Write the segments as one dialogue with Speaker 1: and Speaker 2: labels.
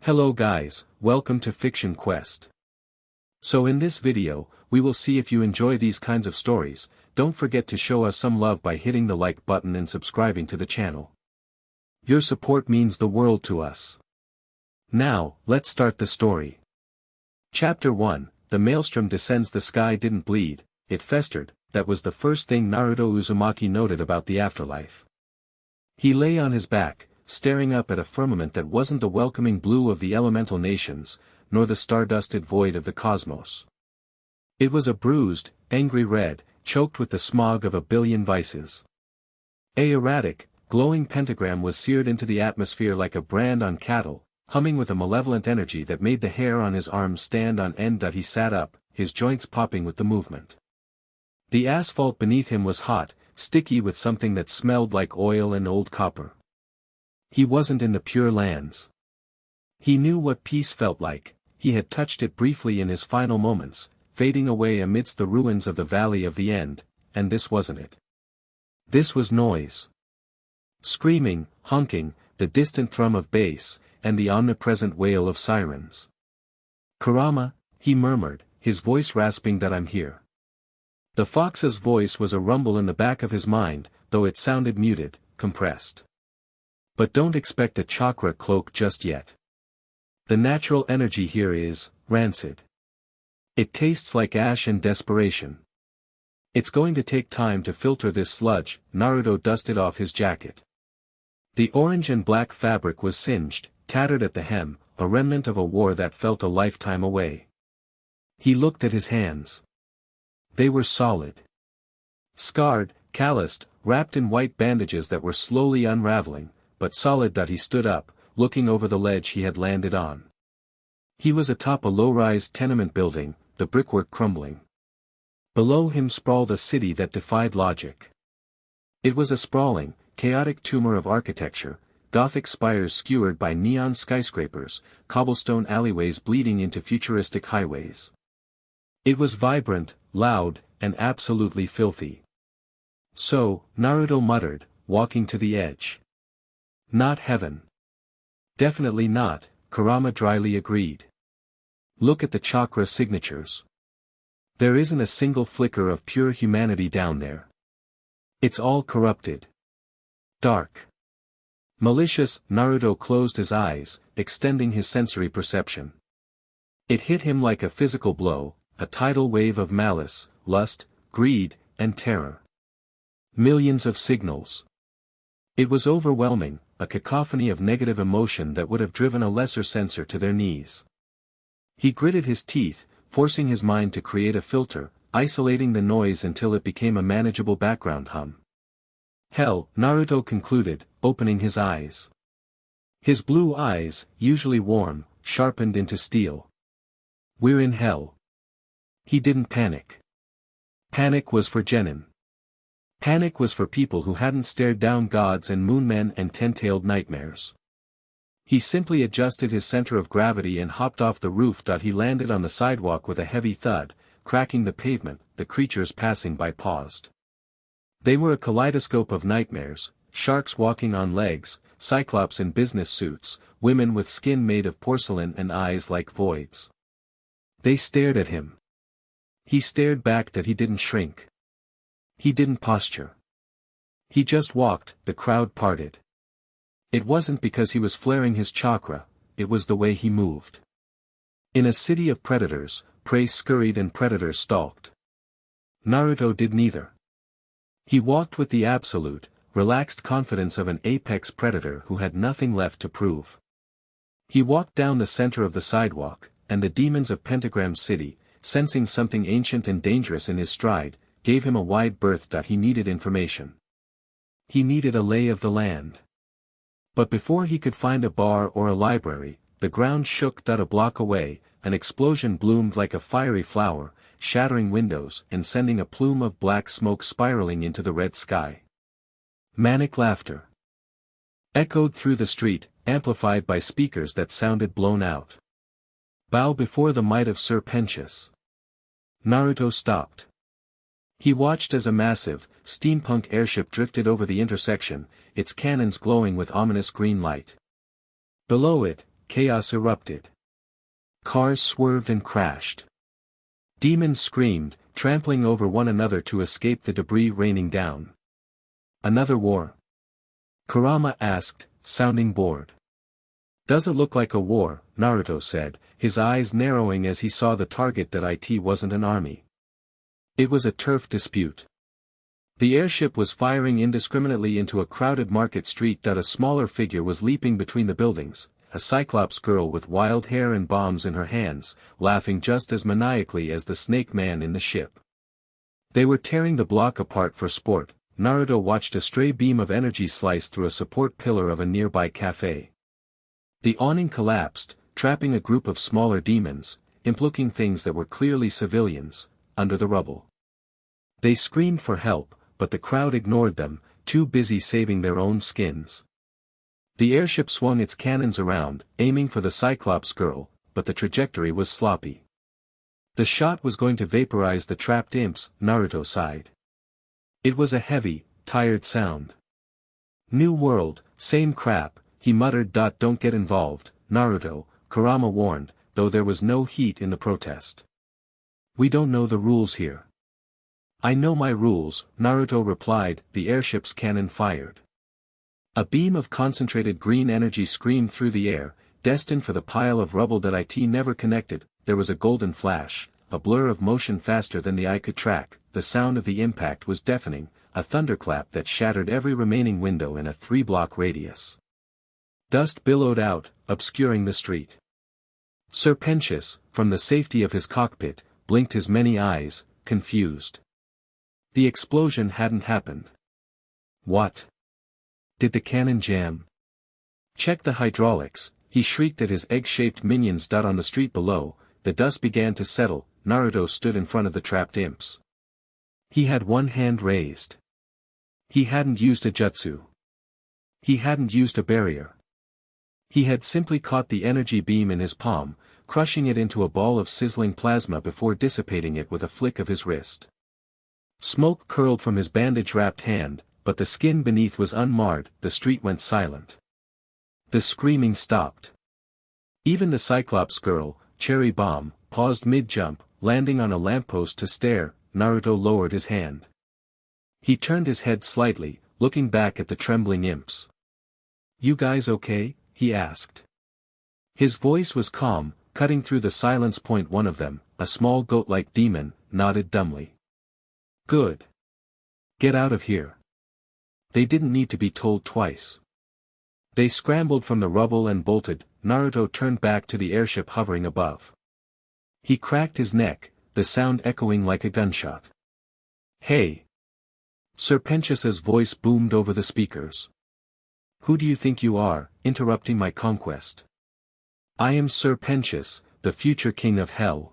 Speaker 1: Hello guys, welcome to Fiction Quest. So in this video, we will see if you enjoy these kinds of stories. Don't forget to show us some love by hitting the like button and subscribing to the channel. Your support means the world to us. Now, let's start the story. Chapter 1, The Maelstrom Descends. The sky didn't bleed, it festered. That was the first thing Naruto Uzumaki noted about the afterlife. He lay on his back, staring up at a firmament that wasn't the welcoming blue of the elemental nations, nor the star-dusted void of the cosmos. It was a bruised, angry red, choked with the smog of a billion vices. A erratic, glowing pentagram was seared into the atmosphere like a brand on cattle, humming with a malevolent energy that made the hair on his arms stand on end. He sat up, his joints popping with the movement. The asphalt beneath him was hot, sticky with something that smelled like oil and old copper. He wasn't in the Pure Lands. He knew what peace felt like. He had touched it briefly in his final moments, fading away amidst the ruins of the Valley of the End, and this wasn't it. This was noise. Screaming, honking, the distant thrum of bass, and the omnipresent wail of sirens. "Kurama," he murmured, his voice rasping. "That I'm here." The fox's voice was a rumble in the back of his mind, though it sounded muted, compressed. But don't expect a chakra cloak just yet. The natural energy here is rancid. It tastes like ash and desperation. It's going to take time to filter this sludge. Naruto dusted off his jacket. The orange and black fabric was singed, tattered at the hem, a remnant of a war that felt a lifetime away. He looked at his hands. They were solid. Scarred, calloused, wrapped in white bandages that were slowly unraveling, but solid. He stood up, looking over the ledge he had landed on. He was atop a low-rise tenement building, the brickwork crumbling. Below him sprawled a city that defied logic. It was a sprawling, chaotic tumor of architecture, Gothic spires skewered by neon skyscrapers, cobblestone alleyways bleeding into futuristic highways. It was vibrant, loud, and absolutely filthy. "So," Naruto muttered, walking to the edge. "Not heaven." "Definitely not," Kurama dryly agreed. "Look at the chakra signatures. There isn't a single flicker of pure humanity down there. It's all corrupted. Dark. Malicious." Naruto closed his eyes, extending his sensory perception. It hit him like a physical blow, a tidal wave of malice, lust, greed, and terror. Millions of signals. It was overwhelming, a cacophony of negative emotion that would have driven a lesser censor to their knees. He gritted his teeth, forcing his mind to create a filter, isolating the noise until it became a manageable background hum. "Hell," Naruto concluded, opening his eyes. His blue eyes, usually warm, sharpened into steel. "We're in hell." He didn't panic. Panic was for genin. Panic was for people who hadn't stared down gods and moonmen and ten-tailed nightmares. He simply adjusted his center of gravity and hopped off the roof. He landed on the sidewalk with a heavy thud, cracking the pavement. The creatures passing by paused. They were a kaleidoscope of nightmares: sharks walking on legs, cyclops in business suits, women with skin made of porcelain and eyes like voids. They stared at him. He stared back. He didn't shrink. He didn't posture. He just walked. The crowd parted. It wasn't because he was flaring his chakra, it was the way he moved. In a city of predators, prey scurried and predators stalked. Naruto did neither. He walked with the absolute, relaxed confidence of an apex predator who had nothing left to prove. He walked down the center of the sidewalk, and the demons of Pentagram City, sensing something ancient and dangerous in his stride, gave him a wide berth. He needed information. He needed a lay of the land. But before he could find a bar or a library, the ground shook. A block away, an explosion bloomed like a fiery flower, shattering windows and sending a plume of black smoke spiraling into the red sky. Manic laughter echoed through the street, amplified by speakers that sounded blown out. "Bow before the might of Sir Pentious." Naruto stopped. He watched as a massive, steampunk airship drifted over the intersection, its cannons glowing with ominous green light. Below it, chaos erupted. Cars swerved and crashed. Demons screamed, trampling over one another to escape the debris raining down. Another war? Kurama asked, sounding bored. Does it look like a war? Naruto said, his eyes narrowing as he saw the target that it wasn't an army. It was a turf dispute. The airship was firing indiscriminately into a crowded market street. A smaller figure was leaping between the buildings, a Cyclops girl with wild hair and bombs in her hands, laughing just as maniacally as the snake man in the ship. They were tearing the block apart for sport. Naruto watched a stray beam of energy slice through a support pillar of a nearby cafe. The awning collapsed, trapping a group of smaller demons, imploking things that were clearly civilians, under the rubble. They screamed for help, but the crowd ignored them, too busy saving their own skins. The airship swung its cannons around, aiming for the Cyclops girl, but the trajectory was sloppy. The shot was going to vaporize the trapped imps, Naruto sighed. It was a heavy, tired sound. New world, same crap, he muttered. Don't get involved, Naruto, Kurama warned, though there was no heat in the protest. We don't know the rules here. I know my rules, Naruto replied. The airship's cannon fired. A beam of concentrated green energy screamed through the air, destined for the pile of rubble that it never connected. There was a golden flash, a blur of motion faster than the eye could track. The sound of the impact was deafening, a thunderclap that shattered every remaining window in a 3-block radius. Dust billowed out, obscuring the street. Sir Pentious, from the safety of his cockpit, blinked his many eyes, confused. The explosion hadn't happened. What? Did the cannon jam? Check the hydraulics, he shrieked at his egg-shaped minions. On the street below, the dust began to settle. Naruto stood in front of the trapped imps. He had one hand raised. He hadn't used a jutsu. He hadn't used a barrier. He had simply caught the energy beam in his palm, crushing it into a ball of sizzling plasma before dissipating it with a flick of his wrist. Smoke curled from his bandage-wrapped hand, but the skin beneath was unmarred. The street went silent. The screaming stopped. Even the Cyclops girl, Cherry Bomb, paused mid-jump, landing on a lamppost to stare. Naruto lowered his hand. He turned his head slightly, looking back at the trembling imps. You guys okay? He asked. His voice was calm, cutting through the silence. One of them, a small goat-like demon, nodded dumbly. Good. Get out of here. They didn't need to be told twice. They scrambled from the rubble and bolted. Naruto turned back to the airship hovering above. He cracked his neck, the sound echoing like a gunshot. Hey! Sir Pentious's voice boomed over the speakers. Who do you think you are, interrupting my conquest? I am Sir Pentious, the future king of hell.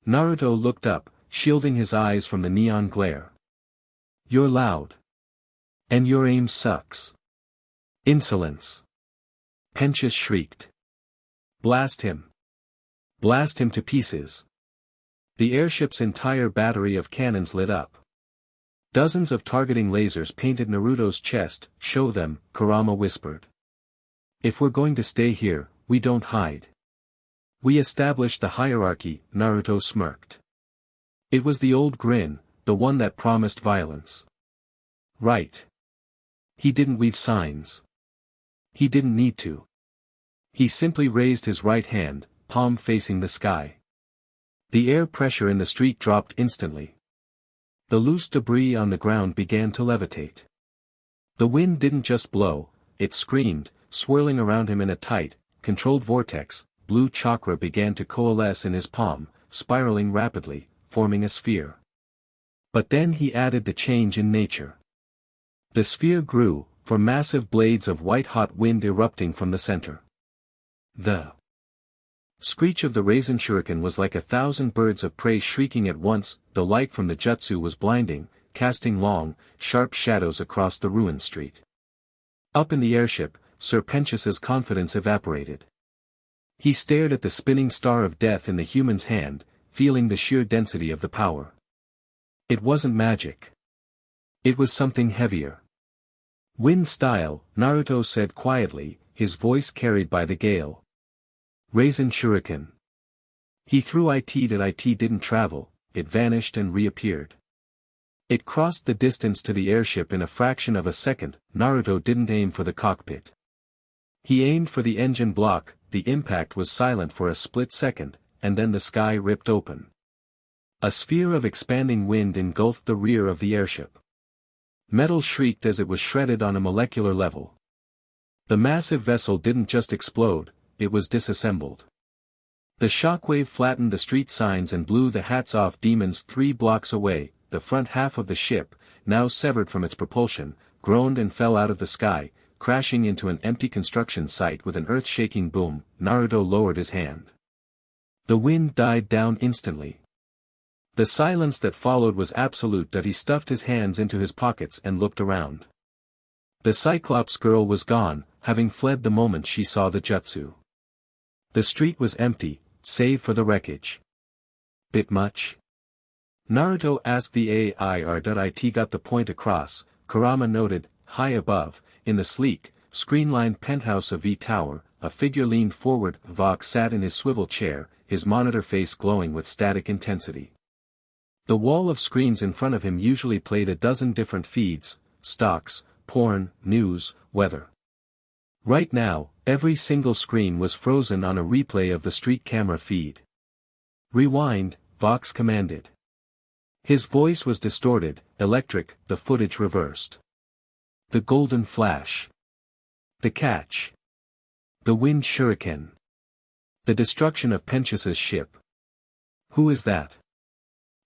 Speaker 1: Naruto looked up, shielding his eyes from the neon glare. You're loud. And your aim sucks. Insolence. Pentious shrieked. Blast him. Blast him to pieces. The airship's entire battery of cannons lit up. Dozens of targeting lasers painted Naruto's chest. Show them, Kurama whispered. If we're going to stay here, we don't hide. We established the hierarchy, Naruto smirked. It was the old grin, the one that promised violence. Right. He didn't weave signs. He didn't need to. He simply raised his right hand, palm facing the sky. The air pressure in the street dropped instantly. The loose debris on the ground began to levitate. The wind didn't just blow, it screamed, swirling around him in a tight, controlled vortex. Blue chakra began to coalesce in his palm, spiraling rapidly, forming a sphere. But then he added the change in nature. The sphere grew, for massive blades of white-hot wind erupting from the center. The screech of the raisin shuriken was like 1,000 birds of prey shrieking at once. The light from the jutsu was blinding, casting long, sharp shadows across the ruined street. Up in the airship, Sir Pentious's confidence evaporated. He stared at the spinning star of death in the human's hand, feeling the sheer density of the power. It wasn't magic. It was something heavier. Wind style, Naruto said quietly, his voice carried by the gale. Raisin Shuriken. He threw it at it didn't travel, it vanished and reappeared. It crossed the distance to the airship in a fraction of a second. Naruto didn't aim for the cockpit. He aimed for the engine block. The impact was silent for a split second, and then the sky ripped open. A sphere of expanding wind engulfed the rear of the airship. Metal shrieked as it was shredded on a molecular level. The massive vessel didn't just explode, it was disassembled. The shockwave flattened the street signs and blew the hats off demons 3 blocks away. The front half of the ship, now severed from its propulsion, groaned and fell out of the sky, crashing into an empty construction site with an earth-shaking boom. Naruto lowered his hand. The wind died down instantly. The silence that followed was absolute. He stuffed his hands into his pockets and looked around. The Cyclops girl was gone, having fled the moment she saw the jutsu. The street was empty, save for the wreckage. Bit much? Naruto asked the AI. It got the point across, Kurama noted. High above, in the sleek, screen-lined penthouse of V Tower, a figure leaned forward. Vox sat in his swivel chair, his monitor face glowing with static intensity. The wall of screens in front of him usually played a dozen different feeds: stocks, porn, news, weather. Right now, every single screen was frozen on a replay of the street camera feed. Rewind, Vox commanded. His voice was distorted, electric, the footage reversed. The golden flash. The catch. The wind shuriken. The destruction of Pentius's ship. Who is that?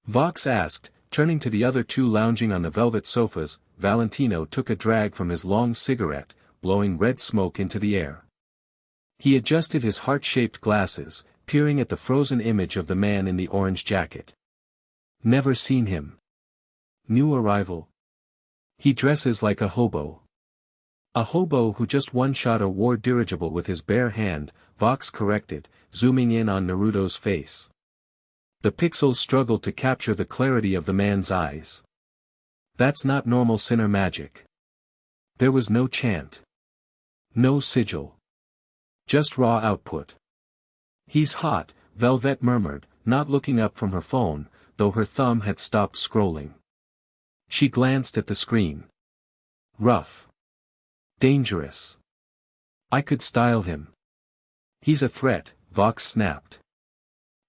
Speaker 1: Vox asked, turning to the other two lounging on the velvet sofas. Valentino took a drag from his long cigarette, blowing red smoke into the air. He adjusted his heart-shaped glasses, peering at the frozen image of the man in the orange jacket. Never seen him. New arrival. He dresses like a hobo. A hobo who just one-shot a war dirigible with his bare hand, Vox corrected, zooming in on Naruto's face. The pixels struggled to capture the clarity of the man's eyes. That's not normal sinner magic. There was no chant. No sigil. Just raw output. He's hot, Velvet murmured, not looking up from her phone, though her thumb had stopped scrolling. She glanced at the screen. Rough. Dangerous. I could style him. He's a threat, Vox snapped.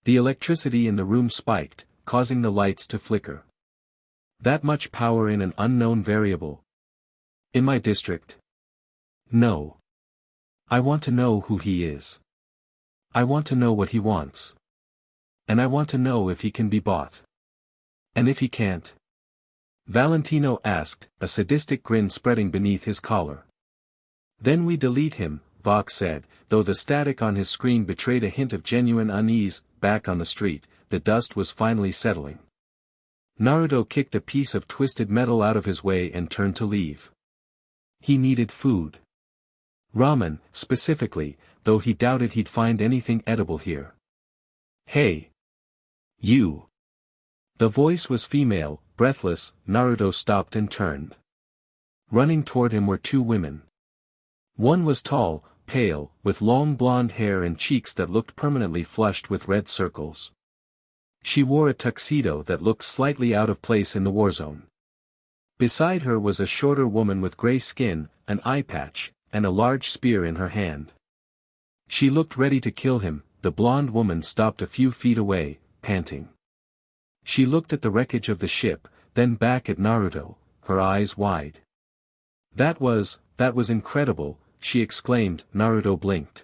Speaker 1: The electricity in the room spiked, causing the lights to flicker. That much power in an unknown variable. In my district? No. I want to know who he is. I want to know what he wants. And I want to know if he can be bought. And if he can't? Valentino asked, a sadistic grin spreading beneath his collar. Then we delete him, Vox said, though the static on his screen betrayed a hint of genuine unease. Back on the street, the dust was finally settling. Naruto kicked a piece of twisted metal out of his way and turned to leave. He needed food. Ramen, specifically, though he doubted he'd find anything edible here. Hey! You! The voice was female, breathless. Naruto stopped and turned. Running toward him were two women. One was tall, pale, with long blonde hair and cheeks that looked permanently flushed with red circles. She wore a tuxedo that looked slightly out of place in the war zone. Beside her was a shorter woman with gray skin, an eye patch, and a large spear in her hand. She looked ready to kill him. The blonde woman stopped a few feet away, panting. She looked at the wreckage of the ship, then back at Naruto, her eyes wide. That was incredible, she exclaimed. Naruto blinked.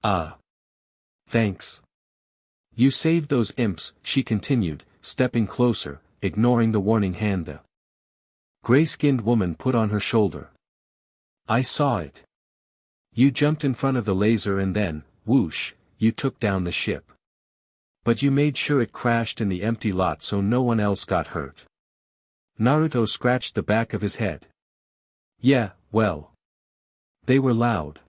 Speaker 1: Ah. Thanks. You saved those imps, she continued, stepping closer, ignoring the warning hand the gray-skinned woman put on her shoulder. I saw it. You jumped in front of the laser and then, whoosh, you took down the ship. But you made sure it crashed in the empty lot so no one else got hurt. Naruto scratched the back of his head. Yeah, well. They were loud.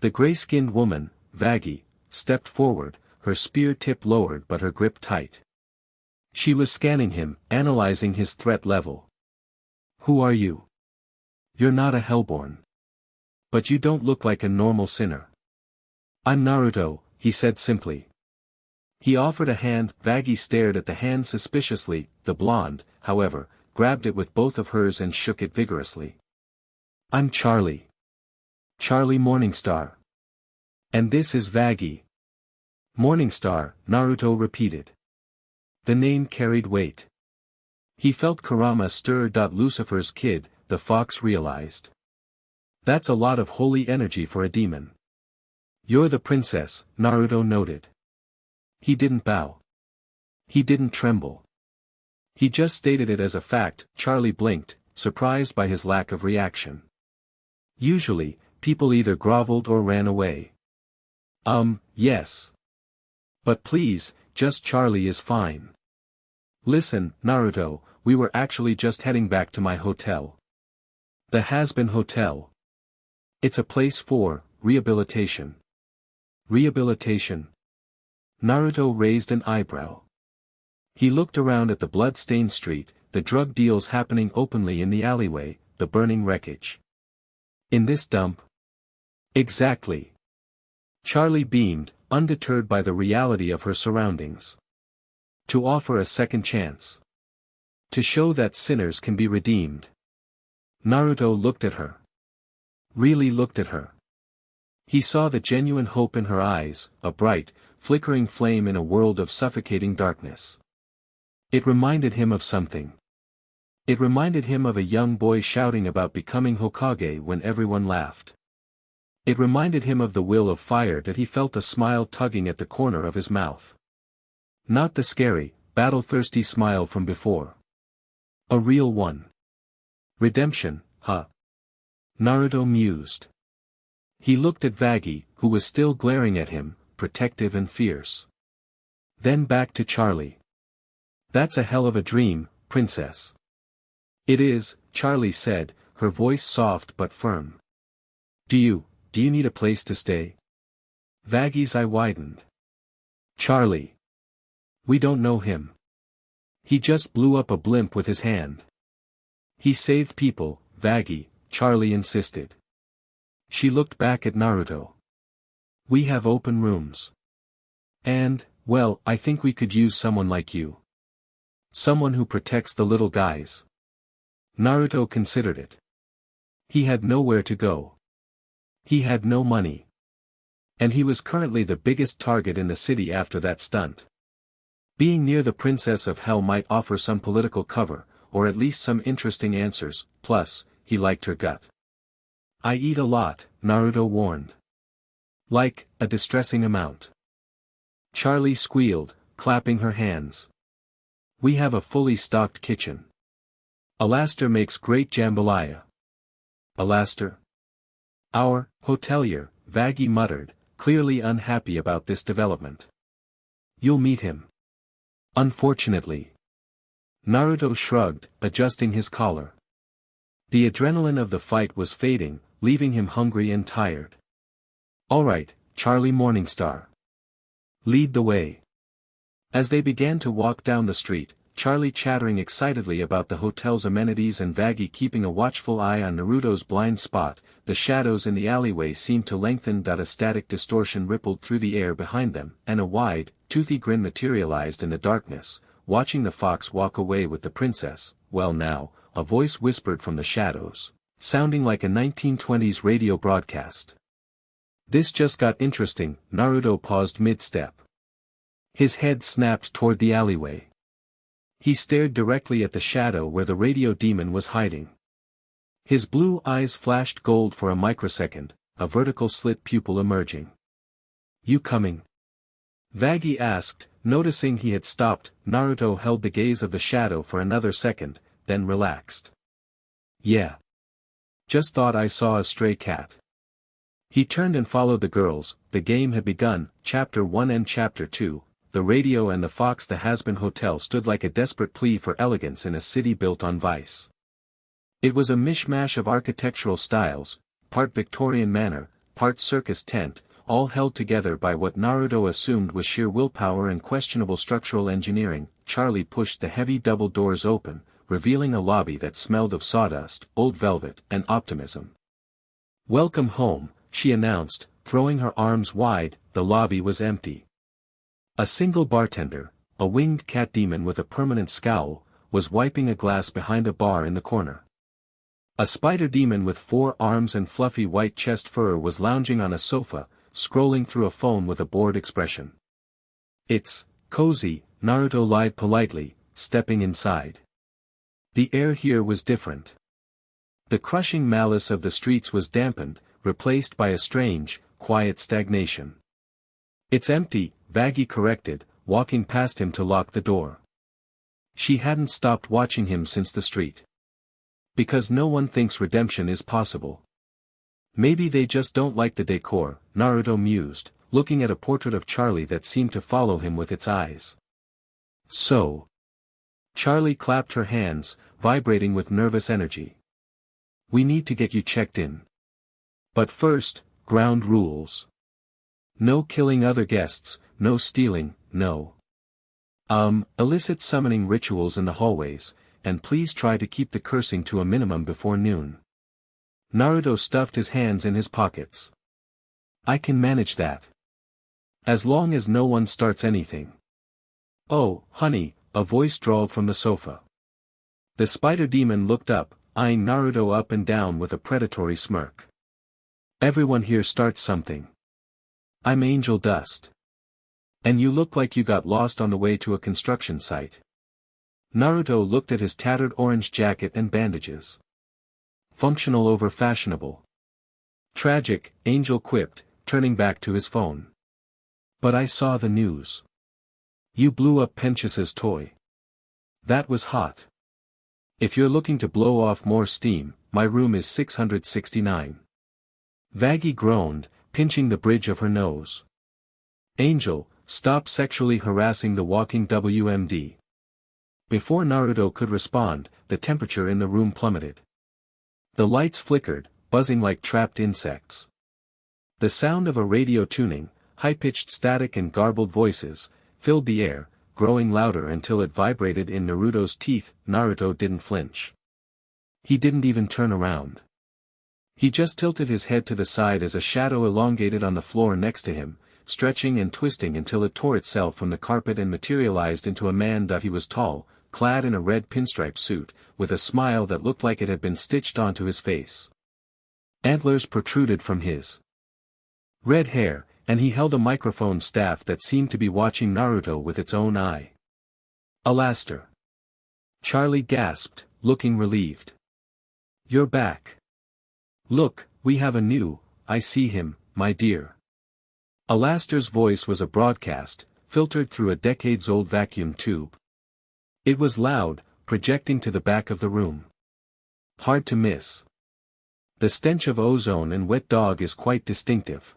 Speaker 1: The gray-skinned woman, Vaggie, stepped forward, her spear tip lowered but her grip tight. She was scanning him, analyzing his threat level. Who are you? You're not a Hellborn. But you don't look like a normal sinner. I'm Naruto, he said simply. He offered a hand. Vaggie stared at the hand suspiciously. The blonde, however, grabbed it with both of hers and shook it vigorously. I'm Charlie. Charlie Morningstar. And this is Vaggie. Morningstar, Naruto repeated. The name carried weight. He felt Kurama stir. Lucifer's kid, the fox realized. That's a lot of holy energy for a demon. You're the princess, Naruto noted. He didn't bow. He didn't tremble. He just stated it as a fact. Charlie blinked, surprised by his lack of reaction. Usually, people either groveled or ran away. Yes. But please, just Charlie is fine. Listen, Naruto, we were actually just heading back to my hotel. The Hazbin Hotel. It's a place for rehabilitation. Rehabilitation? Naruto raised an eyebrow. He looked around at the blood-stained street, the drug deals happening openly in the alleyway, the burning wreckage. In this dump? Exactly. Charlie beamed, undeterred by the reality of her surroundings. To offer a second chance. To show that sinners can be redeemed. Naruto looked at her. Really looked at her. He saw the genuine hope in her eyes, a bright, flickering flame in a world of suffocating darkness. It reminded him of something. It reminded him of a young boy shouting about becoming Hokage when everyone laughed. It reminded him of the will of fire that he felt, a smile tugging at the corner of his mouth. Not the scary, battle-thirsty smile from before. A real one. Redemption, huh? Naruto mused. He looked at Vaggie, who was still glaring at him, protective and fierce. Then back to Charlie. That's a hell of a dream, princess. It is, Charlie said, her voice soft but firm. Do you need a place to stay? Vaggie's eye widened. Charlie. We don't know him. He just blew up a blimp with his hand. He saved people, Vaggie, Charlie insisted. She looked back at Naruto. We have open rooms. And, well, I think we could use someone like you. Someone who protects the little guys. Naruto considered it. He had nowhere to go. He had no money. And he was currently the biggest target in the city after that stunt. Being near the Princess of Hell might offer some political cover, or at least some interesting answers, plus, he liked her gut. I eat a lot, Naruto warned. Like, a distressing amount. Charlie squealed, clapping her hands. We have a fully stocked kitchen. Alastair makes great jambalaya. Alastair? Our hotelier, Vaggie muttered, clearly unhappy about this development. You'll meet him. Unfortunately. Naruto shrugged, adjusting his collar. The adrenaline of the fight was fading, leaving him hungry and tired. All right, Charlie Morningstar. Lead the way. As they began to walk down the street, Charlie chattering excitedly about the hotel's amenities and Vaggie keeping a watchful eye on Naruto's blind spot, the shadows in the alleyway seemed to lengthen. A static distortion rippled through the air behind them, and a wide, toothy grin materialized in the darkness, watching the fox walk away with the princess. Well now, a voice whispered from the shadows, sounding like a 1920s radio broadcast. This just got interesting. Naruto paused mid-step. His head snapped toward the alleyway. He stared directly at the shadow where the radio demon was hiding. His blue eyes flashed gold for a microsecond, a vertical slit pupil emerging. You coming? Vaggie asked, noticing he had stopped. Naruto held the gaze of the shadow for another second, then relaxed. Yeah. Just thought I saw a stray cat. He turned and followed the girls. The game had begun. Chapter 1 and Chapter 2. The radio and the fox. The Hazbin Hotel stood like a desperate plea for elegance in a city built on vice. It was a mishmash of architectural styles, part Victorian manor, part circus tent, all held together by what Naruto assumed was sheer willpower and questionable structural engineering. Charlie pushed the heavy double doors open, revealing a lobby that smelled of sawdust, old velvet, and optimism. Welcome home, she announced, throwing her arms wide. The lobby was empty. A single bartender, a winged cat demon with a permanent scowl, was wiping a glass behind a bar in the corner. A spider demon with 4 arms and fluffy white chest fur was lounging on a sofa, scrolling through a phone with a bored expression. "It's cozy," Naruto lied politely, stepping inside. The air here was different. The crushing malice of the streets was dampened, replaced by a strange, quiet stagnation. "It's empty," Vaggie corrected, walking past him to lock the door. She hadn't stopped watching him since the street. Because no one thinks redemption is possible. Maybe they just don't like the decor, Naruto mused, looking at a portrait of Charlie that seemed to follow him with its eyes. "So." Charlie clapped her hands, vibrating with nervous energy. "We need to get you checked in. But first, ground rules. No killing other guests, no stealing, no illicit summoning rituals in the hallways, and please try to keep the cursing to a minimum before noon." Naruto stuffed his hands in his pockets. "I can manage that. As long as no one starts anything." "Oh, honey," a voice drawled from the sofa. The spider demon looked up, eyeing Naruto up and down with a predatory smirk. "Everyone here starts something. I'm Angel Dust. And you look like you got lost on the way to a construction site." Naruto looked at his tattered orange jacket and bandages. "Functional over fashionable." "Tragic," Angel quipped, turning back to his phone. "But I saw the news. You blew up Pentius's toy. That was hot. If you're looking to blow off more steam, my room is 669. Vaggie groaned, pinching the bridge of her nose. "Angel, stop sexually harassing the walking WMD." Before Naruto could respond, the temperature in the room plummeted. The lights flickered, buzzing like trapped insects. The sound of a radio tuning, high-pitched static and garbled voices, filled the air, growing louder until it vibrated in Naruto's teeth. Naruto didn't flinch. He didn't even turn around. He just tilted his head to the side as a shadow elongated on the floor next to him, stretching and twisting until it tore itself from the carpet and materialized into a man. He was tall, clad in a red pinstripe suit, with a smile that looked like it had been stitched onto his face. Antlers protruded from his red hair, and he held a microphone staff that seemed to be watching Naruto with its own eye. "Alaster." Charlie gasped, looking relieved. "You're back. Look, we have a new, I see him, my dear." Alaster's voice was a broadcast, filtered through a decades-old vacuum tube. It was loud, projecting to the back of the room. Hard to miss. The stench of ozone and wet dog is quite distinctive.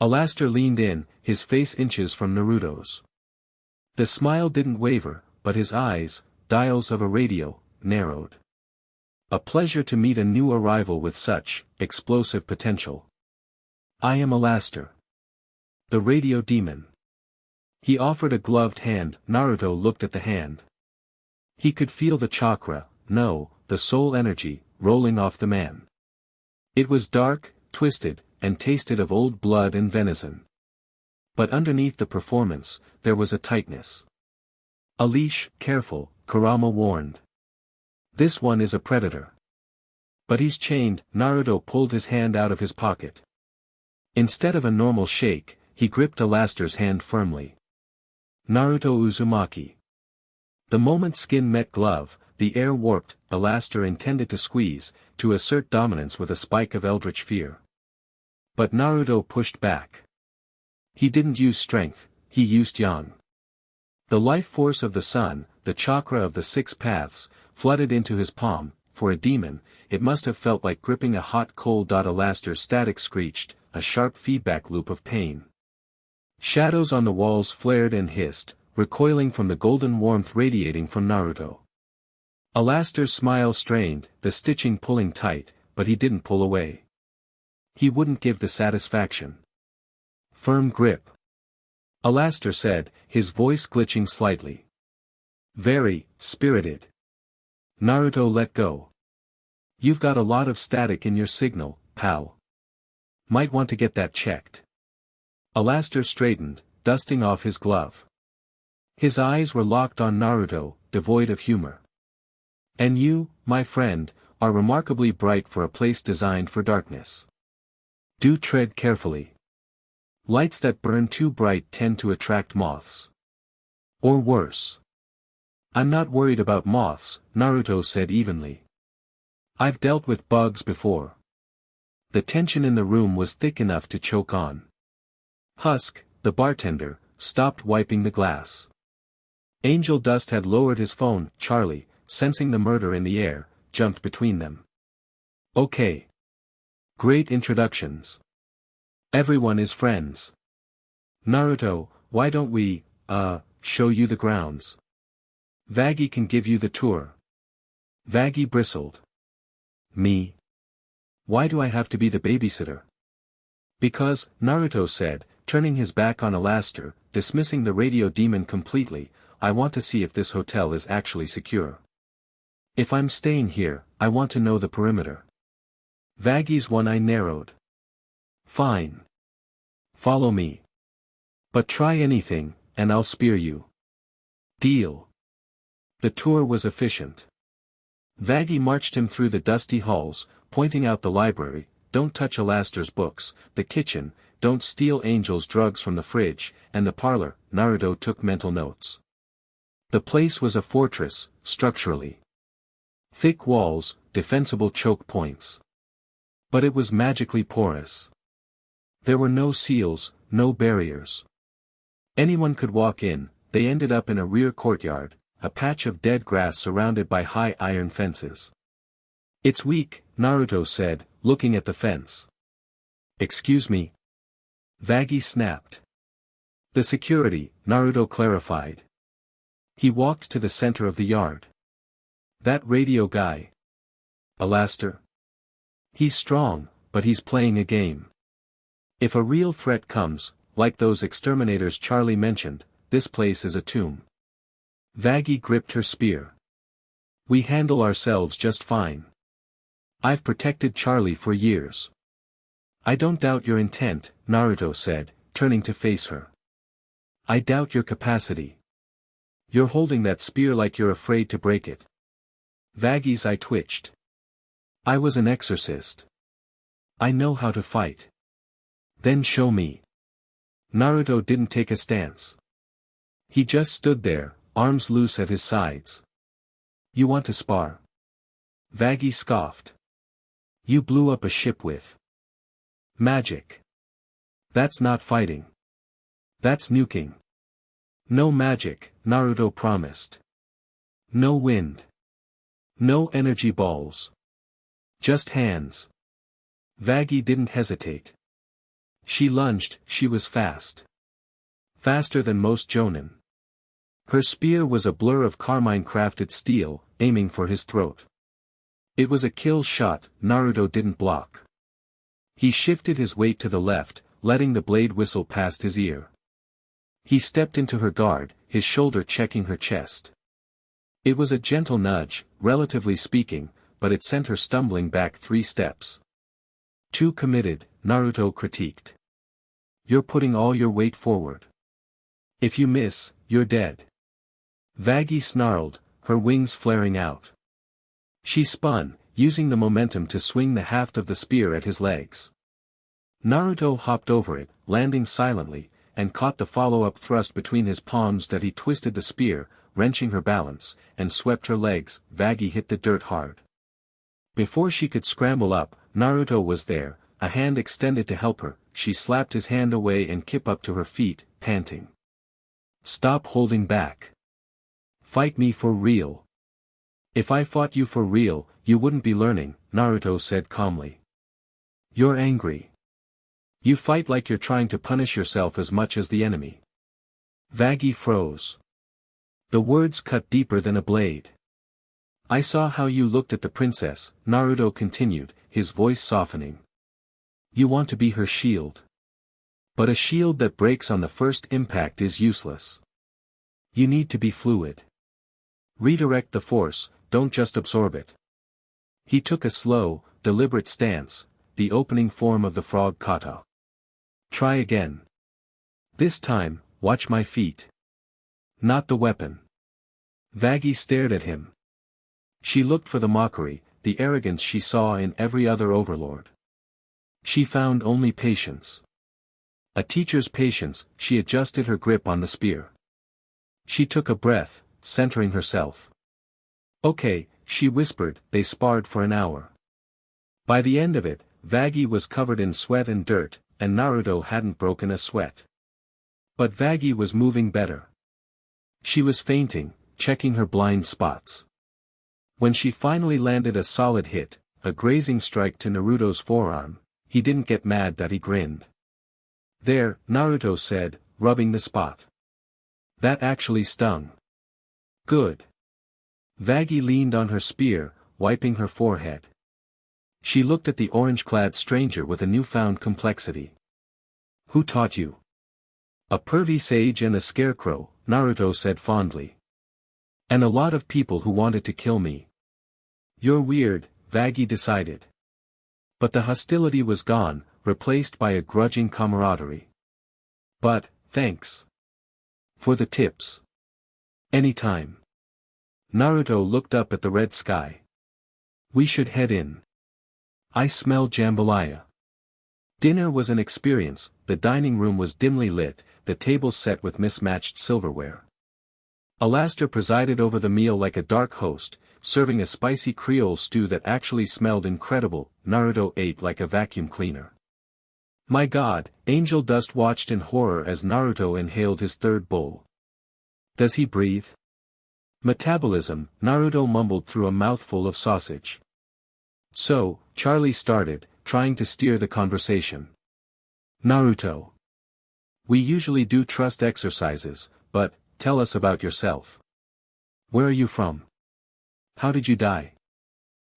Speaker 1: Alaster leaned in, his face inches from Naruto's. The smile didn't waver, but his eyes, dials of a radio, narrowed. "A pleasure to meet a new arrival with such explosive potential. I am Alaster, the radio demon." He offered a gloved hand. Naruto looked at the hand. He could feel the chakra, no, the soul energy, rolling off the man. It was dark, twisted, and tasted of old blood and venison. But underneath the performance, there was a tightness. "A leash, careful," Kurama warned. "This one is a predator." "But he's chained." Naruto pulled his hand out of his pocket. Instead of a normal shake, he gripped Alaster's hand firmly. Naruto Uzumaki. The moment skin met glove, the air warped. Alaster intended to squeeze, to assert dominance with a spike of eldritch fear. But Naruto pushed back. He didn't use strength, he used yang. The life force of the sun, the chakra of the 6 paths, flooded into his palm. For a demon, it must have felt like gripping a hot coal. Alaster's static screeched, a sharp feedback loop of pain. Shadows on the walls flared and hissed, recoiling from the golden warmth radiating from Naruto. Alaster's smile strained, the stitching pulling tight, but he didn't pull away. He wouldn't give the satisfaction. "Firm grip," Alaster said, his voice glitching slightly. "Very spirited." Naruto let go. "You've got a lot of static in your signal, pal." Might want to get that checked. Alastair straightened, dusting off his glove. His eyes were locked on Naruto, devoid of humor. And you, my friend, are remarkably bright for a place designed for darkness. Do tread carefully. Lights that burn too bright tend to attract moths. Or worse. I'm not worried about moths, Naruto said evenly. I've dealt with bugs before. The tension in the room was thick enough to choke on. Husk, the bartender, stopped wiping the glass. Angel Dust had lowered his phone. Charlie, sensing the murder in the air, jumped between them. Okay. Great introductions. Everyone is friends. Naruto, why don't we, show you the grounds? Vaggie can give you the tour. Vaggie bristled. Me? Why do I have to be the babysitter? Because, Naruto said, turning his back on Alastair, dismissing the radio demon completely, I want to see if this hotel is actually secure. If I'm staying here, I want to know the perimeter. Vaggie's one eye narrowed. Fine. Follow me. But try anything, and I'll spear you. Deal. The tour was efficient. Vaggie marched him through the dusty halls, pointing out the library, don't touch Alastair's books, the kitchen, don't steal Angel's drugs from the fridge, and the parlor. Naruto took mental notes. The place was a fortress, structurally. Thick walls, defensible choke points. But it was magically porous. There were no seals, no barriers. Anyone could walk in. They ended up in a rear courtyard, a patch of dead grass surrounded by high iron fences. It's weak, Naruto said, looking at the fence. Excuse me? Vaggie snapped. The security, Naruto clarified. He walked to the center of the yard. That radio guy. Alastair. He's strong, but he's playing a game. If a real threat comes, like those exterminators Charlie mentioned, this place is a tomb. Vaggie gripped her spear. We handle ourselves just fine. I've protected Charlie for years. I don't doubt your intent, Naruto said, turning to face her. I doubt your capacity. You're holding that spear like you're afraid to break it. Vaggie's eye twitched. I was an exorcist. I know how to fight. Then show me. Naruto didn't take a stance. He just stood there, arms loose at his sides. You want to spar? Vaggie scoffed. You blew up a ship with magic. That's not fighting. That's nuking. No magic, Naruto promised. No wind. No energy balls. Just hands. Vaggie didn't hesitate. She lunged. She was fast. Faster than most jonin. Her spear was a blur of carmine-crafted steel, aiming for his throat. It was a kill shot. Naruto didn't block. He shifted his weight to the left, letting the blade whistle past his ear. He stepped into her guard, his shoulder checking her chest. It was a gentle nudge, relatively speaking, but it sent her stumbling back 3 steps. Too committed, Naruto critiqued. You're putting all your weight forward. If you miss, you're dead. Vaggie snarled, her wings flaring out. She spun, using the momentum to swing the haft of the spear at his legs. Naruto hopped over it, landing silently, and caught the follow-up thrust between his palms that he twisted the spear, wrenching her balance, and swept her legs. Vaggie hit the dirt hard. Before she could scramble up, Naruto was there, a hand extended to help her. She slapped his hand away and kipped up to her feet, panting. Stop holding back. Fight me for real. If I fought you for real, you wouldn't be learning, Naruto said calmly. You're angry. You fight like you're trying to punish yourself as much as the enemy. Vaggie froze. The words cut deeper than a blade. I saw how you looked at the princess, Naruto continued, his voice softening. You want to be her shield. But a shield that breaks on the first impact is useless. You need to be fluid. Redirect the force, don't just absorb it. He took a slow, deliberate stance, the opening form of the frog kata. Try again. This time, watch my feet. Not the weapon. Vaggie stared at him. She looked for the mockery, the arrogance she saw in every other overlord. She found only patience. A teacher's patience. She adjusted her grip on the spear. She took a breath, centering herself. Okay, she whispered. They sparred for an hour. By the end of it, Vaggie was covered in sweat and dirt, and Naruto hadn't broken a sweat. But Vaggie was moving better. She was fainting, checking her blind spots. When she finally landed a solid hit, a grazing strike to Naruto's forearm, he didn't get mad that he grinned. There, Naruto said, rubbing the spot. That actually stung. Good. Vaggie leaned on her spear, wiping her forehead. She looked at the orange-clad stranger with a newfound complexity. Who taught you? A pervy sage and a scarecrow, Naruto said fondly. And a lot of people who wanted to kill me. You're weird, Vaggie decided. But the hostility was gone, replaced by a grudging camaraderie. But, thanks. For the tips. Anytime. Naruto looked up at the red sky. We should head in. I smell jambalaya. Dinner was an experience. The dining room was dimly lit, the tables set with mismatched silverware. Alastair presided over the meal like a dark host, serving a spicy Creole stew that actually smelled incredible. Naruto ate like a vacuum cleaner. My God, Angel Dust watched in horror as Naruto inhaled his third bowl. Does he breathe? Metabolism, Naruto mumbled through a mouthful of sausage. So, Charlie started, trying to steer the conversation. Naruto. We usually do trust exercises, but, tell us about yourself. Where are you from? How did you die?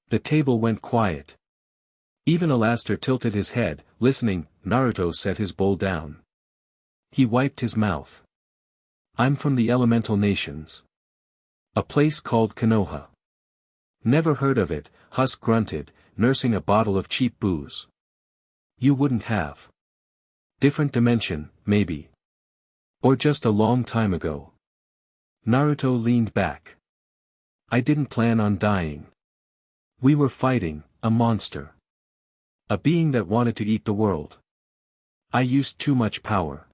Speaker 1: The table went quiet. Even Alastair tilted his head, listening. Naruto set his bowl down. He wiped his mouth. I'm from the elemental nations. A place called Konoha. Never heard of it, Husk grunted, nursing a bottle of cheap booze. You wouldn't have. Different dimension, maybe. Or just a long time ago. Naruto leaned back. I didn't plan on dying. We were fighting, a monster. A being that wanted to eat the world. I used too much power.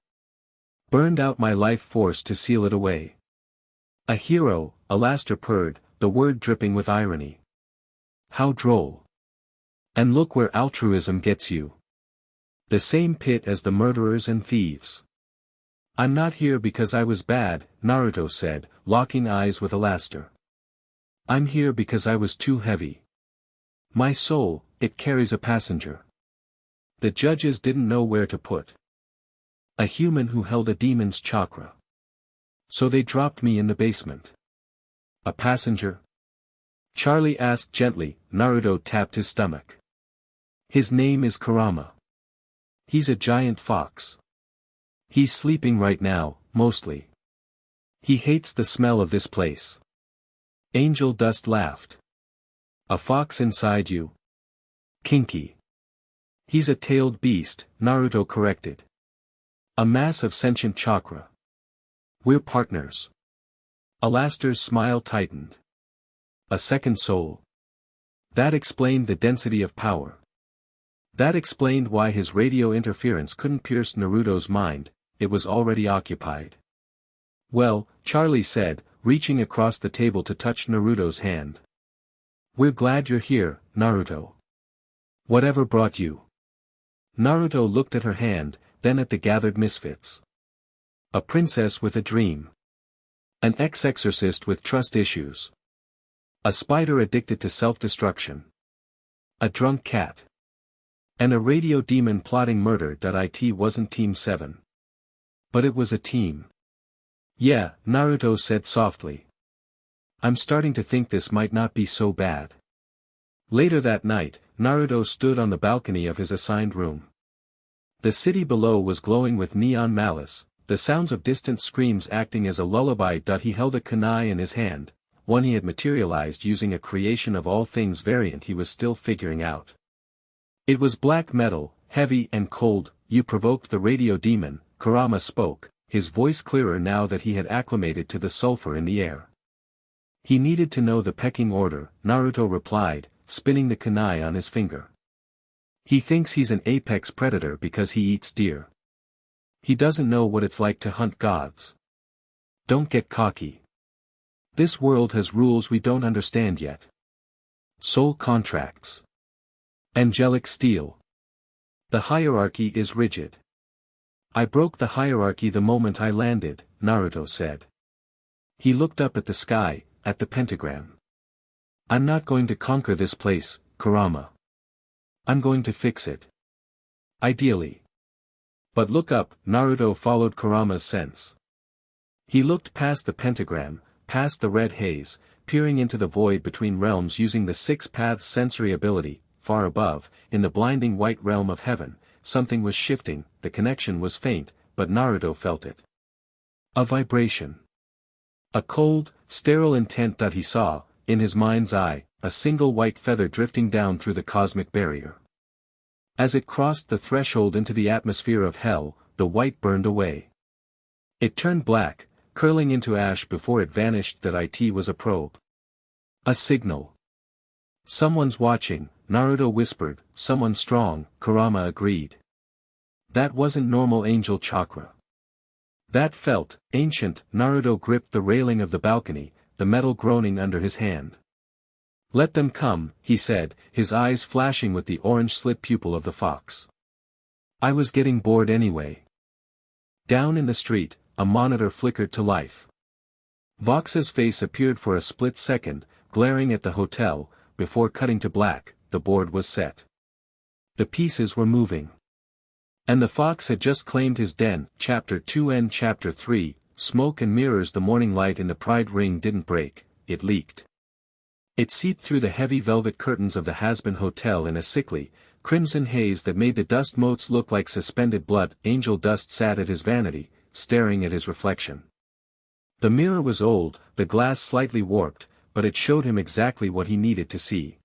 Speaker 1: Burned out my life force to seal it away. A hero, Alastair purred, the word dripping with irony. How droll. And look where altruism gets you. The same pit as the murderers and thieves. I'm not here because I was bad, Naruto said, locking eyes with Alastair. I'm here because I was too heavy. My soul, it carries a passenger. The judges didn't know where to put. A human who held a demon's chakra. So they dropped me in the basement. A passenger? Charlie asked gently. Naruto tapped his stomach. His name is Kurama. He's a giant fox. He's sleeping right now, mostly. He hates the smell of this place. Angel Dust laughed. A fox inside you? Kinky. He's a tailed beast, Naruto corrected. A mass of sentient chakra. We're partners. Alastair's smile tightened. A second soul. That explained the density of power. That explained why his radio interference couldn't pierce Naruto's mind, it was already occupied. Well, Charlie said, reaching across the table to touch Naruto's hand. We're glad you're here, Naruto. Whatever brought you? Naruto looked at her hand, then at the gathered misfits. A princess with a dream. An ex-exorcist with trust issues. A spider addicted to self-destruction. A drunk cat. And a radio demon plotting murder. It wasn't Team 7. But it was a team. Yeah, Naruto said softly. I'm starting to think this might not be so bad. Later that night, Naruto stood on the balcony of his assigned room. The city below was glowing with neon malice, the sounds of distant screams acting as a lullaby. He held a kunai in his hand, one he had materialized using a creation of all things variant he was still figuring out. It was black metal, heavy and cold. You provoked the radio demon, Kurama spoke, his voice clearer now that he had acclimated to the sulfur in the air. He needed to know the pecking order, Naruto replied, spinning the kunai on his finger. He thinks he's an apex predator because he eats deer. He doesn't know what it's like to hunt gods. Don't get cocky. This world has rules we don't understand yet. Soul contracts. Angelic steel. The hierarchy is rigid. I broke the hierarchy the moment I landed, Naruto said. He looked up at the sky, at the pentagram. I'm not going to conquer this place, Kurama. I'm going to fix it. Ideally. But look up, Naruto followed Kurama's sense. He looked past the pentagram, past the red haze, peering into the void between realms using the six paths sensory ability. Far above, in the blinding white realm of heaven, something was shifting. The connection was faint, but Naruto felt it. A vibration. A cold, sterile intent that he saw, in his mind's eye, a single white feather drifting down through the cosmic barrier. As it crossed the threshold into the atmosphere of hell, the white burned away. It turned black, curling into ash before it vanished. That it was a probe. A signal. Someone's watching, Naruto whispered. Someone strong, Kurama agreed. That wasn't normal angel chakra. That felt ancient. Naruto gripped the railing of the balcony, the metal groaning under his hand. Let them come, he said, his eyes flashing with the orange slit pupil of the fox. I was getting bored anyway. Down in the street, a monitor flickered to life. Vox's face appeared for a split second, glaring at the hotel, before cutting to black. The board was set. The pieces were moving. And the fox had just claimed his den. Chapter 2 and Chapter 3, Smoke and mirrors. The morning light in the pride ring didn't break, it leaked. It seeped through the heavy velvet curtains of the Hazbin hotel in a sickly, crimson haze that made the dust motes look like suspended blood. Angel Dust sat at his vanity, staring at his reflection. The mirror was old, the glass slightly warped, but it showed him exactly what he needed to see.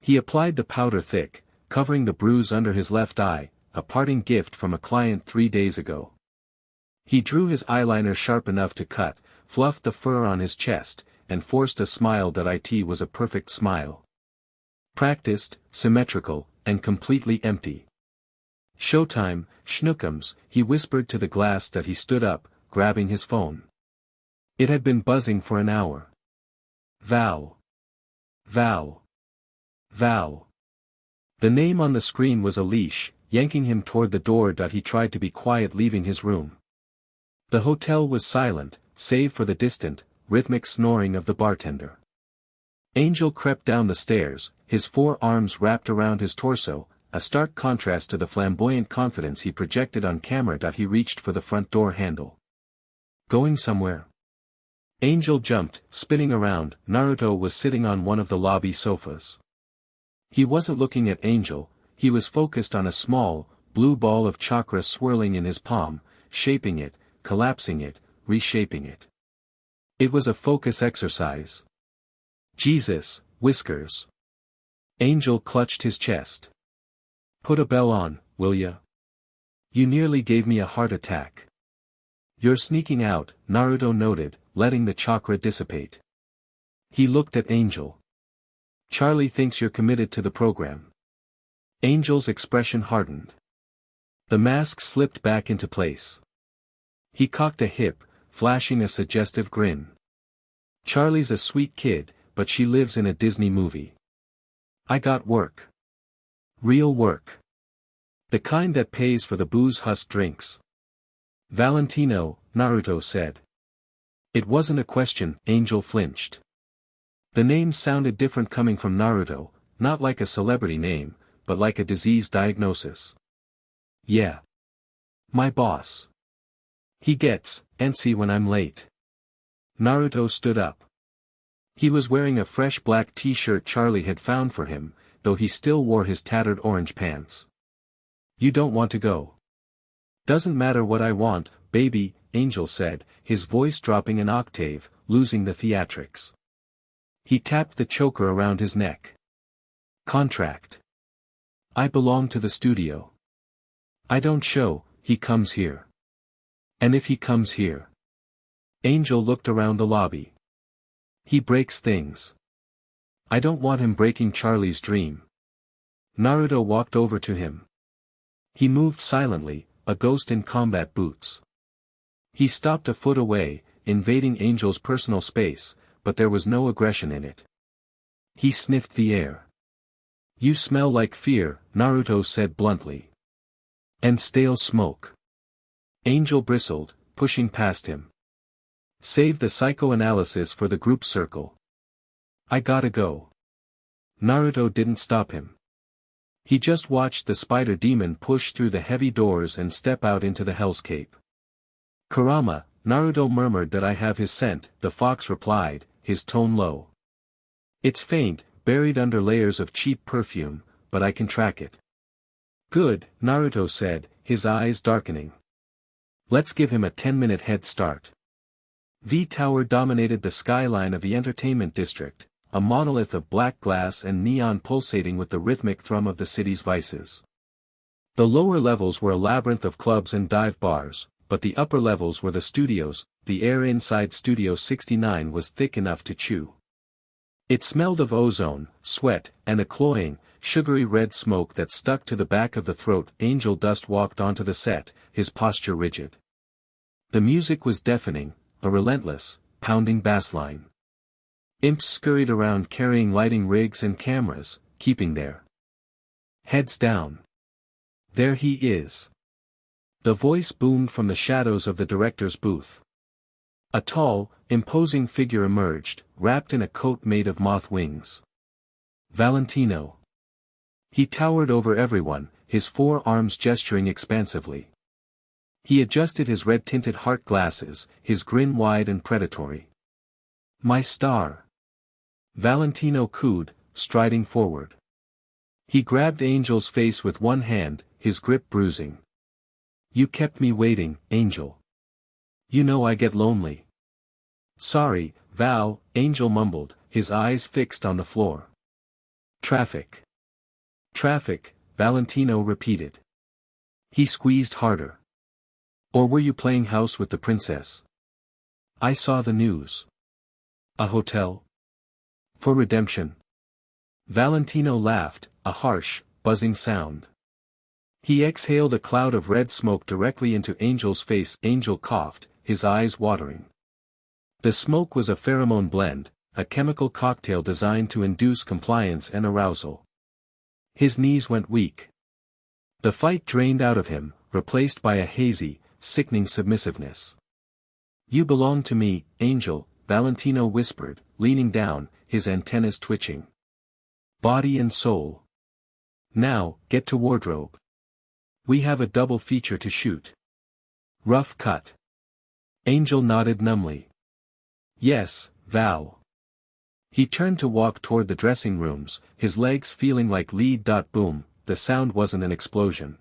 Speaker 1: He applied the powder thick, covering the bruise under his left eye, a parting gift from a client 3 days ago. He drew his eyeliner sharp enough to cut, fluffed the fur on his chest, and forced a smile that it was a perfect smile. Practiced, symmetrical, and completely empty. Showtime, schnookums, he whispered to the glass. That he stood up, grabbing his phone. It had been buzzing for an hour. Val. Val. Val. The name on the screen was a leash, yanking him toward the door. He tried to be quiet, leaving his room. The hotel was silent, save for the distant, rhythmic snoring of the bartender. Angel crept down the stairs, his 4 arms wrapped around his torso, a stark contrast to the flamboyant confidence he projected on camera. He reached for the front door handle. Going somewhere? Angel jumped, spinning around. Naruto was sitting on one of the lobby sofas. He wasn't looking at Angel, he was focused on a small, blue ball of chakra swirling in his palm, shaping it, collapsing it, reshaping it. It was a focus exercise. Jesus, Whiskers. Angel clutched his chest. Put a bell on, will ya? You nearly gave me a heart attack. You're sneaking out, Naruto noted, letting the chakra dissipate. He looked at Angel. Charlie thinks you're committed to the program. Angel's expression hardened. The mask slipped back into place. He cocked a hip, flashing a suggestive grin. Charlie's a sweet kid, but she lives in a Disney movie. I got work. Real work. The kind that pays for the booze-husk drinks. Valentino, Naruto said. It wasn't a question. Angel flinched. The name sounded different coming from Naruto, not like a celebrity name, but like a disease diagnosis. Yeah. My boss. He gets antsy when I'm late. Naruto stood up. He was wearing a fresh black t-shirt Charlie had found for him, though he still wore his tattered orange pants. You don't want to go. Doesn't matter what I want, baby, Angel said, his voice dropping an octave, losing the theatrics. He tapped the choker around his neck. Contract. I belong to the studio. I don't show, he comes here. And if he comes here. Angel looked around the lobby. He breaks things. I don't want him breaking Charlie's dream. Naruto walked over to him. He moved silently, a ghost in combat boots. He stopped a foot away, invading Angel's personal space, but there was no aggression in it. He sniffed the air. You smell like fear, Naruto said bluntly. And stale smoke. Angel bristled, pushing past him. Save the psychoanalysis for the group circle. I gotta go. Naruto didn't stop him. He just watched the spider demon push through the heavy doors and step out into the hellscape. Kurama, Naruto murmured that I have his scent, the fox replied, his tone low. It's faint, buried under layers of cheap perfume, but I can track it. Good, Naruto said, his eyes darkening. Let's give him a 10-minute head start. The tower dominated the skyline of the entertainment district, a monolith of black glass and neon pulsating with the rhythmic thrum of the city's vices. The lower levels were a labyrinth of clubs and dive bars, but the upper levels were the studios. The air inside Studio 69 was thick enough to chew. It smelled of ozone, sweat, and a cloying, sugary red smoke that stuck to the back of the throat. Angel Dust walked onto the set, his posture rigid. The music was deafening, a relentless, pounding bassline. Imps scurried around carrying lighting rigs and cameras, keeping their heads down. There he is. The voice boomed from the shadows of the director's booth. A tall, imposing figure emerged, wrapped in a coat made of moth wings. Valentino. He towered over everyone, his 4 arms gesturing expansively. He adjusted his red-tinted heart glasses, his grin wide and predatory. My star. Valentino cooed, striding forward. He grabbed Angel's face with one hand, his grip bruising. You kept me waiting, Angel. You know I get lonely. Sorry, Val, Angel mumbled, his eyes fixed on the floor. Traffic. Traffic, Valentino repeated. He squeezed harder. Or were you playing house with the princess? I saw the news. A hotel? For redemption. Valentino laughed, a harsh, buzzing sound. He exhaled a cloud of red smoke directly into Angel's face. Angel coughed, his eyes watering. The smoke was a pheromone blend, a chemical cocktail designed to induce compliance and arousal. His knees went weak. The fight drained out of him, replaced by a hazy, sickening submissiveness. You belong to me, Angel, Valentino whispered, leaning down, his antennas twitching. Body and soul. Now, get to wardrobe. We have a double feature to shoot. Rough cut. Angel nodded numbly. Yes, Val. He turned to walk toward the dressing rooms, his legs feeling like lead. Boom, the sound wasn't an explosion.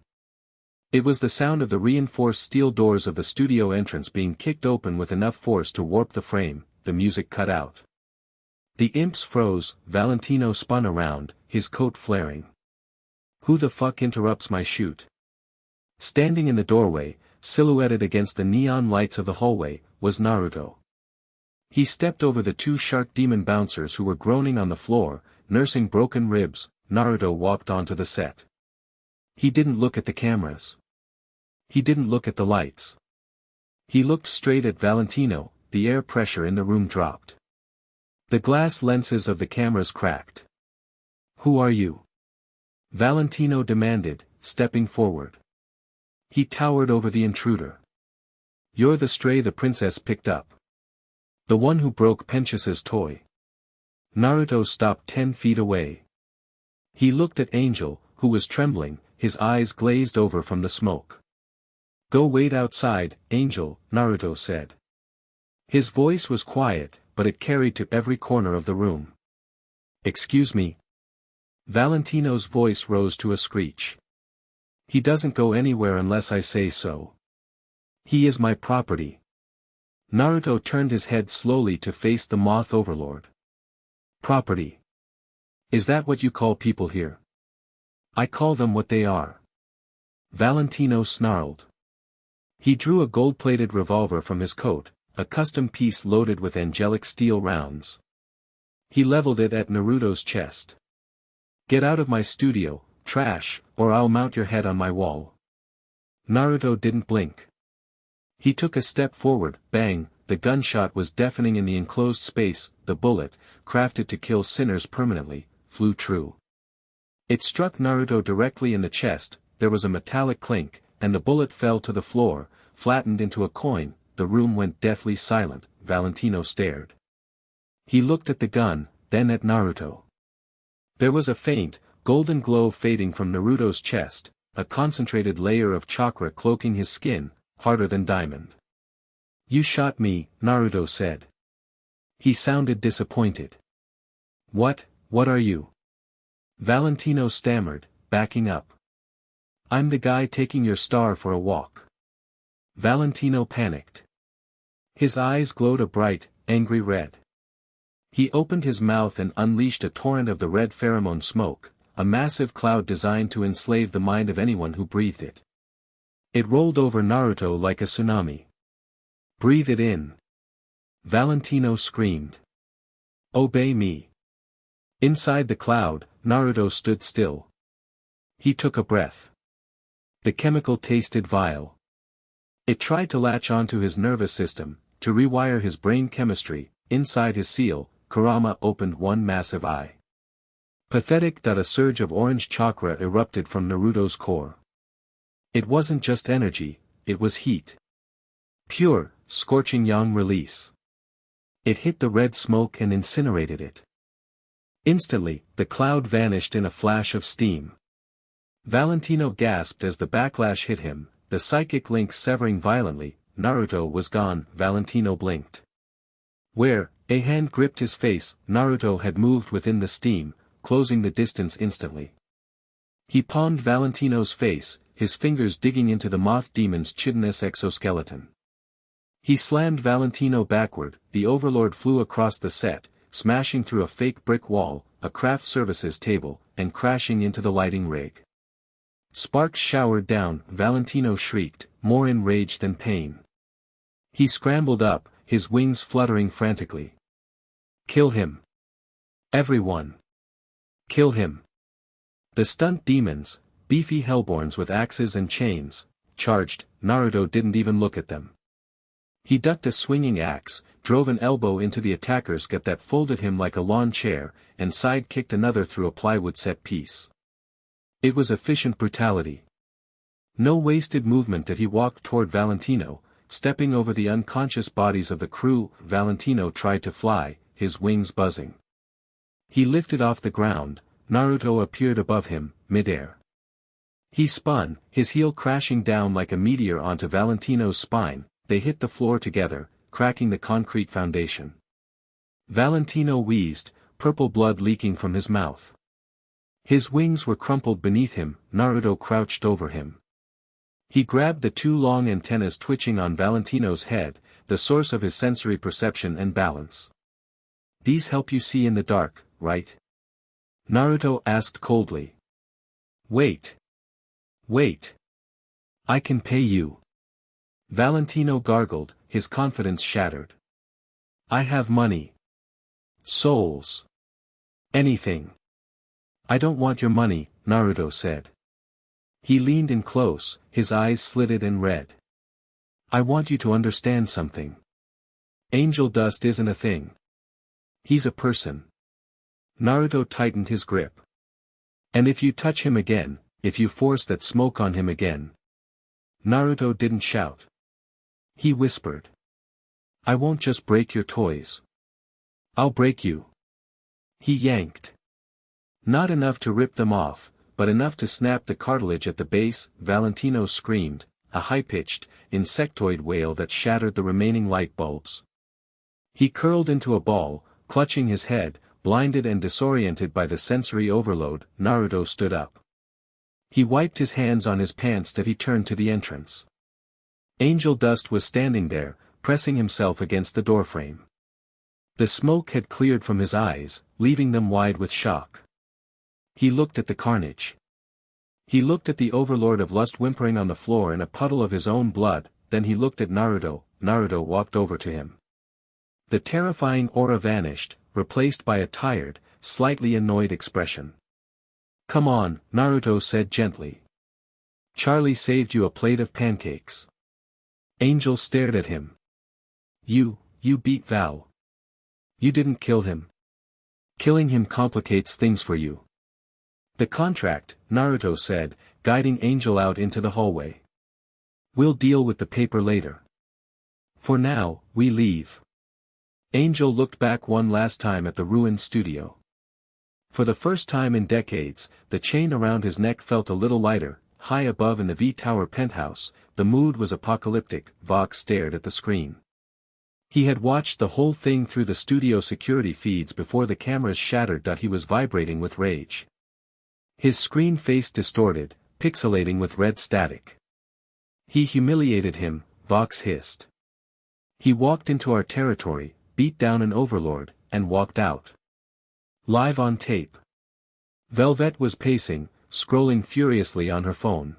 Speaker 1: It was the sound of the reinforced steel doors of the studio entrance being kicked open with enough force to warp the frame. The music cut out. The imps froze. Valentino spun around, his coat flaring. Who the fuck interrupts my shoot? Standing in the doorway, silhouetted against the neon lights of the hallway, was Naruto. He stepped over the 2 shark demon bouncers who were groaning on the floor, nursing broken ribs. Naruto walked onto the set. He didn't look at the cameras. He didn't look at the lights. He looked straight at Valentino. The air pressure in the room dropped. The glass lenses of the cameras cracked. Who are you? Valentino demanded, stepping forward. He towered over the intruder. You're the stray the princess picked up. The one who broke Penchas's toy. Naruto stopped 10 feet away. He looked at Angel, who was trembling, his eyes glazed over from the smoke. Go wait outside, Angel, Naruto said. His voice was quiet, but it carried to every corner of the room. Excuse me. Valentino's voice rose to a screech. He doesn't go anywhere unless I say so. He is my property. Naruto turned his head slowly to face the moth overlord. Property. Is that what you call people here? I call them what they are. Valentino snarled. He drew a gold-plated revolver from his coat, a custom piece loaded with angelic steel rounds. He leveled it at Naruto's chest. Get out of my studio, trash, or I'll mount your head on my wall. Naruto didn't blink. He took a step forward, bang, the gunshot was deafening in the enclosed space, the bullet, crafted to kill sinners permanently, flew true. It struck Naruto directly in the chest, there was a metallic clink, and the bullet fell to the floor, flattened into a coin. The room went deathly silent. Valentino stared. He looked at the gun, then at Naruto. There was a faint, golden glow fading from Naruto's chest, a concentrated layer of chakra cloaking his skin, harder than diamond. You shot me, Naruto said. He sounded disappointed. What are you? Valentino stammered, backing up. I'm the guy taking your star for a walk. Valentino panicked. His eyes glowed a bright, angry red. He opened his mouth and unleashed a torrent of the red pheromone smoke, a massive cloud designed to enslave the mind of anyone who breathed it. It rolled over Naruto like a tsunami. Breathe it in. Valentino screamed. Obey me. Inside the cloud, Naruto stood still. He took a breath. The chemical tasted vile. It tried to latch onto his nervous system, to rewire his brain chemistry. Inside his seal, Kurama opened one massive eye. Pathetic. A surge of orange chakra erupted from Naruto's core. It wasn't just energy, it was heat. Pure, scorching yang release. It hit the red smoke and incinerated it. Instantly, the cloud vanished in a flash of steam. Valentino gasped as the backlash hit him, the psychic link severing violently. Naruto was gone. Valentino blinked. Where? A hand gripped his face. Naruto had moved within the steam, closing the distance instantly. He palmed Valentino's face, his fingers digging into the moth demon's chitinous exoskeleton. He slammed Valentino backward. The Overlord flew across the set, smashing through a fake brick wall, a craft services table, and crashing into the lighting rig. Sparks showered down. Valentino shrieked, more in rage than pain. He scrambled up, his wings fluttering frantically. Kill him. Everyone. Kill him. The stunt demons, beefy hellborns with axes and chains, charged. Naruto didn't even look at them. He ducked a swinging axe, drove an elbow into the attacker's gut that folded him like a lawn chair, and side-kicked another through a plywood set piece. It was efficient brutality. No wasted movement as he walked toward Valentino, stepping over the unconscious bodies of the crew. Valentino tried to fly, his wings buzzing. He lifted off the ground. Naruto appeared above him, midair. He spun, his heel crashing down like a meteor onto Valentino's spine. They hit the floor together, cracking the concrete foundation. Valentino wheezed, purple blood leaking from his mouth. His wings were crumpled beneath him. Naruto crouched over him. He grabbed the two long antennas twitching on Valentino's head, the source of his sensory perception and balance. These help you see in the dark, right? Naruto asked coldly. Wait. I can pay you. Valentino gargled, his confidence shattered. I have money. Souls. Anything. I don't want your money, Naruto said. He leaned in close, his eyes slitted and red. I want you to understand something. Angel dust isn't a thing. He's a person. Naruto tightened his grip. And if you touch him again, if you force that smoke on him again. Naruto didn't shout. He whispered. I won't just break your toys. I'll break you. He yanked. Not enough to rip them off, but enough to snap the cartilage at the base. Valentino screamed, a high-pitched, insectoid wail that shattered the remaining light bulbs. He curled into a ball, clutching his head, blinded and disoriented by the sensory overload. Naruto stood up. He wiped his hands on his pants as he turned to the entrance. Angel Dust was standing there, pressing himself against the doorframe. The smoke had cleared from his eyes, leaving them wide with shock. He looked at the carnage. He looked at the Overlord of Lust whimpering on the floor in a puddle of his own blood, then he looked at Naruto. Naruto walked over to him. The terrifying aura vanished, replaced by a tired, slightly annoyed expression. "Come on," Naruto said gently. "Charlie saved you a plate of pancakes." Angel stared at him. You beat Val. You didn't kill him. Killing him complicates things for you." "The contract," Naruto said, guiding Angel out into the hallway. "We'll deal with the paper later. For now, we leave." Angel looked back one last time at the ruined studio. For the first time in decades, the chain around his neck felt a little lighter. High above in the V-Tower penthouse, the mood was apocalyptic. Vox stared at the screen. He had watched the whole thing through the studio security feeds before the cameras shattered. He was vibrating with rage. His screen face distorted, pixelating with red static. "He humiliated him," Vox hissed. "He walked into our territory, beat down an overlord, and walked out. Live on tape." Velvet was pacing, scrolling furiously on her phone.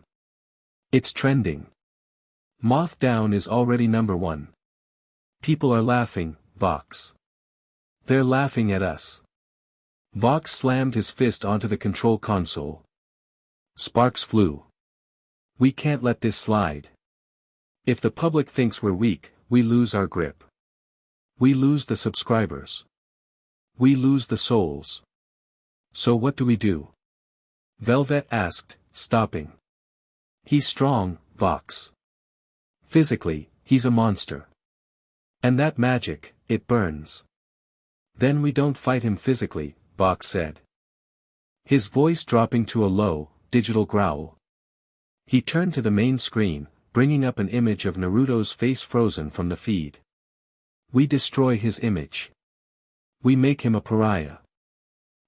Speaker 1: "It's trending. Moth Down is already #1. People are laughing, Vox. They're laughing at us." Vox slammed his fist onto the control console. Sparks flew. "We can't let this slide. If the public thinks we're weak, we lose our grip. We lose the subscribers. We lose the souls. So what do we do?" Velvet asked, stopping. "He's strong, Vox. Physically, he's a monster. And that magic, it burns." "Then we don't fight him physically," Vox said. His voice dropping to a low, digital growl. He turned to the main screen, bringing up an image of Naruto's face frozen from the feed. "We destroy his image. We make him a pariah.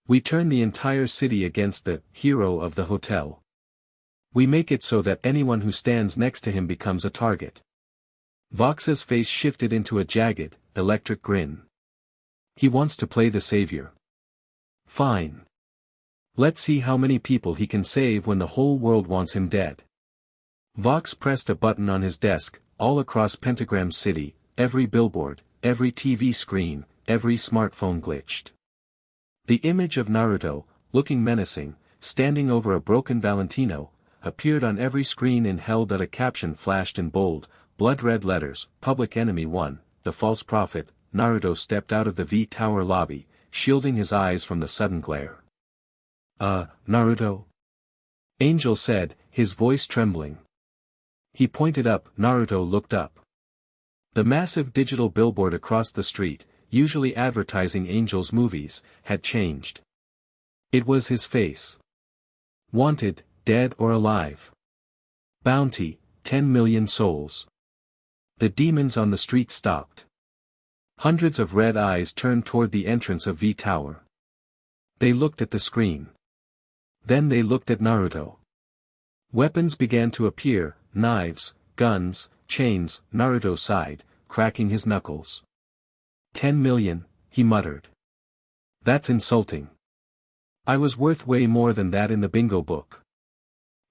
Speaker 1: We turn the entire city against the hero of the hotel. We make it so that anyone who stands next to him becomes a target." Vox's face shifted into a jagged, electric grin. "He wants to play the savior. Fine. Let's see how many people he can save when the whole world wants him dead." Vox pressed a button on his desk. All across Pentagram City, every billboard, every TV screen, every smartphone glitched. The image of Naruto, looking menacing, standing over a broken Valentino, appeared on every screen in hell. A caption flashed in bold, blood-red letters: "Public Enemy 1, the false prophet." Naruto stepped out of the V-Tower lobby, shielding his eyes from the sudden glare. Naruto?" Angel said, his voice trembling. He pointed up. Naruto looked up. The massive digital billboard across the street, usually advertising Angel's movies, had changed. It was his face. "Wanted, dead or alive. Bounty, 10 million souls." The demons on the street stopped. Hundreds of red eyes turned toward the entrance of V-Tower. They looked at the screen. Then they looked at Naruto. Weapons began to appear, knives, guns, chains. Naruto sighed, cracking his knuckles. 10 million, he muttered. "That's insulting. I was worth way more than that in the bingo book."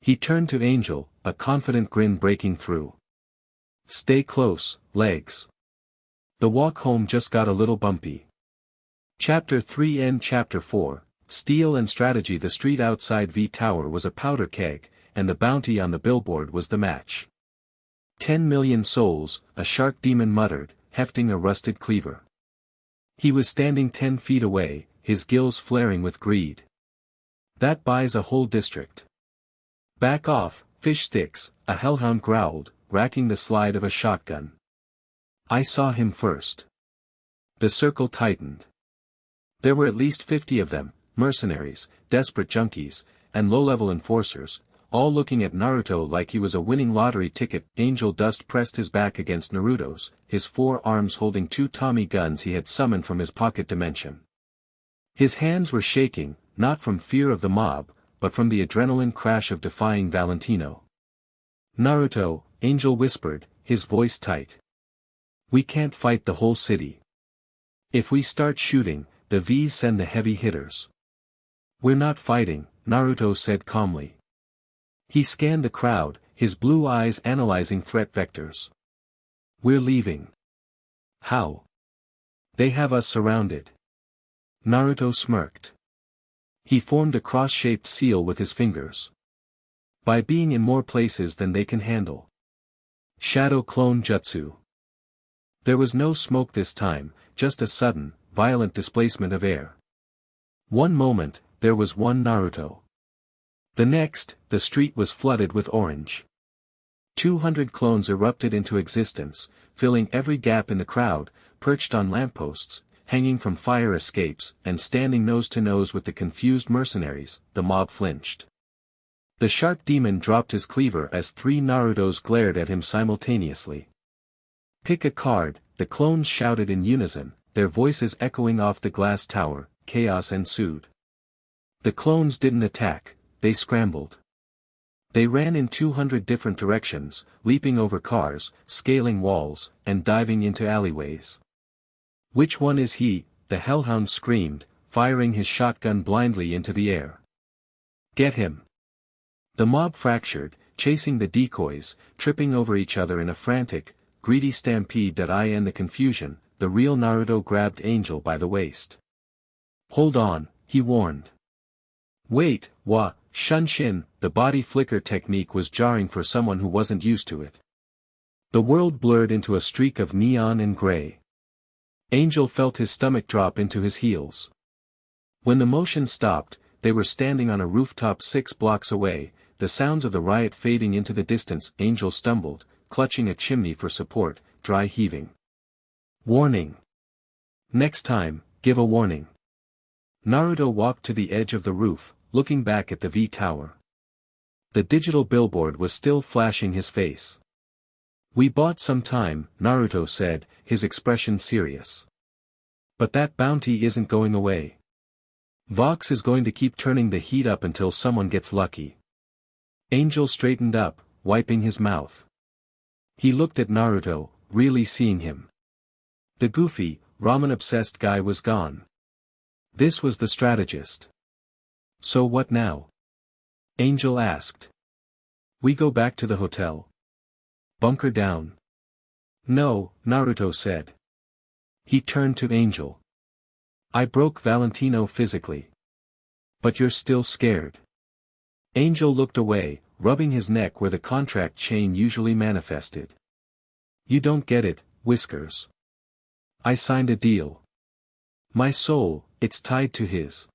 Speaker 1: He turned to Angel, a confident grin breaking through. "Stay close, legs. The walk home just got a little bumpy." Chapter 3 and Chapter 4, Steel and Strategy. The street outside V-Tower was a powder keg, and the bounty on the billboard was the match. 10 million souls, a shark demon muttered, hefting a rusted cleaver. He was standing 10 feet away, his gills flaring with greed. "That buys a whole district." "Back off, fish sticks," a hellhound growled, racking the slide of a shotgun. "I saw him first." The circle tightened. There were at least 50 of them, mercenaries, desperate junkies, and low-level enforcers, all looking at Naruto like he was a winning lottery ticket. Angel Dust pressed his back against Naruto's, his 4 arms holding 2 Tommy guns he had summoned from his pocket dimension. His hands were shaking, not from fear of the mob, but from the adrenaline crash of defying Valentino. "Naruto," Angel whispered, his voice tight. "We can't fight the whole city. If we start shooting, the V's send the heavy hitters." "We're not fighting," Naruto said calmly. He scanned the crowd, his blue eyes analyzing threat vectors. We're leaving. How? They have us surrounded. Naruto smirked. He formed a cross-shaped seal with his fingers. By being in more places than they can handle. Shadow Clone Jutsu. There was no smoke this time, just a sudden, violent displacement of air. One moment, there was one Naruto. The next, the street was flooded with orange. 200 clones erupted into existence, filling every gap in the crowd, perched on lampposts, hanging from fire escapes, and standing nose to nose with the confused mercenaries. The mob flinched. The shark demon dropped his cleaver as 3 Narutos glared at him simultaneously. Pick a card, the clones shouted in unison, their voices echoing off the glass tower. Chaos ensued. The clones didn't attack, they scrambled. They ran in 200 different directions, leaping over cars, scaling walls, and diving into alleyways. Which one is he? The hellhound screamed, firing his shotgun blindly into the air. Get him! The mob fractured, chasing the decoys, tripping over each other in a frantic, greedy stampede. In the confusion, the real Naruto grabbed Angel by the waist. Hold on, he warned. Wait, Shunshin, the body flicker technique was jarring for someone who wasn't used to it. The world blurred into a streak of neon and gray. Angel felt his stomach drop into his heels. When the motion stopped, they were standing on a rooftop 6 blocks away, the sounds of the riot fading into the distance. Angel stumbled, clutching a chimney for support, dry heaving. Warning. Next time, give a warning. Naruto walked to the edge of the roof, looking back at the V Tower. The digital billboard was still flashing his face. We bought some time, Naruto said, his expression serious. But that bounty isn't going away. Vox is going to keep turning the heat up until someone gets lucky. Angel straightened up, wiping his mouth. He looked at Naruto, really seeing him. The goofy, ramen-obsessed guy was gone. This was the strategist. So what now? Angel asked. We go back to the hotel. Bunker down. No, Naruto said. He turned to Angel. I broke Valentino physically. But you're still scared. Angel looked away, rubbing his neck where the contract chain usually manifested. You don't get it, Whiskers. I signed a deal. My soul, it's tied to his.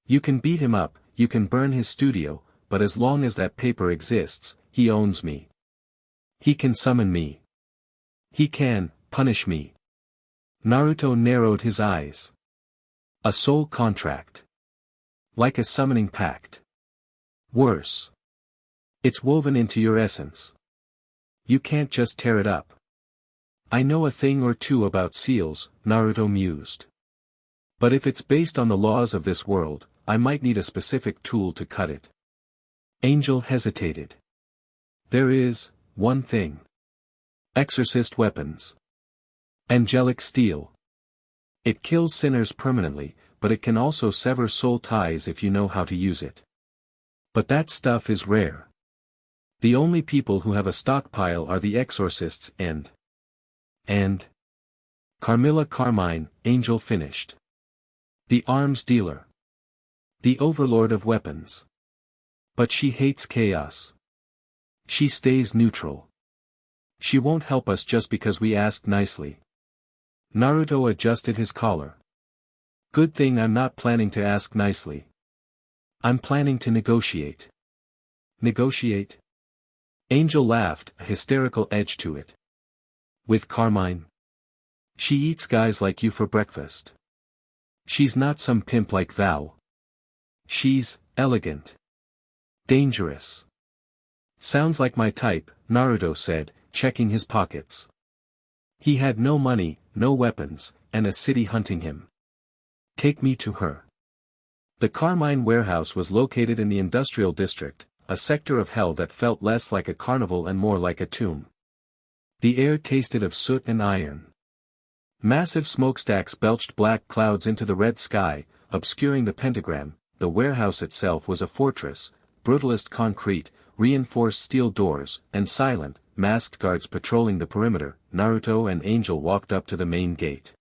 Speaker 1: You can beat him up, you can burn his studio, but as long as that paper exists, he owns me. He can summon me. He can punish me. Naruto narrowed his eyes. A soul contract. Like a summoning pact. Worse. It's woven into your essence. You can't just tear it up. I know a thing or two about seals, Naruto mused. But if it's based on the laws of this world, I might need a specific tool to cut it. Angel hesitated. There is one thing. Exorcist weapons. Angelic steel. It kills sinners permanently, but it can also sever soul ties if you know how to use it. But that stuff is rare. The only people who have a stockpile are the exorcists and Carmilla Carmine, Angel finished. The arms dealer. The overlord of weapons. But she hates chaos. She stays neutral. She won't help us just because we asked nicely. Naruto adjusted his collar. Good thing I'm not planning to ask nicely. I'm planning to negotiate. Negotiate? Angel laughed, a hysterical edge to it. With Carmine? She eats guys like you for breakfast. She's not some pimp like Val. She's elegant. Dangerous. Sounds like my type, Naruto said, checking his pockets. He had no money, no weapons, and a city hunting him. Take me to her. The Carmine warehouse was located in the industrial district, a sector of hell that felt less like a carnival and more like a tomb. The air tasted of soot and iron. Massive smokestacks belched black clouds into the red sky, obscuring the pentagram. The warehouse itself was a fortress, brutalist concrete, reinforced steel doors, and silent, masked guards patrolling the perimeter. Naruto and Angel walked up to the main gate.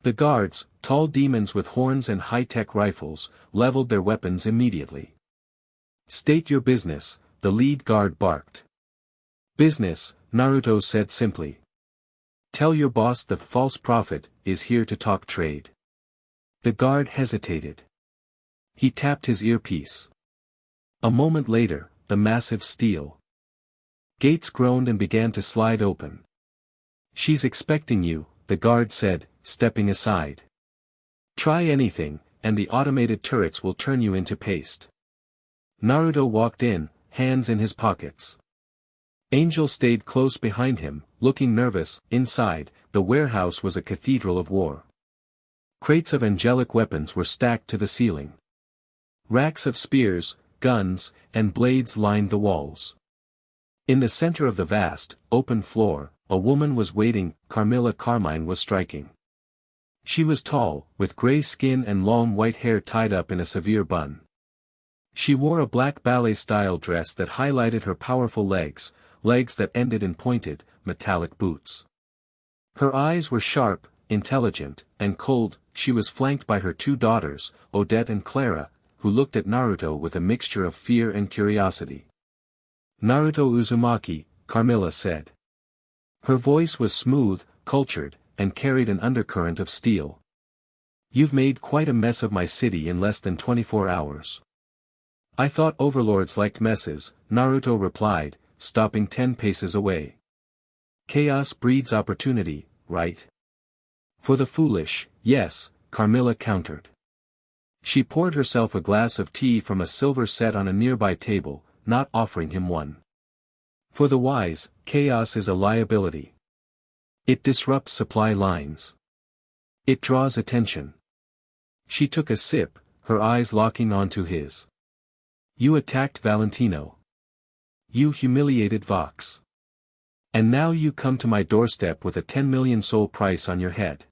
Speaker 1: The guards, tall demons with horns and high-tech rifles, leveled their weapons immediately. "State your business," the lead guard barked. "Business," Naruto said simply. "Tell your boss the false prophet is here to talk trade." The guard hesitated. He tapped his earpiece. A moment later, the massive steel gates groaned and began to slide open. "She's expecting you," the guard said, stepping aside. "Try anything, and the automated turrets will turn you into paste." Naruto walked in, hands in his pockets. Angel stayed close behind him, looking nervous. Inside, the warehouse was a cathedral of war. Crates of angelic weapons were stacked to the ceiling. Racks of spears, guns, and blades lined the walls. In the center of the vast, open floor, a woman was waiting. Carmilla Carmine was striking. She was tall, with gray skin and long white hair tied up in a severe bun. She wore a black ballet-style dress that highlighted her powerful legs that ended in pointed, metallic boots. Her eyes were sharp, intelligent, and cold. She was flanked by her two daughters, Odette and Clara, who looked at Naruto with a mixture of fear and curiosity. "Naruto Uzumaki," Carmilla said. Her voice was smooth, cultured, and carried an undercurrent of steel. "You've made quite a mess of my city in less than 24 hours. "I thought overlords liked messes," Naruto replied, stopping 10 paces away. "Chaos breeds opportunity, right?" "For the foolish, yes," Carmilla countered. She poured herself a glass of tea from a silver set on a nearby table, not offering him one. "For the wise, chaos is a liability. It disrupts supply lines. It draws attention." She took a sip, her eyes locking onto his. "You attacked Valentino. You humiliated Vox. And now you come to my doorstep with a 10 million soul price on your head.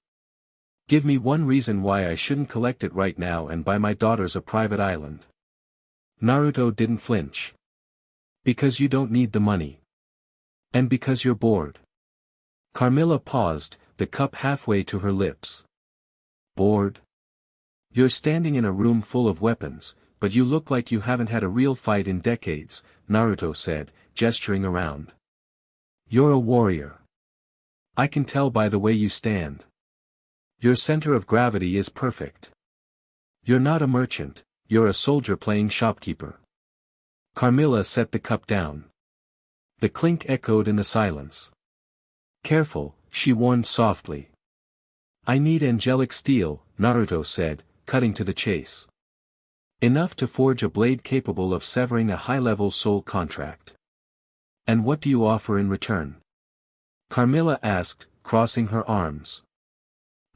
Speaker 1: Give me one reason why I shouldn't collect it right now and buy my daughters a private island." Naruto didn't flinch. "Because you don't need the money. And because you're bored." Carmilla paused, the cup halfway to her lips. "Bored? You're standing in a room full of weapons, but you look like you haven't had a real fight in decades," Naruto said, gesturing around. "You're a warrior. I can tell by the way you stand. Your center of gravity is perfect. You're not a merchant, you're a soldier playing shopkeeper." Carmilla set the cup down. The clink echoed in the silence. "Careful," she warned softly. "I need angelic steel," Naruto said, cutting to the chase. "Enough to forge a blade capable of severing a high-level soul contract." "And what do you offer in return?" Carmilla asked, crossing her arms.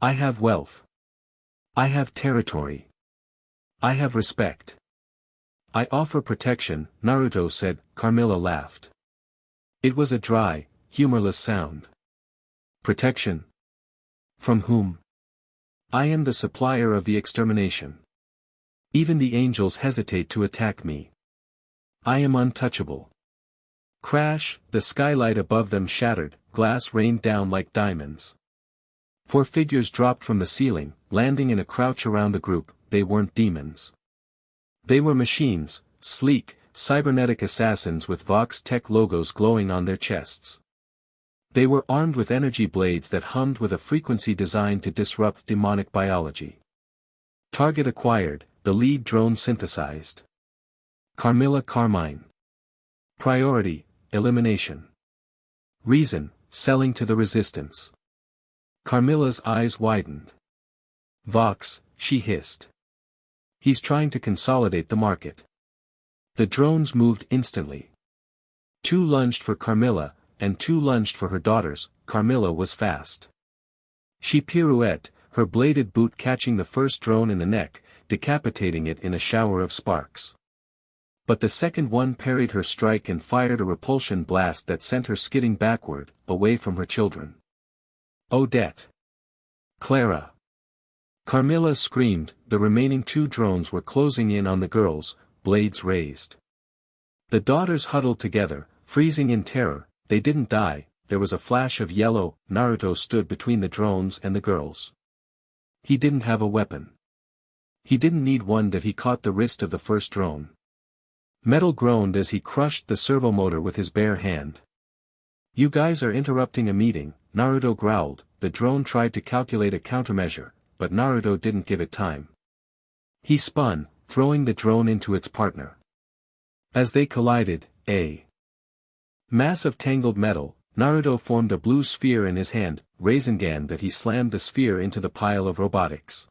Speaker 1: "I have wealth. I have territory. I have respect. I offer protection," Naruto said. Carmilla laughed. It was a dry, humorless sound. "Protection? From whom?" "I am the supplier of the extermination. Even the angels hesitate to attack me. I am untouchable." Crash, the skylight above them shattered, glass rained down like diamonds. 4 figures dropped from the ceiling, landing in a crouch around the group. They weren't demons. They were machines, sleek, cybernetic assassins with Vox Tech logos glowing on their chests. They were armed with energy blades that hummed with a frequency designed to disrupt demonic biology. Target acquired, the lead drone synthesized. Carmilla Carmine. Priority, elimination. Reason, selling to the resistance. Carmilla's eyes widened. "Vox," she hissed. "He's trying to consolidate the market." The drones moved instantly. 2 lunged for Carmilla, and 2 lunged for her daughters. Carmilla was fast. She pirouetted, her bladed boot catching the first drone in the neck, decapitating it in a shower of sparks. But the second one parried her strike and fired a repulsion blast that sent her skidding backward, away from her children. Odette. Clara. Carmilla screamed. The remaining 2 drones were closing in on the girls, blades raised. The daughters huddled together, freezing in terror. They didn't die. There was a flash of yellow. Naruto stood between the drones and the girls. He didn't have a weapon. He didn't need one. That he caught the wrist of the first drone. Metal groaned as he crushed the servomotor with his bare hand. You guys are interrupting a meeting, Naruto growled. The drone tried to calculate a countermeasure, but Naruto didn't give it time. He spun, throwing the drone into its partner. As they collided, a mass of tangled metal, Naruto formed a blue sphere in his hand, Rasengan, that he slammed the sphere into the pile of robotics.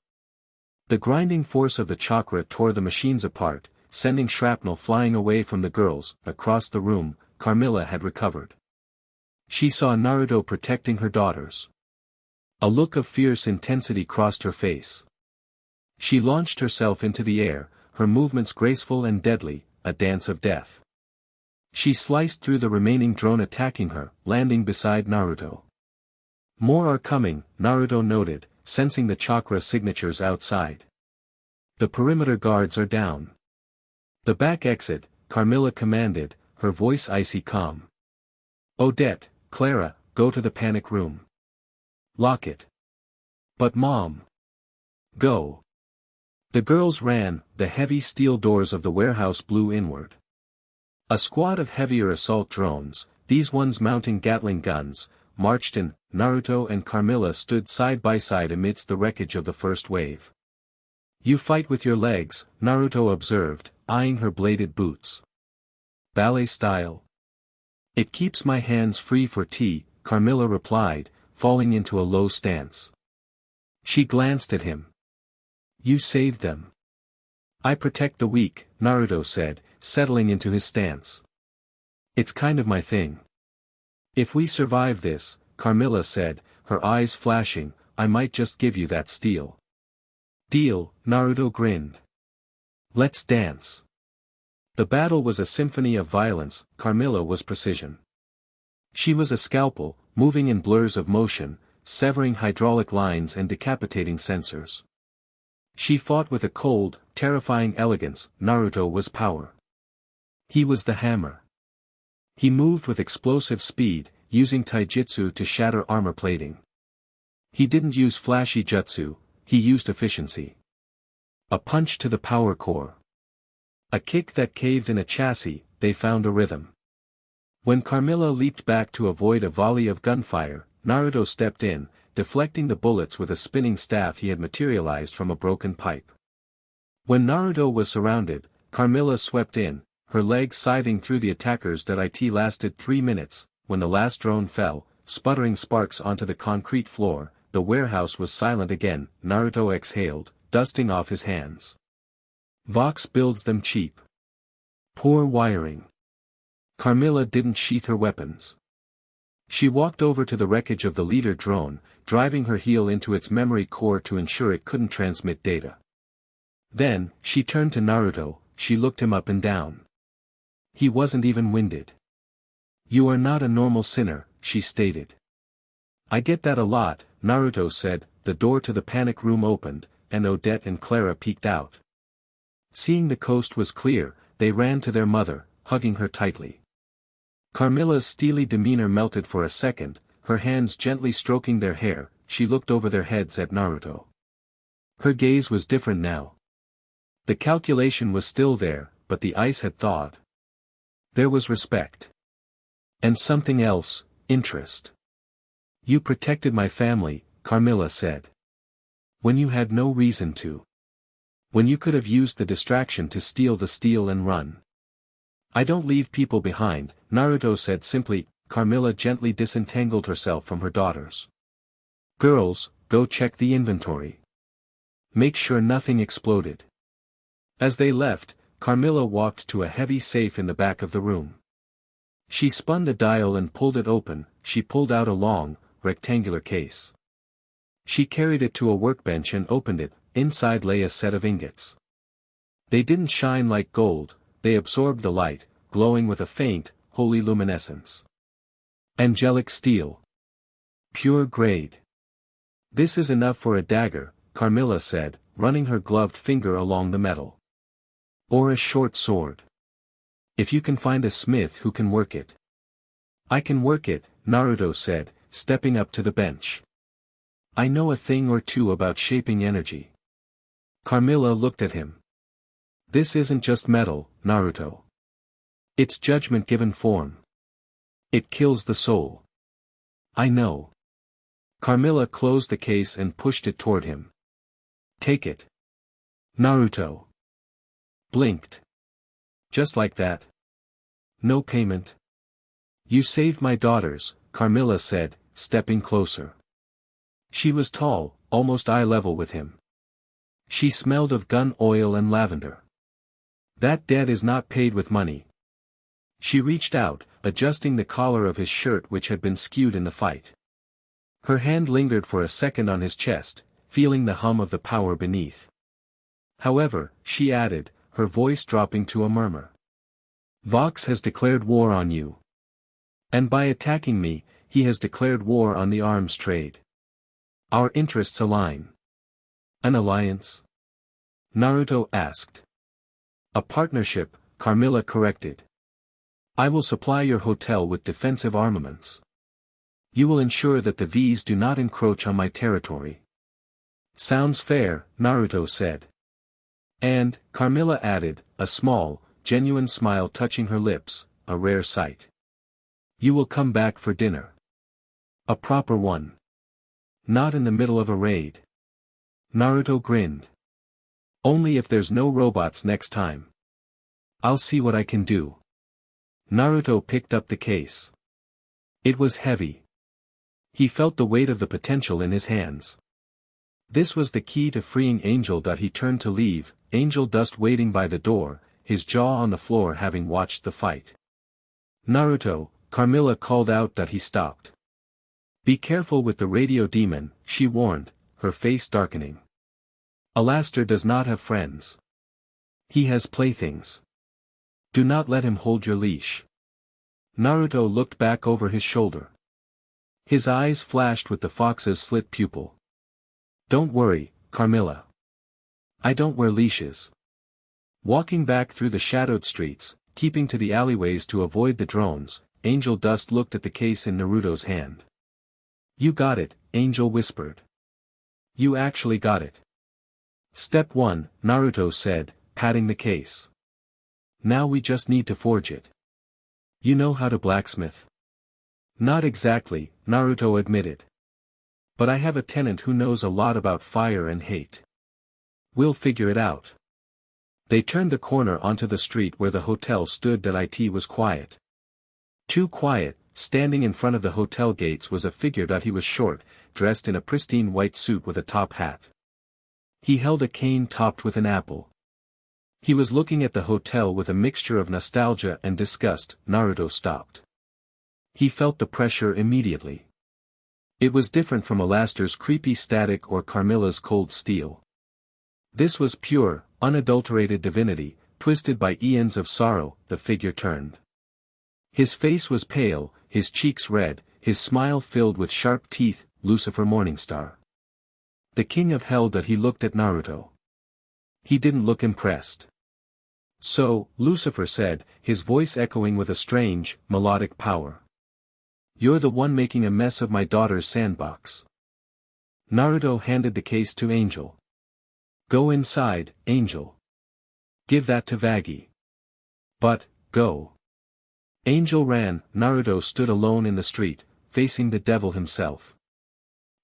Speaker 1: The grinding force of the chakra tore the machines apart, sending shrapnel flying away from the girls. Across the room, Carmilla had recovered. She saw Naruto protecting her daughters. A look of fierce intensity crossed her face. She launched herself into the air, her movements graceful and deadly, a dance of death. She sliced through the remaining drone attacking her, landing beside Naruto. More are coming, Naruto noted, sensing the chakra signatures outside. The perimeter guards are down. The back exit, Carmilla commanded, her voice icy calm. Odette, Clara, go to the panic room. Lock it. But Mom. Go. The girls ran, the heavy steel doors of the warehouse blew inward. A squad of heavier assault drones, these ones mounting Gatling guns, marched in. Naruto and Carmilla stood side by side amidst the wreckage of the first wave. You fight with your legs, Naruto observed, eyeing her bladed boots. Ballet style. It keeps my hands free for tea, Carmilla replied, falling into a low stance. She glanced at him. You saved them. I protect the weak, Naruto said, settling into his stance. It's kind of my thing. If we survive this, Carmilla said, her eyes flashing, I might just give you that steel. Deal, Naruto grinned. Let's dance. The battle was a symphony of violence, Carmilla was precision. She was a scalpel, moving in blurs of motion, severing hydraulic lines and decapitating sensors. She fought with a cold, terrifying elegance. Naruto was power. He was the hammer. He moved with explosive speed, using taijutsu to shatter armor plating. He didn't use flashy jutsu, he used efficiency. A punch to the power core. A kick that caved in a chassis. They found a rhythm. When Carmilla leaped back to avoid a volley of gunfire, Naruto stepped in, deflecting the bullets with a spinning staff he had materialized from a broken pipe. When Naruto was surrounded, Carmilla swept in, her legs scything through the attackers. That it lasted 3 minutes. When the last drone fell, sputtering sparks onto the concrete floor, the warehouse was silent again. Naruto exhaled, dusting off his hands. Vox builds them cheap. Poor wiring. Carmilla didn't sheath her weapons. She walked over to the wreckage of the leader drone, driving her heel into its memory core to ensure it couldn't transmit data. Then, she turned to Naruto. She looked him up and down. He wasn't even winded. You are not a normal sinner, she stated. I get that a lot, Naruto said. The door to the panic room opened, and Odette and Clara peeked out. Seeing the coast was clear, they ran to their mother, hugging her tightly. Carmilla's steely demeanor melted for a second, her hands gently stroking their hair. She looked over their heads at Naruto. Her gaze was different now. The calculation was still there, but the ice had thawed. There was respect. And something else, interest. You protected my family, Carmilla said. When you had no reason to. When you could have used the distraction to steal the steel and run. I don't leave people behind, Naruto said simply. Carmilla gently disentangled herself from her daughters. Girls, go check the inventory. Make sure nothing exploded. As they left, Carmilla walked to a heavy safe in the back of the room. She spun the dial and pulled it open. She pulled out a long, rectangular case. She carried it to a workbench and opened it. Inside lay a set of ingots. They didn't shine like gold, they absorbed the light, glowing with a faint, holy luminescence. Angelic steel. Pure grade. This is enough for a dagger, Carmilla said, running her gloved finger along the metal. Or a short sword. If you can find a smith who can work it. I can work it, Naruto said, stepping up to the bench. I know a thing or two about shaping energy. Carmilla looked at him. This isn't just metal, Naruto. It's judgment given form. It kills the soul. I know. Carmilla closed the case and pushed it toward him. Take it. Naruto blinked. Just like that? No payment? You saved my daughters, Carmilla said, stepping closer. She was tall, almost eye level with him. She smelled of gun oil and lavender. That debt is not paid with money. She reached out, adjusting the collar of his shirt which had been skewed in the fight. Her hand lingered for a second on his chest, feeling the hum of the power beneath. However, she added, her voice dropping to a murmur. Vox has declared war on you. And by attacking me, he has declared war on the arms trade. Our interests align. An alliance? Naruto asked. A partnership, Carmilla corrected. I will supply your hotel with defensive armaments. You will ensure that the V's do not encroach on my territory. Sounds fair, Naruto said. And, Carmilla added, a small, genuine smile touching her lips, a rare sight. You will come back for dinner. A proper one. Not in the middle of a raid. Naruto grinned. Only if there's no robots next time. I'll see what I can do. Naruto picked up the case. It was heavy. He felt the weight of the potential in his hands. This was the key to freeing Angel. He turned to leave, Angel Dust waiting by the door, his jaw on the floor having watched the fight. Naruto, Carmilla called out that he stopped. Be careful with the radio demon, she warned, her face darkening. Alastair does not have friends. He has playthings. Do not let him hold your leash. Naruto looked back over his shoulder. His eyes flashed with the fox's slit pupil. Don't worry, Carmilla. I don't wear leashes. Walking back through the shadowed streets, keeping to the alleyways to avoid the drones, Angel Dust looked at the case in Naruto's hand. You got it, Angel whispered. You actually got it. Step 1, Naruto said, patting the case. Now we just need to forge it. You know how to blacksmith? Not exactly, Naruto admitted. But I have a tenant who knows a lot about fire and hate. We'll figure it out. They turned the corner onto the street where the hotel stood. It was quiet. Too quiet, standing in front of the hotel gates was a figure. He was short, dressed in a pristine white suit with a top hat. He held a cane topped with an apple. He was looking at the hotel with a mixture of nostalgia and disgust. Naruto stopped. He felt the pressure immediately. It was different from Alastair's creepy static or Carmilla's cold steel. This was pure, unadulterated divinity, twisted by eons of sorrow. The figure turned. His face was pale, his cheeks red, his smile filled with sharp teeth. Lucifer Morningstar. The king of hell. He looked at Naruto. He didn't look impressed. So, Lucifer said, his voice echoing with a strange, melodic power. You're the one making a mess of my daughter's sandbox. Naruto handed the case to Angel. Go inside, Angel. Give that to Vaggie. But, go. Angel ran. Naruto stood alone in the street, facing the devil himself.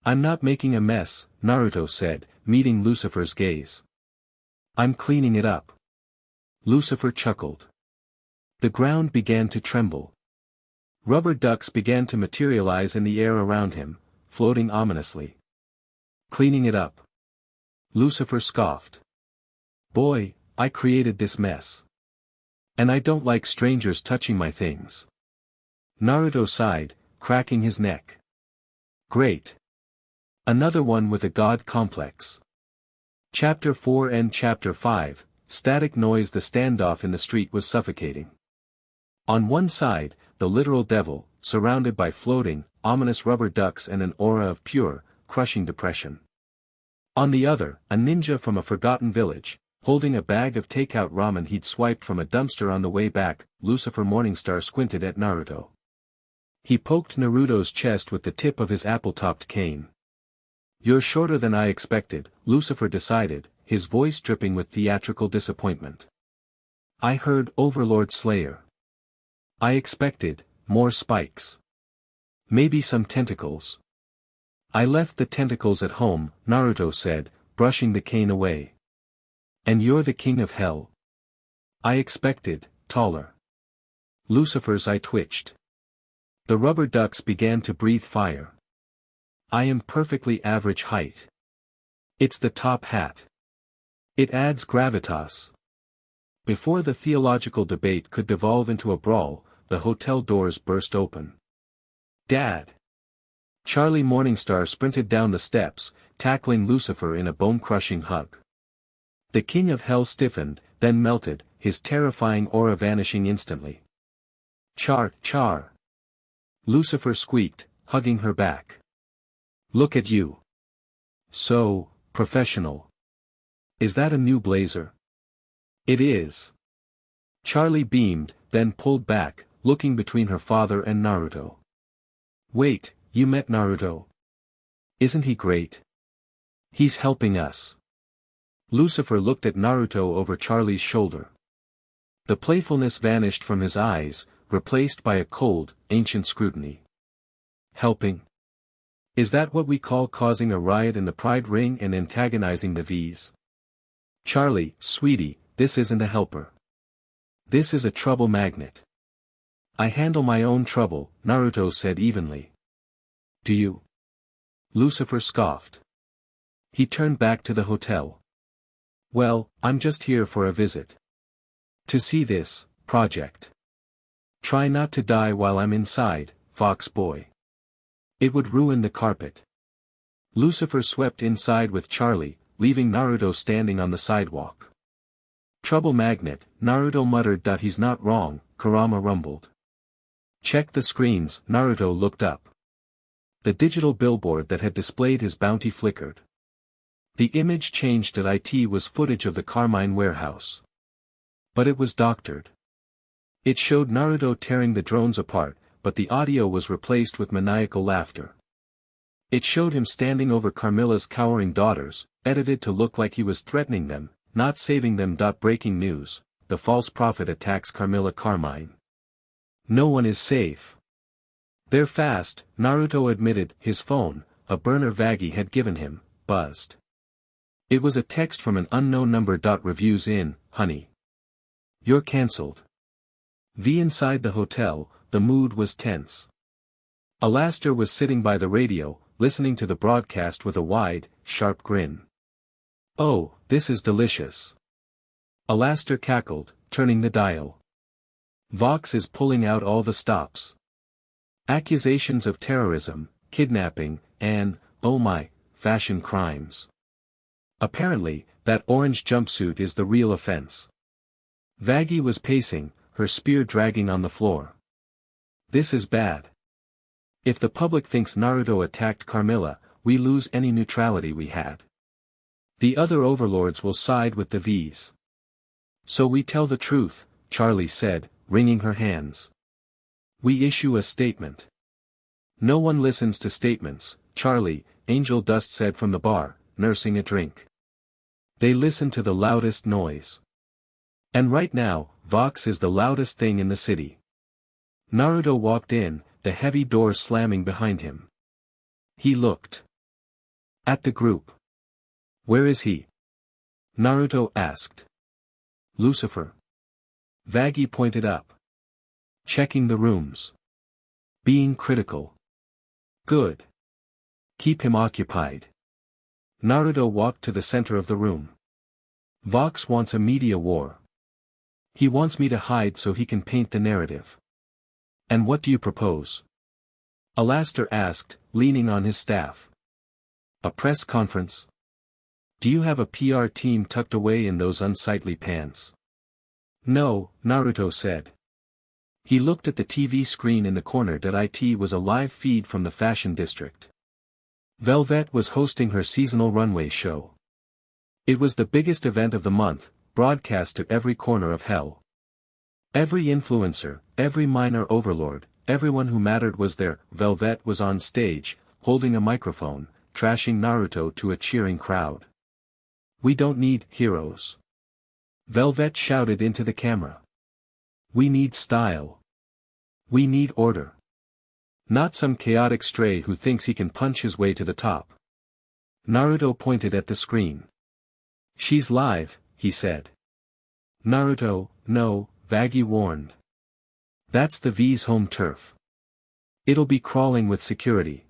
Speaker 1: I'm not making a mess, Naruto said, meeting Lucifer's gaze. I'm cleaning it up. Lucifer chuckled. The ground began to tremble. Rubber ducks began to materialize in the air around him, floating ominously. Cleaning it up. Lucifer scoffed. Boy, I created this mess. And I don't like strangers touching my things. Naruto sighed, cracking his neck. Great. Another one with a god complex. Chapter 4 and Chapter 5, Static Noise. The standoff in the street was suffocating. On one side, the literal devil, surrounded by floating, ominous rubber ducks and an aura of pure, crushing depression. On the other, a ninja from a forgotten village, Holding a bag of takeout ramen he'd swiped from a dumpster on the way back, Lucifer Morningstar squinted at Naruto. He poked Naruto's chest with the tip of his apple-topped cane. "You're shorter than I expected," Lucifer decided, his voice dripping with theatrical disappointment. "I heard Overlord Slayer. I expected more spikes. Maybe some tentacles." "I left the tentacles at home," Naruto said, brushing the cane away. "And you're the king of hell." "I expected taller." Lucifer's eye twitched. The rubber ducks began to breathe fire. "I am perfectly average height. It's the top hat. It adds gravitas." Before the theological debate could devolve into a brawl, the hotel doors burst open. "Dad!" Charlie Morningstar sprinted down the steps, tackling Lucifer in a bone-crushing hug. The king of hell stiffened, then melted, his terrifying aura vanishing instantly. Char. Lucifer squeaked, hugging her back. "Look at you. So, professional. Is that a new blazer?" "It is." Charlie beamed, then pulled back, looking between her father and Naruto. "Wait, you met Naruto? Isn't he great? He's helping us." Lucifer looked at Naruto over Charlie's shoulder. The playfulness vanished from his eyes, replaced by a cold, ancient scrutiny. "Helping? Is that what we call causing a riot in the Pride Ring and antagonizing the V's?" "Charlie, sweetie, this isn't a helper. This is a trouble magnet." "I handle my own trouble," Naruto said evenly. "Do you?" Lucifer scoffed. He turned back to the hotel. "Well, I'm just here for a visit. To see this project. Try not to die while I'm inside, Fox boy. It would ruin the carpet." Lucifer swept inside with Charlie, leaving Naruto standing on the sidewalk. "Trouble magnet," Naruto muttered. "He's not wrong," Kurama rumbled. "Check the screens." Naruto looked up. The digital billboard that had displayed his bounty flickered. The image changed. It was footage of the Carmine warehouse. But it was doctored. It showed Naruto tearing the drones apart, but the audio was replaced with maniacal laughter. It showed him standing over Carmilla's cowering daughters, edited to look like he was threatening them, not saving them. Breaking news: the false prophet attacks Carmilla Carmine. No one is safe. They're fast, Naruto admitted. His phone, a burner Vaggie had given him, buzzed. It was a text from an unknown number. Reviews in, honey. You're cancelled. Inside the hotel, the mood was tense. Alastair was sitting by the radio, listening to the broadcast with a wide, sharp grin. "Oh, this is delicious." Alastair cackled, turning the dial. "Vox is pulling out all the stops. Accusations of terrorism, kidnapping, and, oh my, fashion crimes. Apparently, that orange jumpsuit is the real offense." Vaggie was pacing, her spear dragging on the floor. "This is bad. If the public thinks Naruto attacked Carmilla, we lose any neutrality we had. The other overlords will side with the V's. So we tell the truth," Charlie said, wringing her hands. "We issue a statement." "No one listens to statements, Charlie," Angel Dust said from the bar, nursing a drink. "They listen to the loudest noise. And right now, Vox is the loudest thing in the city." Naruto walked in, the heavy door slamming behind him. He looked at the group. "Where is he?" Naruto asked. "Lucifer." Vaggie pointed up. "Checking the rooms. Being critical. Good. Keep him occupied." Naruto walked to the center of the room. "Vox wants a media war. He wants me to hide so he can paint the narrative." "And what do you propose?" Alastair asked, leaning on his staff. "A press conference? Do you have a PR team tucked away in those unsightly pants?" "No," Naruto said. He looked at the TV screen in the corner. It was a live feed from the fashion district. Velvet was hosting her seasonal runway show. It was the biggest event of the month, broadcast to every corner of hell. Every influencer, every minor overlord, everyone who mattered was there. Velvet was on stage, holding a microphone, trashing Naruto to a cheering crowd. "We don't need heroes," Velvet shouted into the camera. "We need style. We need order. Not some chaotic stray who thinks he can punch his way to the top." Naruto pointed at the screen. "She's live," he said. "Naruto, no," Vaggie warned. "That's the V's home turf. It'll be crawling with security."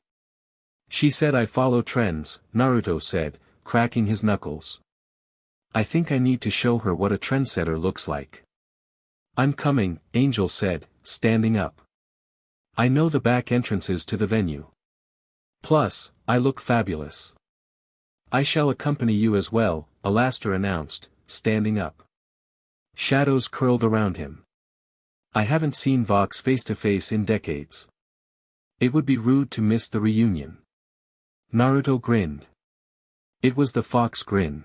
Speaker 1: "She said I follow trends," Naruto said, cracking his knuckles. "I think I need to show her what a trendsetter looks like." "I'm coming," Angel said, standing up. "I know the back entrances to the venue. Plus, I look fabulous." "I shall accompany you as well," Alastor announced, standing up. Shadows curled around him. "I haven't seen Vox face to face in decades. It would be rude to miss the reunion." Naruto grinned. It was the fox grin.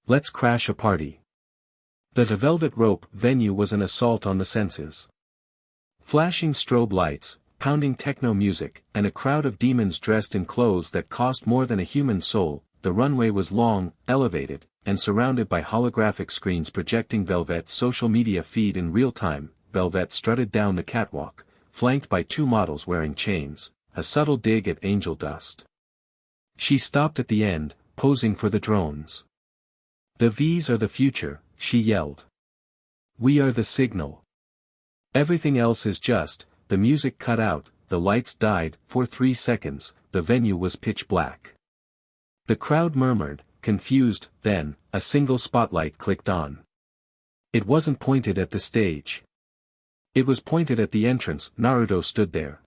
Speaker 1: "Let's crash a party." The Velvet Rope venue was an assault on the senses. Flashing strobe lights, pounding techno music, and a crowd of demons dressed in clothes that cost more than a human soul. The runway was long, elevated, and surrounded by holographic screens projecting Velvet's social media feed in real time. Velvet strutted down the catwalk, flanked by two models wearing chains, a subtle dig at Angel Dust. She stopped at the end, posing for the drones. "The V's are the future," she yelled. "We are the signal. Everything else is just." The music cut out, the lights died. For 3 seconds, the venue was pitch black. The crowd murmured, confused, then, a single spotlight clicked on. It wasn't pointed at the stage. It was pointed at the entrance. Naruto stood there.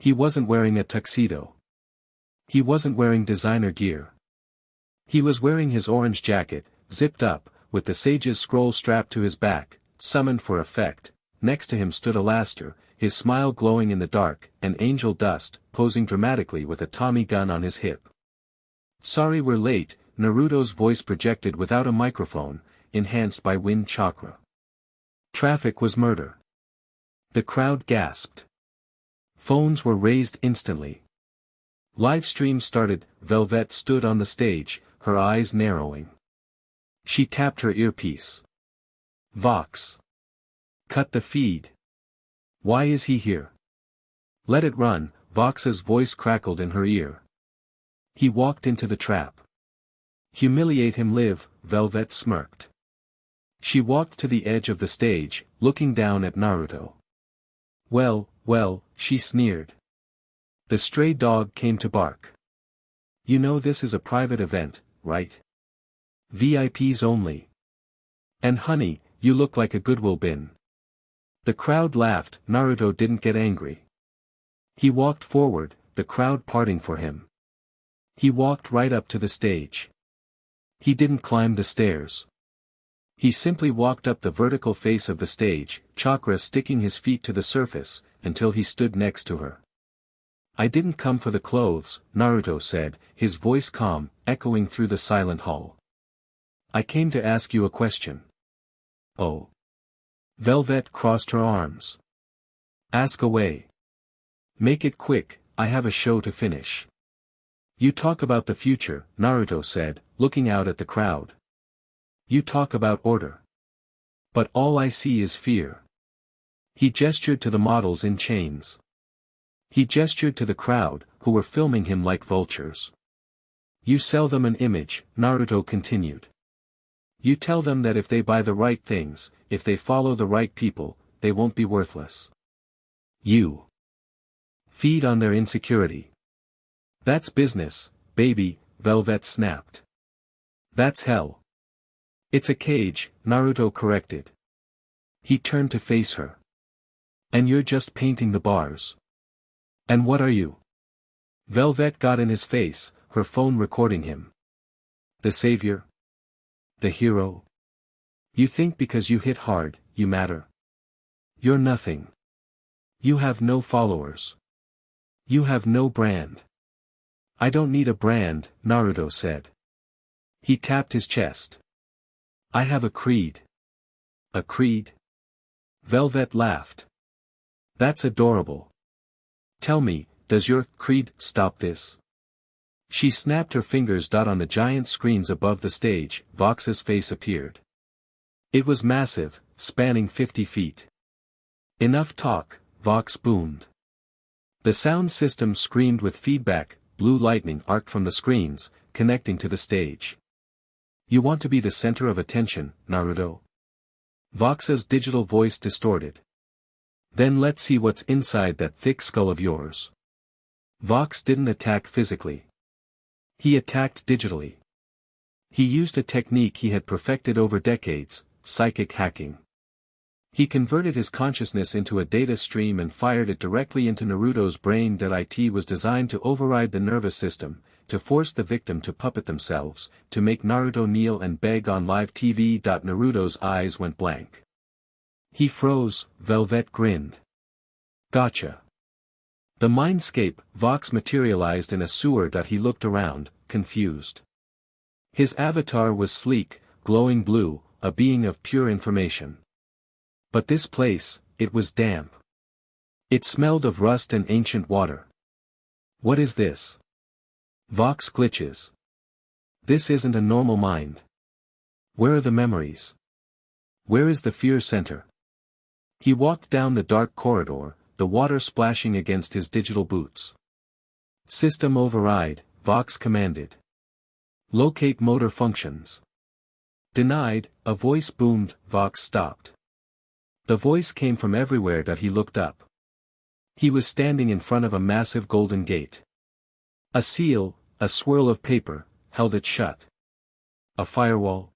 Speaker 1: He wasn't wearing a tuxedo. He wasn't wearing designer gear. He was wearing his orange jacket, zipped up, with the sage's scroll strapped to his back, summoned for effect. Next to him stood Alastor, his smile glowing in the dark, and Angel Dust, posing dramatically with a Tommy gun on his hip. "Sorry we're late," Naruto's voice projected without a microphone, enhanced by wind chakra. Traffic was murder. The crowd gasped. Phones were raised instantly. Livestream started. Velvet stood on the stage, her eyes narrowing. She tapped her earpiece. "Vox. Cut the feed. Why is he here?" "Let it run," Vox's voice crackled in her ear. "He walked into the trap. Humiliate him, live," Velvet smirked. She walked to the edge of the stage, looking down at Naruto. Well, she sneered. The stray dog came to bark. "You know this is a private event, right? VIPs only. And honey, you look like a Goodwill bin." The crowd laughed. Naruto didn't get angry. He walked forward, the crowd parting for him. He walked right up to the stage. He didn't climb the stairs. He simply walked up the vertical face of the stage, chakra sticking his feet to the surface, until he stood next to her. "I didn't come for the clothes," Naruto said, his voice calm, echoing through the silent hall. "I came to ask you a question." "Oh." Velvet crossed her arms. "Ask away. Make it quick, I have a show to finish." "You talk about the future," Naruto said, looking out at the crowd. "You talk about order. But all I see is fear." He gestured to the models in chains. He gestured to the crowd, who were filming him like vultures. "You sell them an image," Naruto continued. "You tell them that if they buy the right things, if they follow the right people, they won't be worthless. You feed on their insecurity. That's business, baby," Velvet snapped. "That's hell." "It's a cage," Naruto corrected. He turned to face her. "And you're just painting the bars. And what are you?" Velvet got in his face, her phone recording him. "The savior? The hero? You think because you hit hard, you matter? You're nothing. You have no followers. You have no brand." "I don't need a brand," Naruto said. He tapped his chest. I have a creed. A creed? Velvet laughed. That's adorable. Tell me, does your creed stop this? She snapped her fingers. On the giant screens above the stage, Vox's face appeared. It was massive, spanning 50 feet. Enough talk, Vox boomed. The sound system screamed with feedback, blue lightning arced from the screens, connecting to the stage. You want to be the center of attention, Naruto? Vox's digital voice distorted. Then let's see what's inside that thick skull of yours. Vox didn't attack physically. He attacked digitally. He used a technique he had perfected over decades, psychic hacking. He converted his consciousness into a data stream and fired it directly into Naruto's brain. It was designed to override the nervous system, to force the victim to puppet themselves, to make Naruto kneel and beg on live TV. Naruto's eyes went blank. He froze. Velvet grinned. Gotcha. The mindscape, Vox materialized in a sewer. He looked around, confused. His avatar was sleek, glowing blue, a being of pure information. But this place, it was damp. It smelled of rust and ancient water. What is this? Vox glitches. This isn't a normal mind. Where are the memories? Where is the fear center? He walked down the dark corridor, the water splashing against his digital boots. System override, Vox commanded. Locate motor functions. Denied, a voice boomed. Vox stopped. The voice came from everywhere. He looked up. He was standing in front of a massive golden gate. A seal, a swirl of paper, held it shut. A firewall?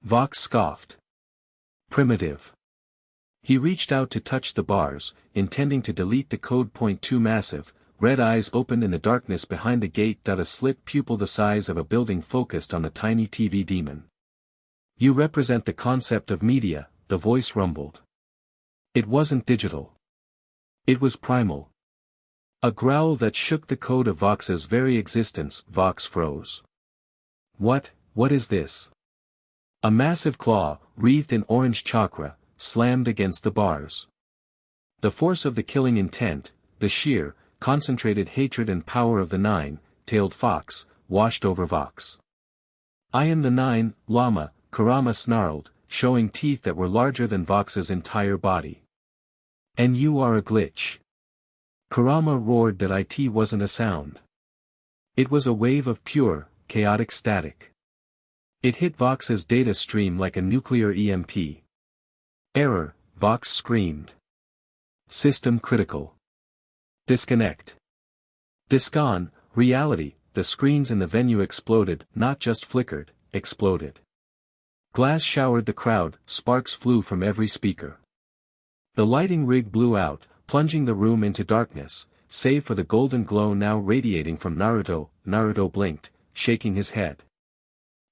Speaker 1: Vox scoffed. Primitive. He reached out to touch the bars, intending to delete the code. Two massive, red eyes opened in the darkness behind the gate. A slit pupil the size of a building focused on the tiny TV demon. You represent the concept of media, the voice rumbled. It wasn't digital. It was primal. A growl that shook the code of Vox's very existence. Vox froze. What is this? A massive claw, wreathed in orange chakra, slammed against the bars. The force of the killing intent, the sheer, concentrated hatred and power of the nine-tailed fox, washed over Vox. I am the nine, llama, Kurama snarled, showing teeth that were larger than Vox's entire body. And you are a glitch. Kurama roared. It wasn't a sound. It was a wave of pure, chaotic static. It hit Vox's data stream like a nuclear EMP. Error, Vox screamed. System critical. Disconnect. Discon, reality, the screens in the venue exploded, not just flickered, exploded. Glass showered the crowd, sparks flew from every speaker. The lighting rig blew out, plunging the room into darkness, save for the golden glow now radiating from Naruto. Naruto blinked, shaking his head.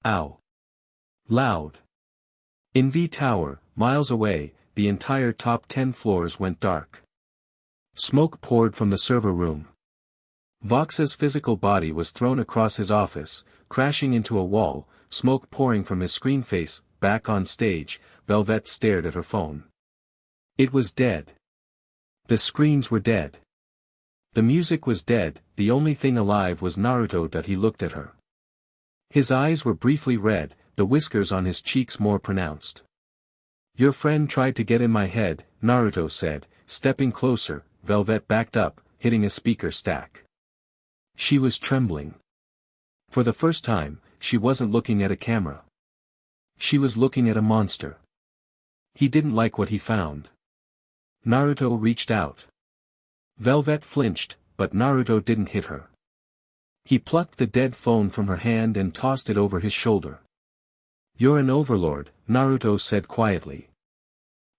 Speaker 1: Ow. Loud. In V Tower, miles away, the entire top 10 floors went dark. Smoke poured from the server room. Vox's physical body was thrown across his office, crashing into a wall, smoke pouring from his screen face. Back on stage, Velvet stared at her phone. It was dead. The screens were dead. The music was dead. The only thing alive was Naruto. He looked at her. His eyes were briefly red, the whiskers on his cheeks more pronounced. Your friend tried to get in my head, Naruto said, stepping closer. Velvet backed up, hitting a speaker stack. She was trembling. For the first time, she wasn't looking at a camera. She was looking at a monster. He didn't like what he found. Naruto reached out. Velvet flinched, but Naruto didn't hit her. He plucked the dead phone from her hand and tossed it over his shoulder. You're an overlord, Naruto said quietly.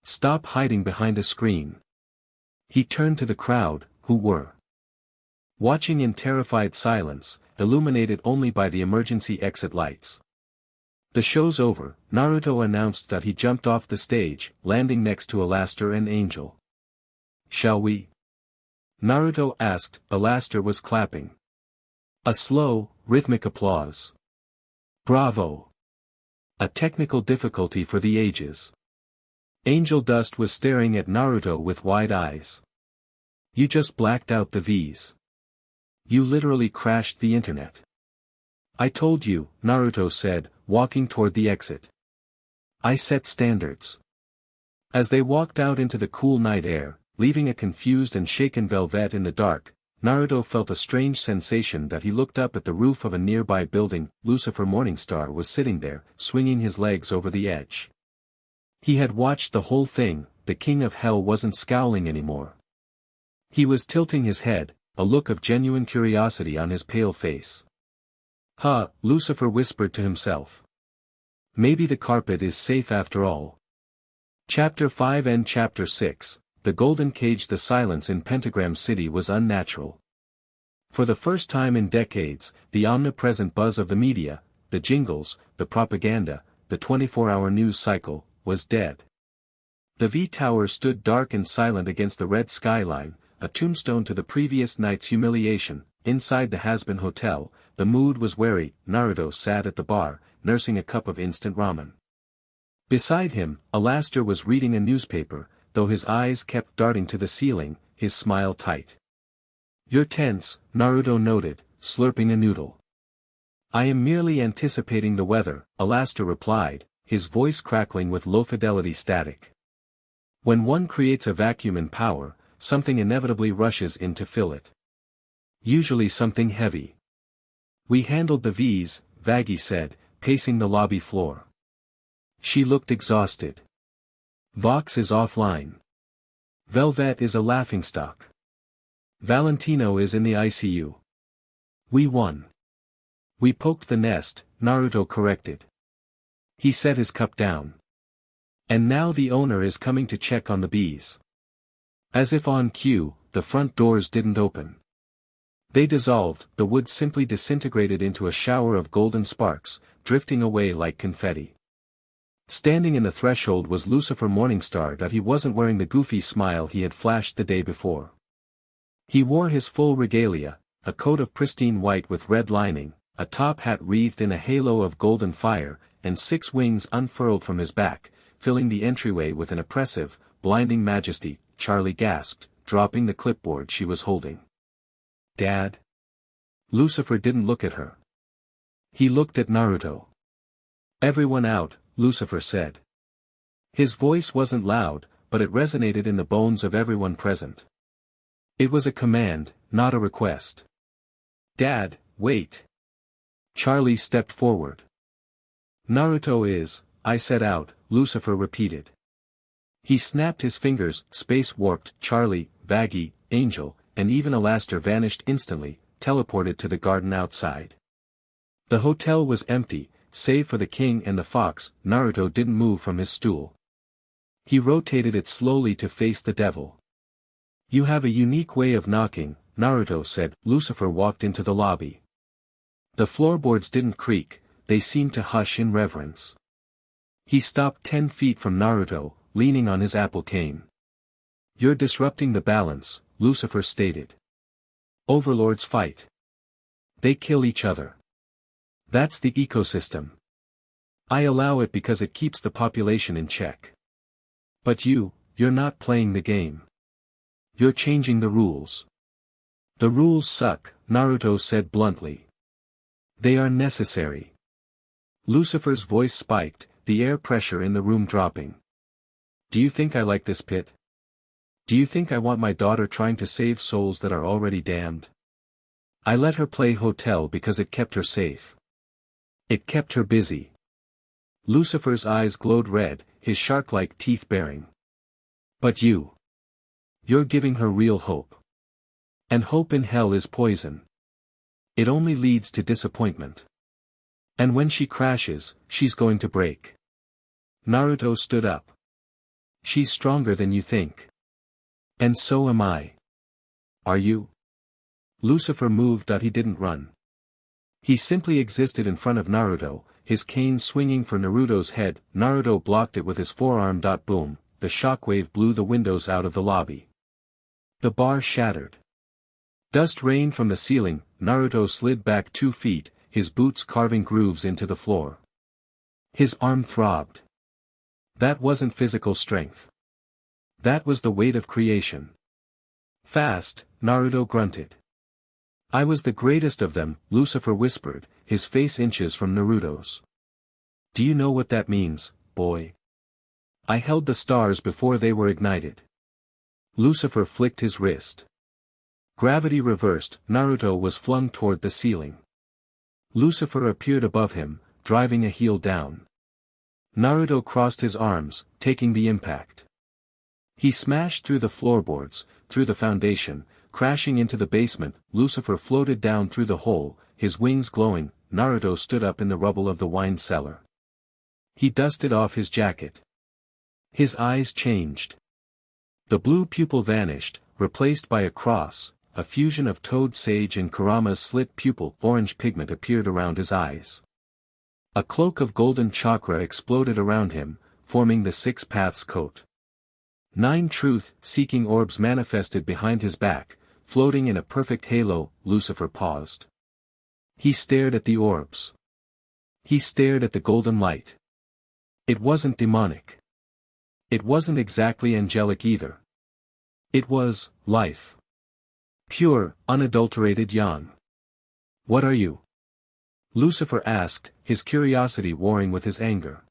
Speaker 1: Stop hiding behind a screen. He turned to the crowd, who were watching in terrified silence, illuminated only by the emergency exit lights. The show's over, Naruto announced that he jumped off the stage, landing next to Alaster and Angel. Shall we? Naruto asked. Alaster was clapping. A slow, rhythmic applause. Bravo! A technical difficulty for the ages. Angel Dust was staring at Naruto with wide eyes. You just blacked out the V's. You literally crashed the internet. I told you, Naruto said, walking toward the exit. I set standards. As they walked out into the cool night air, leaving a confused and shaken Velvet in the dark, Naruto felt a strange sensation that he looked up at the roof of a nearby building. Lucifer Morningstar was sitting there, swinging his legs over the edge. He had watched the whole thing. The king of hell wasn't scowling anymore. He was tilting his head, a look of genuine curiosity on his pale face. Huh, Lucifer whispered to himself. Maybe the carpet is safe after all. Chapter 5 and Chapter 6, The Golden Cage. The silence in Pentagram City was unnatural. For the first time in decades, the omnipresent buzz of the media, the jingles, the propaganda, the 24-hour news cycle, was dead. The V-Tower stood dark and silent against the red skyline, a tombstone to the previous night's humiliation. Inside the Hazbin Hotel, the mood was wary. Naruto sat at the bar, nursing a cup of instant ramen. Beside him, Alastor was reading a newspaper, though his eyes kept darting to the ceiling, his smile tight. You're tense, Naruto noted, slurping a noodle. I am merely anticipating the weather, Alastor replied, his voice crackling with low-fidelity static. When one creates a vacuum in power, something inevitably rushes in to fill it. Usually something heavy. We handled the V's, Vaggie said, pacing the lobby floor. She looked exhausted. Vox is offline. Velvet is a laughingstock. Valentino is in the ICU. We won. We poked the nest, Naruto corrected. He set his cup down. And now the owner is coming to check on the bees. As if on cue, the front doors didn't open. They dissolved. The wood simply disintegrated into a shower of golden sparks, drifting away like confetti. Standing in the threshold was Lucifer Morningstar, that he wasn't wearing the goofy smile he had flashed the day before. He wore his full regalia, a coat of pristine white with red lining, a top hat wreathed in a halo of golden fire, and 6 wings unfurled from his back, filling the entryway with an oppressive, blinding majesty. Charlie gasped, dropping the clipboard she was holding. Dad? Lucifer didn't look at her. He looked at Naruto. Everyone out, Lucifer said. His voice wasn't loud, but it resonated in the bones of everyone present. It was a command, not a request. Dad, wait. Charlie stepped forward. Naruto is, I set out, Lucifer repeated. He snapped his fingers. Space warped. Charlie, Vaggie, Angel, and even Alastor vanished instantly, teleported to the garden outside. The hotel was empty, save for the king and the fox. Naruto didn't move from his stool. He rotated it slowly to face the devil. You have a unique way of knocking, Naruto said. Lucifer walked into the lobby. The floorboards didn't creak, they seemed to hush in reverence. He stopped 10 feet from Naruto, leaning on his apple cane. You're disrupting the balance, Lucifer stated. Overlords fight. They kill each other. That's the ecosystem. I allow it because it keeps the population in check. But you're not playing the game. You're changing the rules. The rules suck, Naruto said bluntly. They are necessary. Lucifer's voice spiked, the air pressure in the room dropping. Do you think I like this pit? Do you think I want my daughter trying to save souls that are already damned? I let her play hotel because it kept her safe. It kept her busy. Lucifer's eyes glowed red, his shark-like teeth baring. But you're giving her real hope. And hope in hell is poison. It only leads to disappointment. And when she crashes, she's going to break. Naruto stood up. She's stronger than you think. And so am I. Are you? Lucifer moved, but he didn't run. He simply existed in front of Naruto, his cane swinging for Naruto's head. Naruto blocked it with his forearm. Boom, the shockwave blew the windows out of the lobby. The bar shattered. Dust rained from the ceiling. Naruto slid back 2 feet, his boots carving grooves into the floor. His arm throbbed. That wasn't physical strength. That was the weight of creation. Fast, Naruto grunted. I was the greatest of them, Lucifer whispered, his face inches from Naruto's. Do you know what that means, boy? I held the stars before they were ignited. Lucifer flicked his wrist. Gravity reversed, Naruto was flung toward the ceiling. Lucifer appeared above him, driving a heel down. Naruto crossed his arms, taking the impact. He smashed through the floorboards, through the foundation, crashing into the basement. Lucifer floated down through the hole, his wings glowing. Naruto stood up in the rubble of the wine cellar. He dusted off his jacket. His eyes changed. The blue pupil vanished, replaced by a cross, a fusion of toad sage and Kurama's slit pupil. Orange pigment appeared around his eyes. A cloak of golden chakra exploded around him, forming the six paths coat. 9 truth-seeking orbs manifested behind his back, floating in a perfect halo. Lucifer paused. He stared at the orbs. He stared at the golden light. It wasn't demonic. It wasn't exactly angelic either. It was life. Pure, unadulterated yang. What are you? Lucifer asked, his curiosity warring with his anger.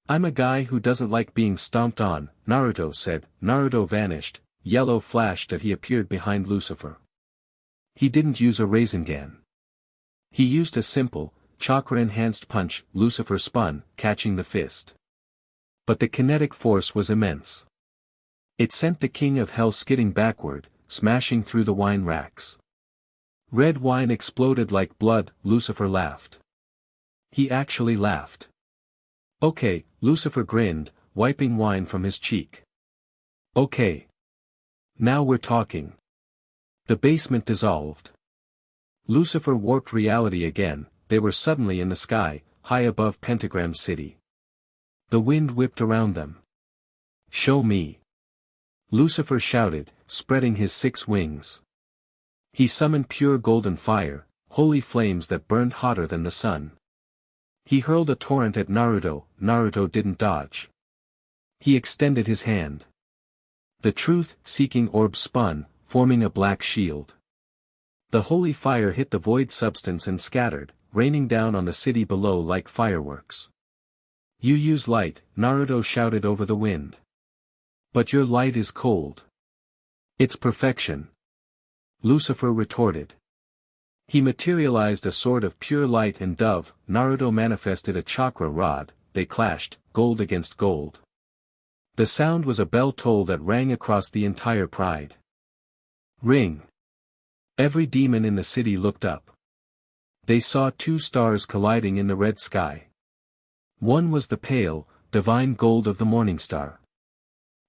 Speaker 1: I'm a guy who doesn't like being stomped on, Naruto said. Naruto vanished, yellow flashed as he appeared behind Lucifer. He didn't use a Rasengan. He used a simple, chakra-enhanced punch. Lucifer spun, catching the fist. But the kinetic force was immense. It sent the king of hell skidding backward, smashing through the wine racks. Red wine exploded like blood. Lucifer laughed. He actually laughed. Okay, Lucifer grinned, wiping wine from his cheek. Okay. Now we're talking. The basement dissolved. Lucifer warped reality again. They were suddenly in the sky, high above Pentagram City. The wind whipped around them. Show me. Lucifer shouted, spreading his 6 wings. He summoned pure golden fire, holy flames that burned hotter than the sun. He hurled a torrent at Naruto. Naruto didn't dodge. He extended his hand. The truth-seeking orb spun, forming a black shield. The holy fire hit the void substance and scattered, raining down on the city below like fireworks. You use light, Naruto shouted over the wind. But your light is cold. It's perfection. Lucifer retorted. He materialized a sword of pure light and dove. Naruto manifested a chakra rod. They clashed, gold against gold. The sound was a bell toll that rang across the entire pride. Ring. Every demon in the city looked up. They saw 2 stars colliding in the red sky. One was the pale, divine gold of the morning star.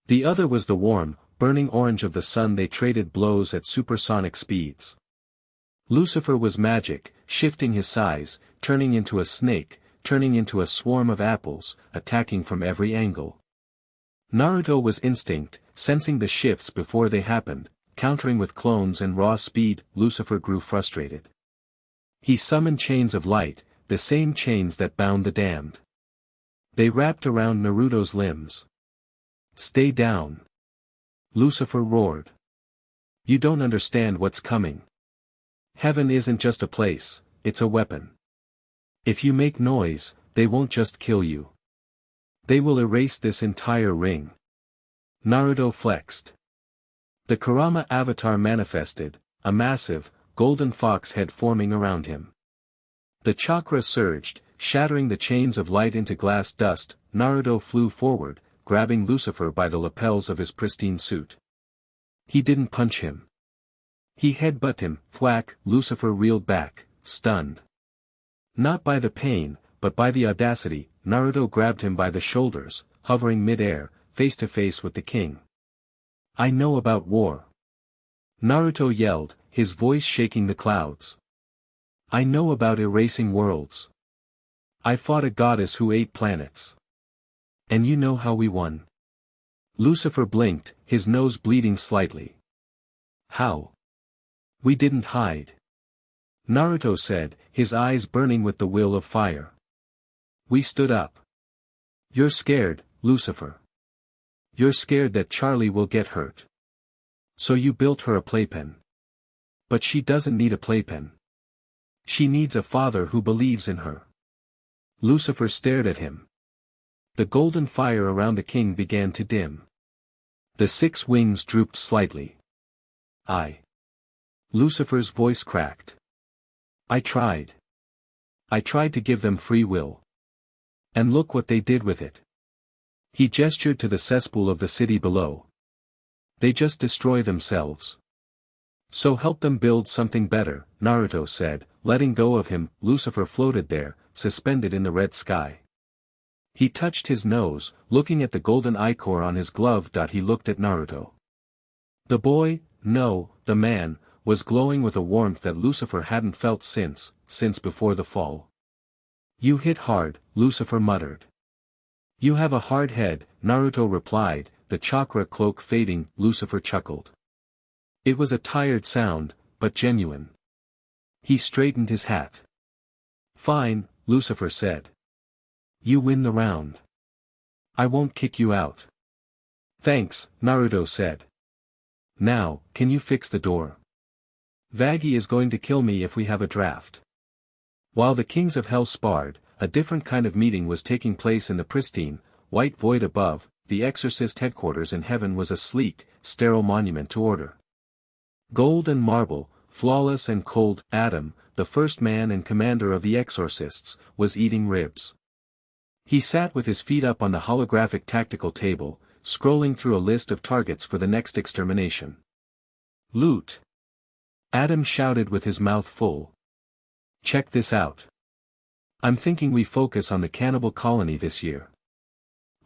Speaker 1: The other was the warm, burning orange of the sun. They traded blows at supersonic speeds. Lucifer was magic, shifting his size, turning into a snake, turning into a swarm of apples, attacking from every angle. Naruto was instinct, sensing the shifts before they happened, countering with clones and raw speed. Lucifer grew frustrated. He summoned chains of light, the same chains that bound the damned. They wrapped around Naruto's limbs. Stay down. Lucifer roared. You don't understand what's coming. Heaven isn't just a place, it's a weapon. If you make noise, they won't just kill you. They will erase this entire ring. Naruto flexed. The Kurama avatar manifested, a massive, golden fox head forming around him. The chakra surged, shattering the chains of light into glass dust. Naruto flew forward, grabbing Lucifer by the lapels of his pristine suit. He didn't punch him. He headbutted him. Thwack. Lucifer reeled back, stunned. Not by the pain, but by the audacity. Naruto grabbed him by the shoulders, hovering mid-air, face to face with the king. I know about war. Naruto yelled, his voice shaking the clouds. I know about erasing worlds. I fought a goddess who ate planets. And you know how we won. Lucifer blinked, his nose bleeding slightly. How? We didn't hide. Naruto said, his eyes burning with the will of fire. We stood up. You're scared, Lucifer. You're scared that Charlie will get hurt. So you built her a playpen. But she doesn't need a playpen. She needs a father who believes in her. Lucifer stared at him. The golden fire around the king began to dim. The 6 wings drooped slightly. Lucifer's voice cracked. I tried to give them free will. And look what they did with it. He gestured to the cesspool of the city below. They just destroy themselves. So help them build something better, Naruto said, letting go of him. Lucifer floated there, suspended in the red sky. He touched his nose, looking at the golden ichor on his glove. He looked at Naruto. The boy, no, the man, was glowing with a warmth that Lucifer hadn't felt since before the fall. You hit hard, Lucifer muttered. You have a hard head, Naruto replied, the chakra cloak fading. Lucifer chuckled. It was a tired sound, but genuine. He straightened his hat. Fine, Lucifer said. You win the round. I won't kick you out. Thanks, Naruto said. Now, can you fix the door? Vaggie is going to kill me if we have a draft. While the kings of hell sparred, a different kind of meeting was taking place in the pristine, white void above. The exorcist headquarters in heaven was a sleek, sterile monument to order. Gold and marble, flawless and cold. Adam, the first man and commander of the exorcists, was eating ribs. He sat with his feet up on the holographic tactical table, scrolling through a list of targets for the next extermination. Loot! Adam shouted with his mouth full. Check this out. I'm thinking we focus on the cannibal colony this year.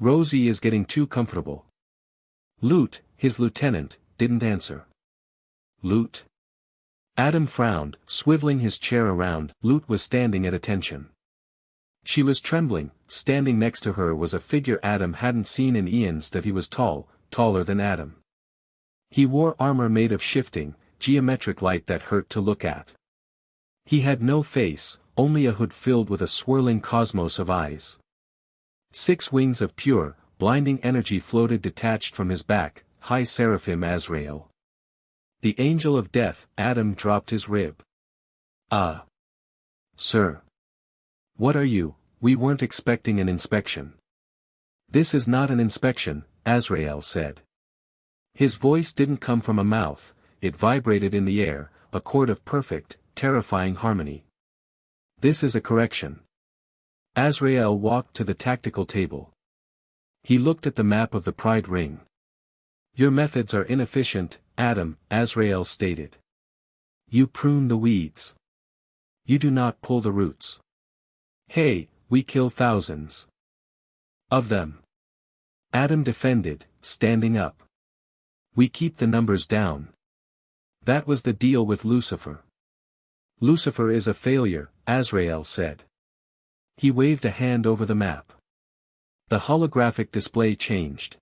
Speaker 1: Rosie is getting too comfortable. Loot, his lieutenant, didn't answer. Loot? Adam frowned, swiveling his chair around. Loot was standing at attention. She was trembling. Standing next to her was a figure Adam hadn't seen in eons. He was tall, taller than Adam. He wore armor made of shifting, geometric light that hurt to look at. He had no face, only a hood filled with a swirling cosmos of eyes. 6 wings of pure, blinding energy floated detached from his back. High Seraphim Azrael. The angel of death. Adam dropped his rib. Sir. What are you? We weren't expecting an inspection. This is not an inspection, Azrael said. His voice didn't come from a mouth, it vibrated in the air, a chord of perfect, terrifying harmony. This is a correction. Azrael walked to the tactical table. He looked at the map of the Pride Ring. Your methods are inefficient, Adam, Azrael stated. You prune the weeds. You do not pull the roots. Hey, we kill thousands of them. Adam defended, standing up. We keep the numbers down. That was the deal with Lucifer. Lucifer is a failure, Azrael said. He waved a hand over the map. The holographic display changed.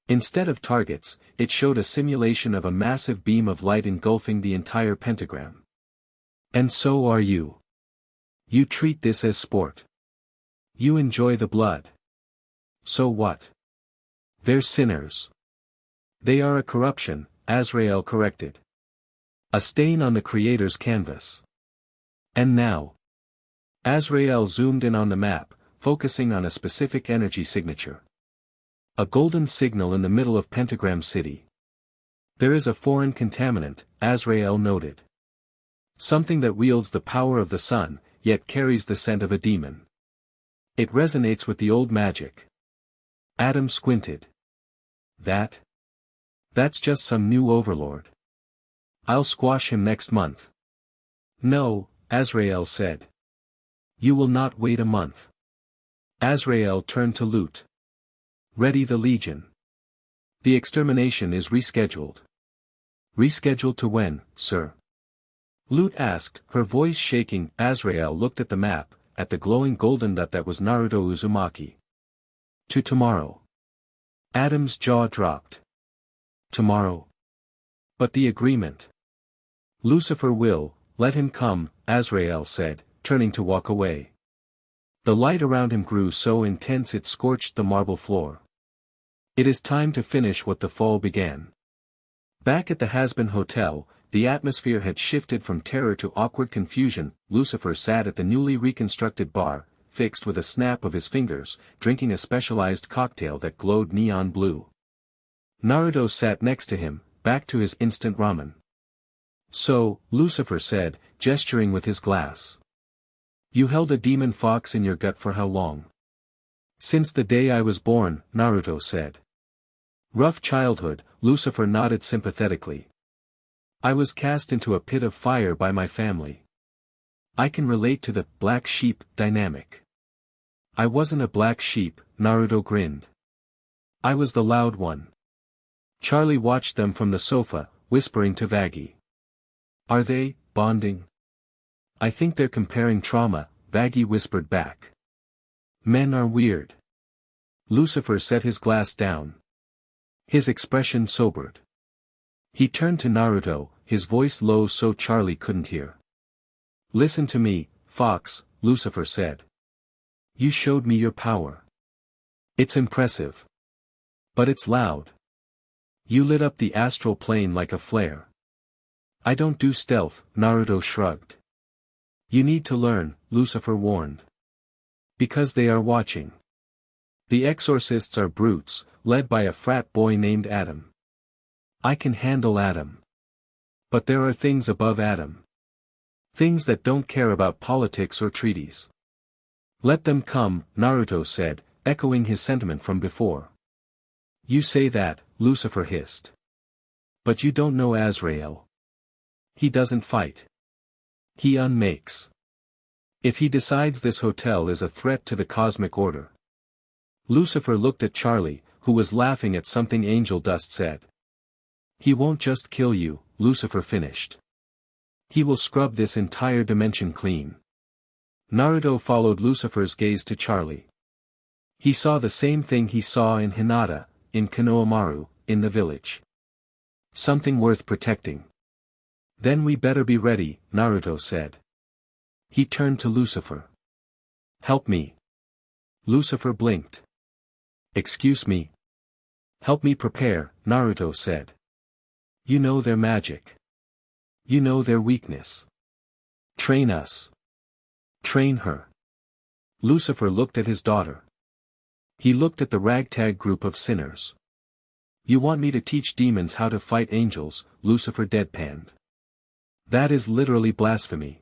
Speaker 1: Instead of targets, it showed a simulation of a massive beam of light engulfing the entire pentagram. And so are you. You treat this as sport. You enjoy the blood. So what? They're sinners. They are a corruption, Azrael corrected. A stain on the Creator's canvas. And now. Azrael zoomed in on the map, focusing on a specific energy signature. A golden signal in the middle of Pentagram City. There is a foreign contaminant, Azrael noted. Something that wields the power of the sun, yet carries the scent of a demon. It resonates with the old magic. Adam squinted. That's just some new overlord. I'll squash him next month. No, Azrael said. You will not wait a month. Azrael turned to Loot. Ready the Legion. The extermination is rescheduled. Rescheduled to when, sir? Loot asked, her voice shaking. Azrael looked at the map, at the glowing golden dot that was Naruto Uzumaki. To tomorrow. Adam's jaw dropped. Tomorrow. But the agreement. Lucifer will, let him come, Azrael said, turning to walk away. The light around him grew so intense it scorched the marble floor. It is time to finish what the fall began. Back at the Hazbin Hotel, the atmosphere had shifted from terror to awkward confusion. Lucifer sat at the newly reconstructed bar, fixed with a snap of his fingers, drinking a specialized cocktail that glowed neon blue. Naruto sat next to him, back to his instant ramen. "So," Lucifer said, gesturing with his glass. "You held a demon fox in your gut for how long?" "Since the day I was born," Naruto said. "Rough childhood," Lucifer nodded sympathetically. "I was cast into a pit of fire by my family. I can relate to the black sheep dynamic." "I wasn't a black sheep," Naruto grinned. "I was the loud one." Charlie watched them from the sofa, whispering to Vaggie. "Are they bonding?" "I think they're comparing trauma," Vaggie whispered back. "Men are weird." Lucifer set his glass down. His expression sobered. He turned to Naruto, his voice low so Charlie couldn't hear. "Listen to me, Fox," Lucifer said. "You showed me your power. It's impressive. But it's loud. You lit up the astral plane like a flare." "I don't do stealth," Naruto shrugged. "You need to learn," Lucifer warned. "Because they are watching. The exorcists are brutes, led by a frat boy named Adam. I can handle Adam. But there are things above Adam. Things that don't care about politics or treaties." "Let them come," Naruto said, echoing his sentiment from before. "You say that," Lucifer hissed. "But you don't know Azrael. He doesn't fight. He unmakes. If he decides this hotel is a threat to the cosmic order." Lucifer looked at Charlie, who was laughing at something Angel Dust said. "He won't just kill you," Lucifer finished. "He will scrub this entire dimension clean." Naruto followed Lucifer's gaze to Charlie. He saw the same thing he saw in Hinata, in Konohamaru, in the village. Something worth protecting. "Then we better be ready," Naruto said. He turned to Lucifer. "Help me." Lucifer blinked. "Excuse me?" "Help me prepare," Naruto said. "You know their magic. You know their weakness. Train us." "Train her." Lucifer looked at his daughter. He looked at the ragtag group of sinners. "You want me to teach demons how to fight angels?" Lucifer deadpanned. "That is literally blasphemy.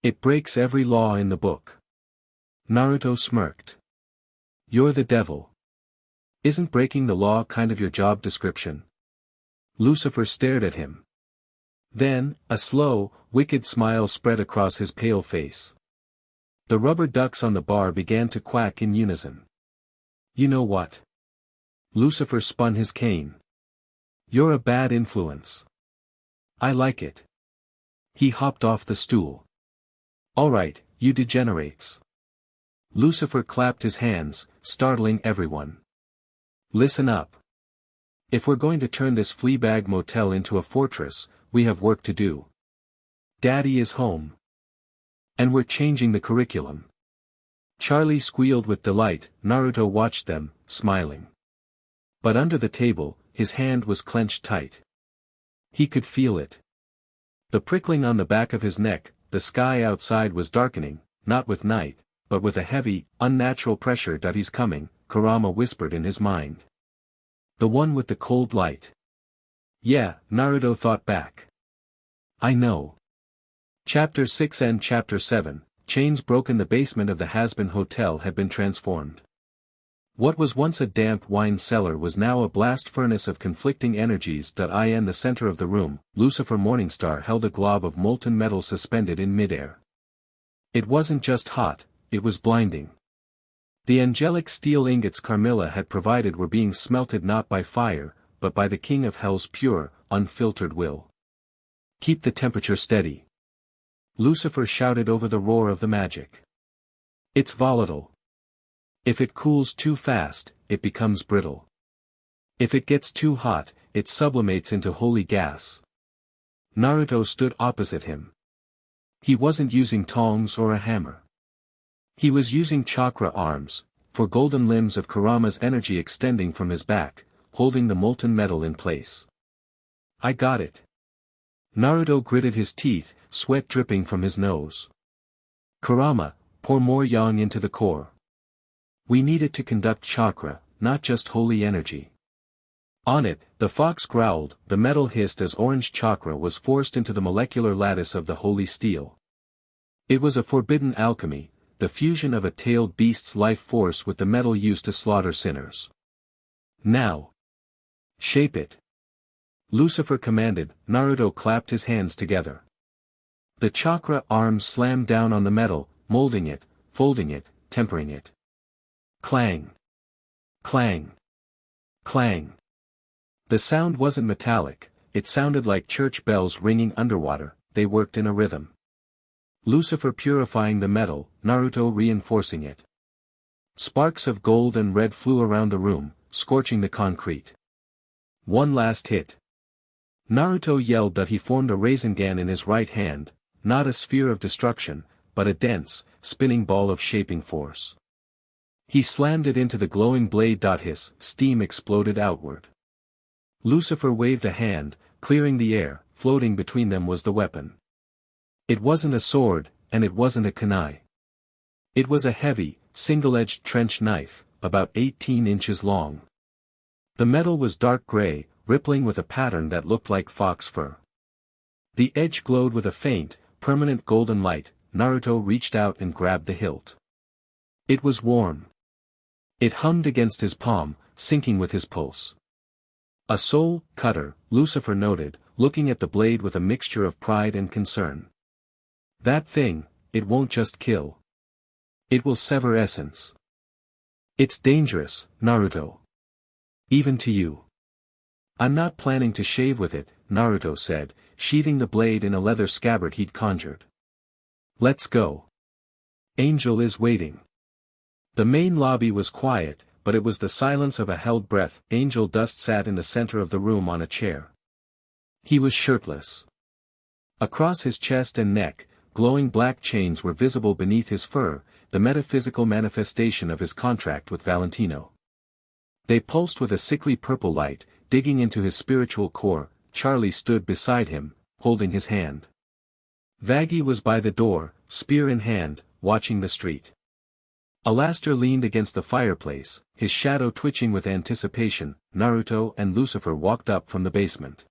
Speaker 1: It breaks every law in the book." Naruto smirked. "You're the devil. Isn't breaking the law kind of your job description?" Lucifer stared at him. Then, a slow, wicked smile spread across his pale face. The rubber ducks on the bar began to quack in unison. "You know what?" Lucifer spun his cane. "You're a bad influence. I like it." He hopped off the stool. "All right, you degenerates." Lucifer clapped his hands, startling everyone. "Listen up. If we're going to turn this fleabag motel into a fortress, we have work to do. Daddy is home. And we're changing the curriculum." Charlie squealed with delight. Naruto watched them, smiling. But under the table, his hand was clenched tight. He could feel it. The prickling on the back of his neck. The sky outside was darkening, not with night, but with a heavy, unnatural pressure. "He's coming," Kurama whispered in his mind. "The one with the cold light." "Yeah," Naruto thought back. "I know." Chapter 6 and Chapter 7, Chains Broken. The basement of the Hazbin Hotel had been transformed. What was once a damp wine cellar was now a blast furnace of conflicting energies. In the center of the room, Lucifer Morningstar held a glob of molten metal suspended in midair. It wasn't just hot, it was blinding. The angelic steel ingots Carmilla had provided were being smelted not by fire, but by the King of Hell's pure, unfiltered will. "Keep the temperature steady," Lucifer shouted over the roar of the magic. "It's volatile. If it cools too fast, it becomes brittle. If it gets too hot, it sublimates into holy gas." Naruto stood opposite him. He wasn't using tongs or a hammer. He was using chakra arms, for golden limbs of Kurama's energy extending from his back, holding the molten metal in place. I got it. Naruto gritted his teeth, sweat dripping from his nose. Kurama, pour more yang into the core. We need it to conduct chakra, not just holy energy. On it, the fox growled, the metal hissed as orange chakra was forced into the molecular lattice of the holy steel. It was a forbidden alchemy, the fusion of a tailed beast's life force with the metal used to slaughter sinners. Now. Shape it. Lucifer commanded. Naruto clapped his hands together. The chakra arms slammed down on the metal, molding it, folding it, tempering it. Clang. Clang. Clang. The sound wasn't metallic, it sounded like church bells ringing underwater. They worked in a rhythm. Lucifer purifying the metal, Naruto reinforcing it. Sparks of gold and red flew around the room, scorching the concrete. One last hit. Naruto yelled that he formed a Rasengan in his right hand, not a sphere of destruction, but a dense, spinning ball of shaping force. He slammed it into the glowing blade. His steam exploded outward. Lucifer waved a hand, clearing the air. Floating between them was the weapon. It wasn't a sword, and it wasn't a kunai. It was a heavy, single-edged trench knife, about 18 inches long. The metal was dark gray, rippling with a pattern that looked like fox fur. The edge glowed with a faint, permanent golden light. Naruto reached out and grabbed the hilt. It was warm. It hummed against his palm, syncing with his pulse. A soul cutter, Lucifer noted, looking at the blade with a mixture of pride and concern. That thing, it won't just kill. It will sever essence. It's dangerous, Naruto. Even to you. I'm not planning to shave with it, Naruto said, sheathing the blade in a leather scabbard he'd conjured. Let's go. Angel is waiting. The main lobby was quiet, but it was the silence of a held breath. Angel Dust sat in the center of the room on a chair. He was shirtless. Across his chest and neck, glowing black chains were visible beneath his fur, the metaphysical manifestation of his contract with Valentino. They pulsed with a sickly purple light, digging into his spiritual core. Charlie stood beside him, holding his hand. Vaggie was by the door, spear in hand, watching the street. Alastor leaned against the fireplace, his shadow twitching with anticipation. Naruto and Lucifer walked up from the basement.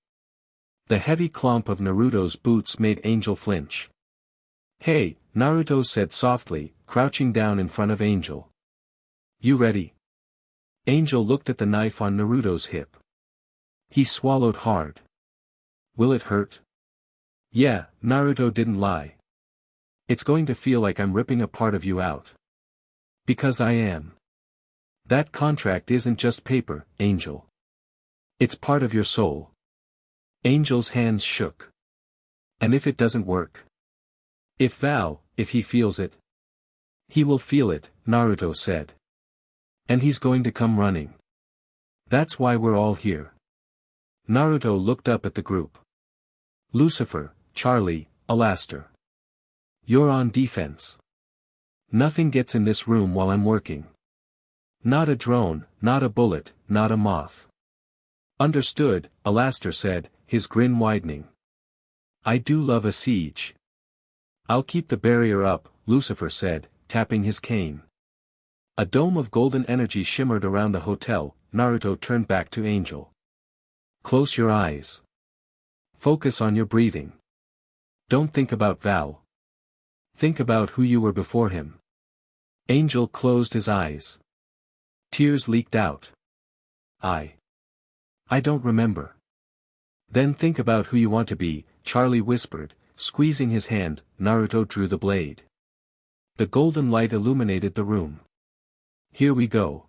Speaker 1: The heavy clomp of Naruto's boots made Angel flinch. Hey, Naruto said softly, crouching down in front of Angel. You ready? Angel looked at the knife on Naruto's hip. He swallowed hard. Will it hurt? Yeah, Naruto didn't lie. It's going to feel like I'm ripping a part of you out. Because I am. That contract isn't just paper, Angel. It's part of your soul. Angel's hands shook. And if it doesn't work? If he feels it. He will feel it, Naruto said. And he's going to come running. That's why we're all here. Naruto looked up at the group. Lucifer, Charlie, Alastor. You're on defense. Nothing gets in this room while I'm working. Not a drone, not a bullet, not a moth. Understood, Alastor said, his grin widening. I do love a siege. I'll keep the barrier up, Lucifer said, tapping his cane. A dome of golden energy shimmered around the hotel. Naruto turned back to Angel. Close your eyes. Focus on your breathing. Don't think about Val. Think about who you were before him. Angel closed his eyes. Tears leaked out. I don't remember. Then think about who you want to be, Charlie whispered, squeezing his hand. Naruto drew the blade. The golden light illuminated the room. Here we go.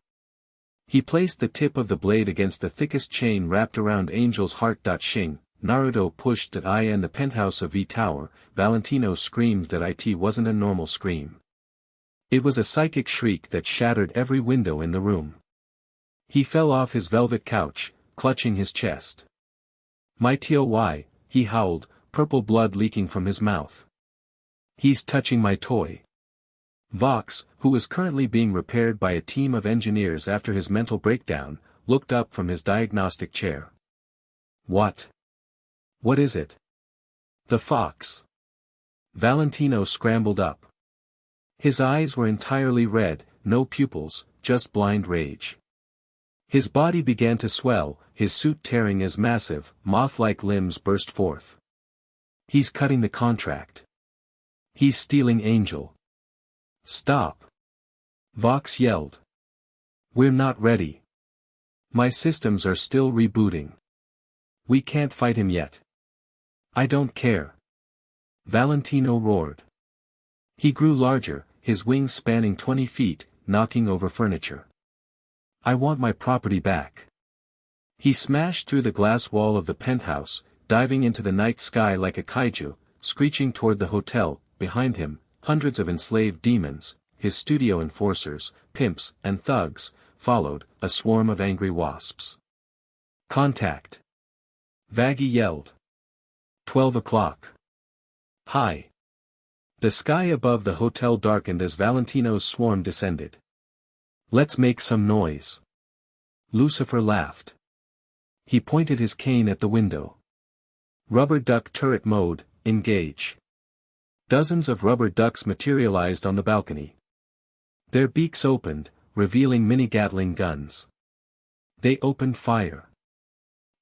Speaker 1: He placed the tip of the blade against the thickest chain wrapped around Angel's heart. Shing, Naruto pushed at I and the penthouse of V Tower. Valentino screamed that it wasn't a normal scream. It was a psychic shriek that shattered every window in the room. He fell off his velvet couch, clutching his chest. My TOY, he howled, purple blood leaking from his mouth. He's touching my toy. Vox, who was currently being repaired by a team of engineers after his mental breakdown, looked up from his diagnostic chair. What? What is it? The fox. Valentino scrambled up. His eyes were entirely red, no pupils, just blind rage. His body began to swell, his suit tearing as massive, moth-like limbs burst forth. He's cutting the contract. He's stealing Angel. Stop. Vox yelled. We're not ready. My systems are still rebooting. We can't fight him yet. I don't care. Valentino roared. He grew larger, his wings spanning 20 feet, knocking over furniture. I want my property back. He smashed through the glass wall of the penthouse, diving into the night sky like a kaiju, screeching toward the hotel. Behind him, hundreds of enslaved demons, his studio enforcers, pimps, and thugs, followed, a swarm of angry wasps. Contact. Vaggie yelled. 12 o'clock. Hi. The sky above the hotel darkened as Valentino's swarm descended. Let's make some noise. Lucifer laughed. He pointed his cane at the window. Rubber duck turret mode, engage. Dozens of rubber ducks materialized on the balcony. Their beaks opened, revealing mini Gatling guns. They opened fire.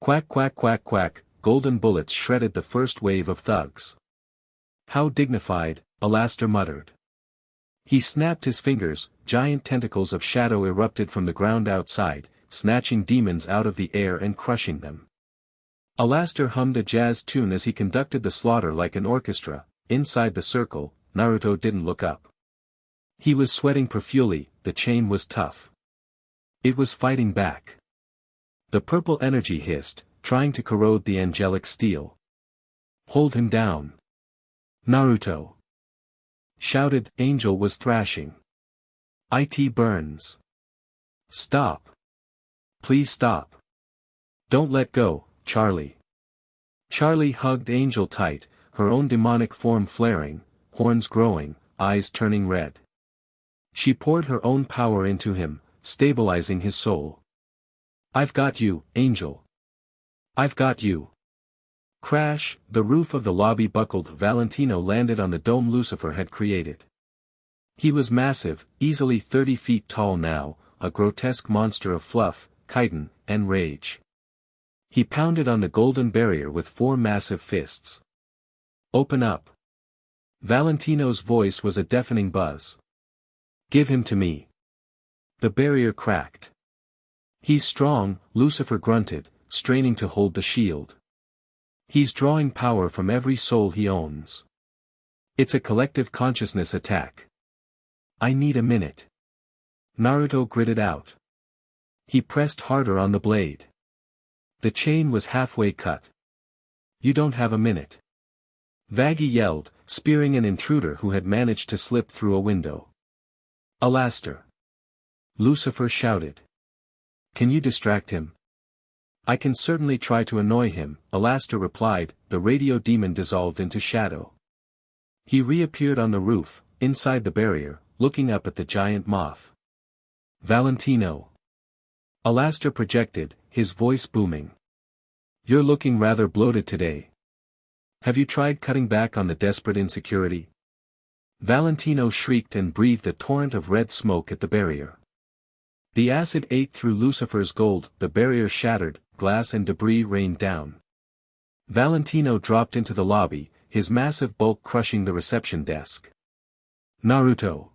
Speaker 1: Quack quack quack quack, golden bullets shredded the first wave of thugs. How dignified, Alastair muttered. He snapped his fingers, giant tentacles of shadow erupted from the ground outside, snatching demons out of the air and crushing them. Alastair hummed a jazz tune as he conducted the slaughter like an orchestra. Inside the circle, Naruto didn't look up. He was sweating profusely, the chain was tough. It was fighting back. The purple energy hissed, trying to corrode the angelic steel. Hold him down. Naruto. Shouted. Angel was thrashing. It burns. Stop. Please stop. Don't let go, Charlie. Charlie hugged Angel tight, her own demonic form flaring, horns growing, eyes turning red. She poured her own power into him, stabilizing his soul. I've got you, Angel. I've got you. Crash, the roof of the lobby buckled. Valentino landed on the dome Lucifer had created. He was massive, easily 30 feet tall now, a grotesque monster of fluff, chitin, and rage. He pounded on the golden barrier with 4 massive fists. Open up. Valentino's voice was a deafening buzz. Give him to me. The barrier cracked. He's strong, Lucifer grunted, straining to hold the shield. He's drawing power from every soul he owns. It's a collective consciousness attack. I need a minute. Naruto gritted out. He pressed harder on the blade. The chain was halfway cut. You don't have a minute. Vaggie yelled, spearing an intruder who had managed to slip through a window. Alastair. Lucifer shouted. Can you distract him? I can certainly try to annoy him, Alastair replied. The radio demon dissolved into shadow. He reappeared on the roof, inside the barrier, looking up at the giant moth. Valentino. Alastair projected, his voice booming. You're looking rather bloated today. Have you tried cutting back on the desperate insecurity? Valentino shrieked and breathed a torrent of red smoke at the barrier. The acid ate through Lucifer's gold, the barrier shattered, glass and debris rained down. Valentino dropped into the lobby, his massive bulk crushing the reception desk. Naruto.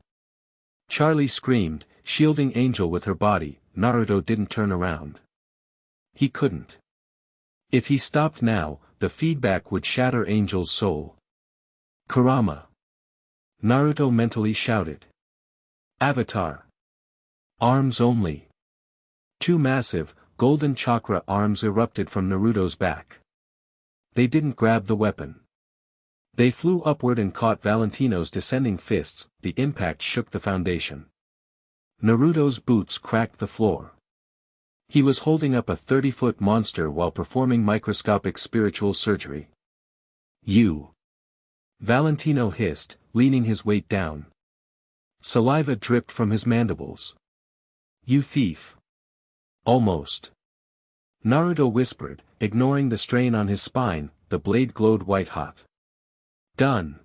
Speaker 1: Charlie screamed, shielding Angel with her body. Naruto didn't turn around. He couldn't. If he stopped now, the feedback would shatter Angel's soul. Kurama. Naruto mentally shouted. Avatar. Arms only. 2 massive, golden chakra arms erupted from Naruto's back. They didn't grab the weapon. They flew upward and caught Valentino's descending fists. The impact shook the foundation. Naruto's boots cracked the floor. He was holding up a 30-foot monster while performing microscopic spiritual surgery. You. Valentino hissed, leaning his weight down. Saliva dripped from his mandibles. You thief. Almost. Naruto whispered, ignoring the strain on his spine, the blade glowed white-hot. Done.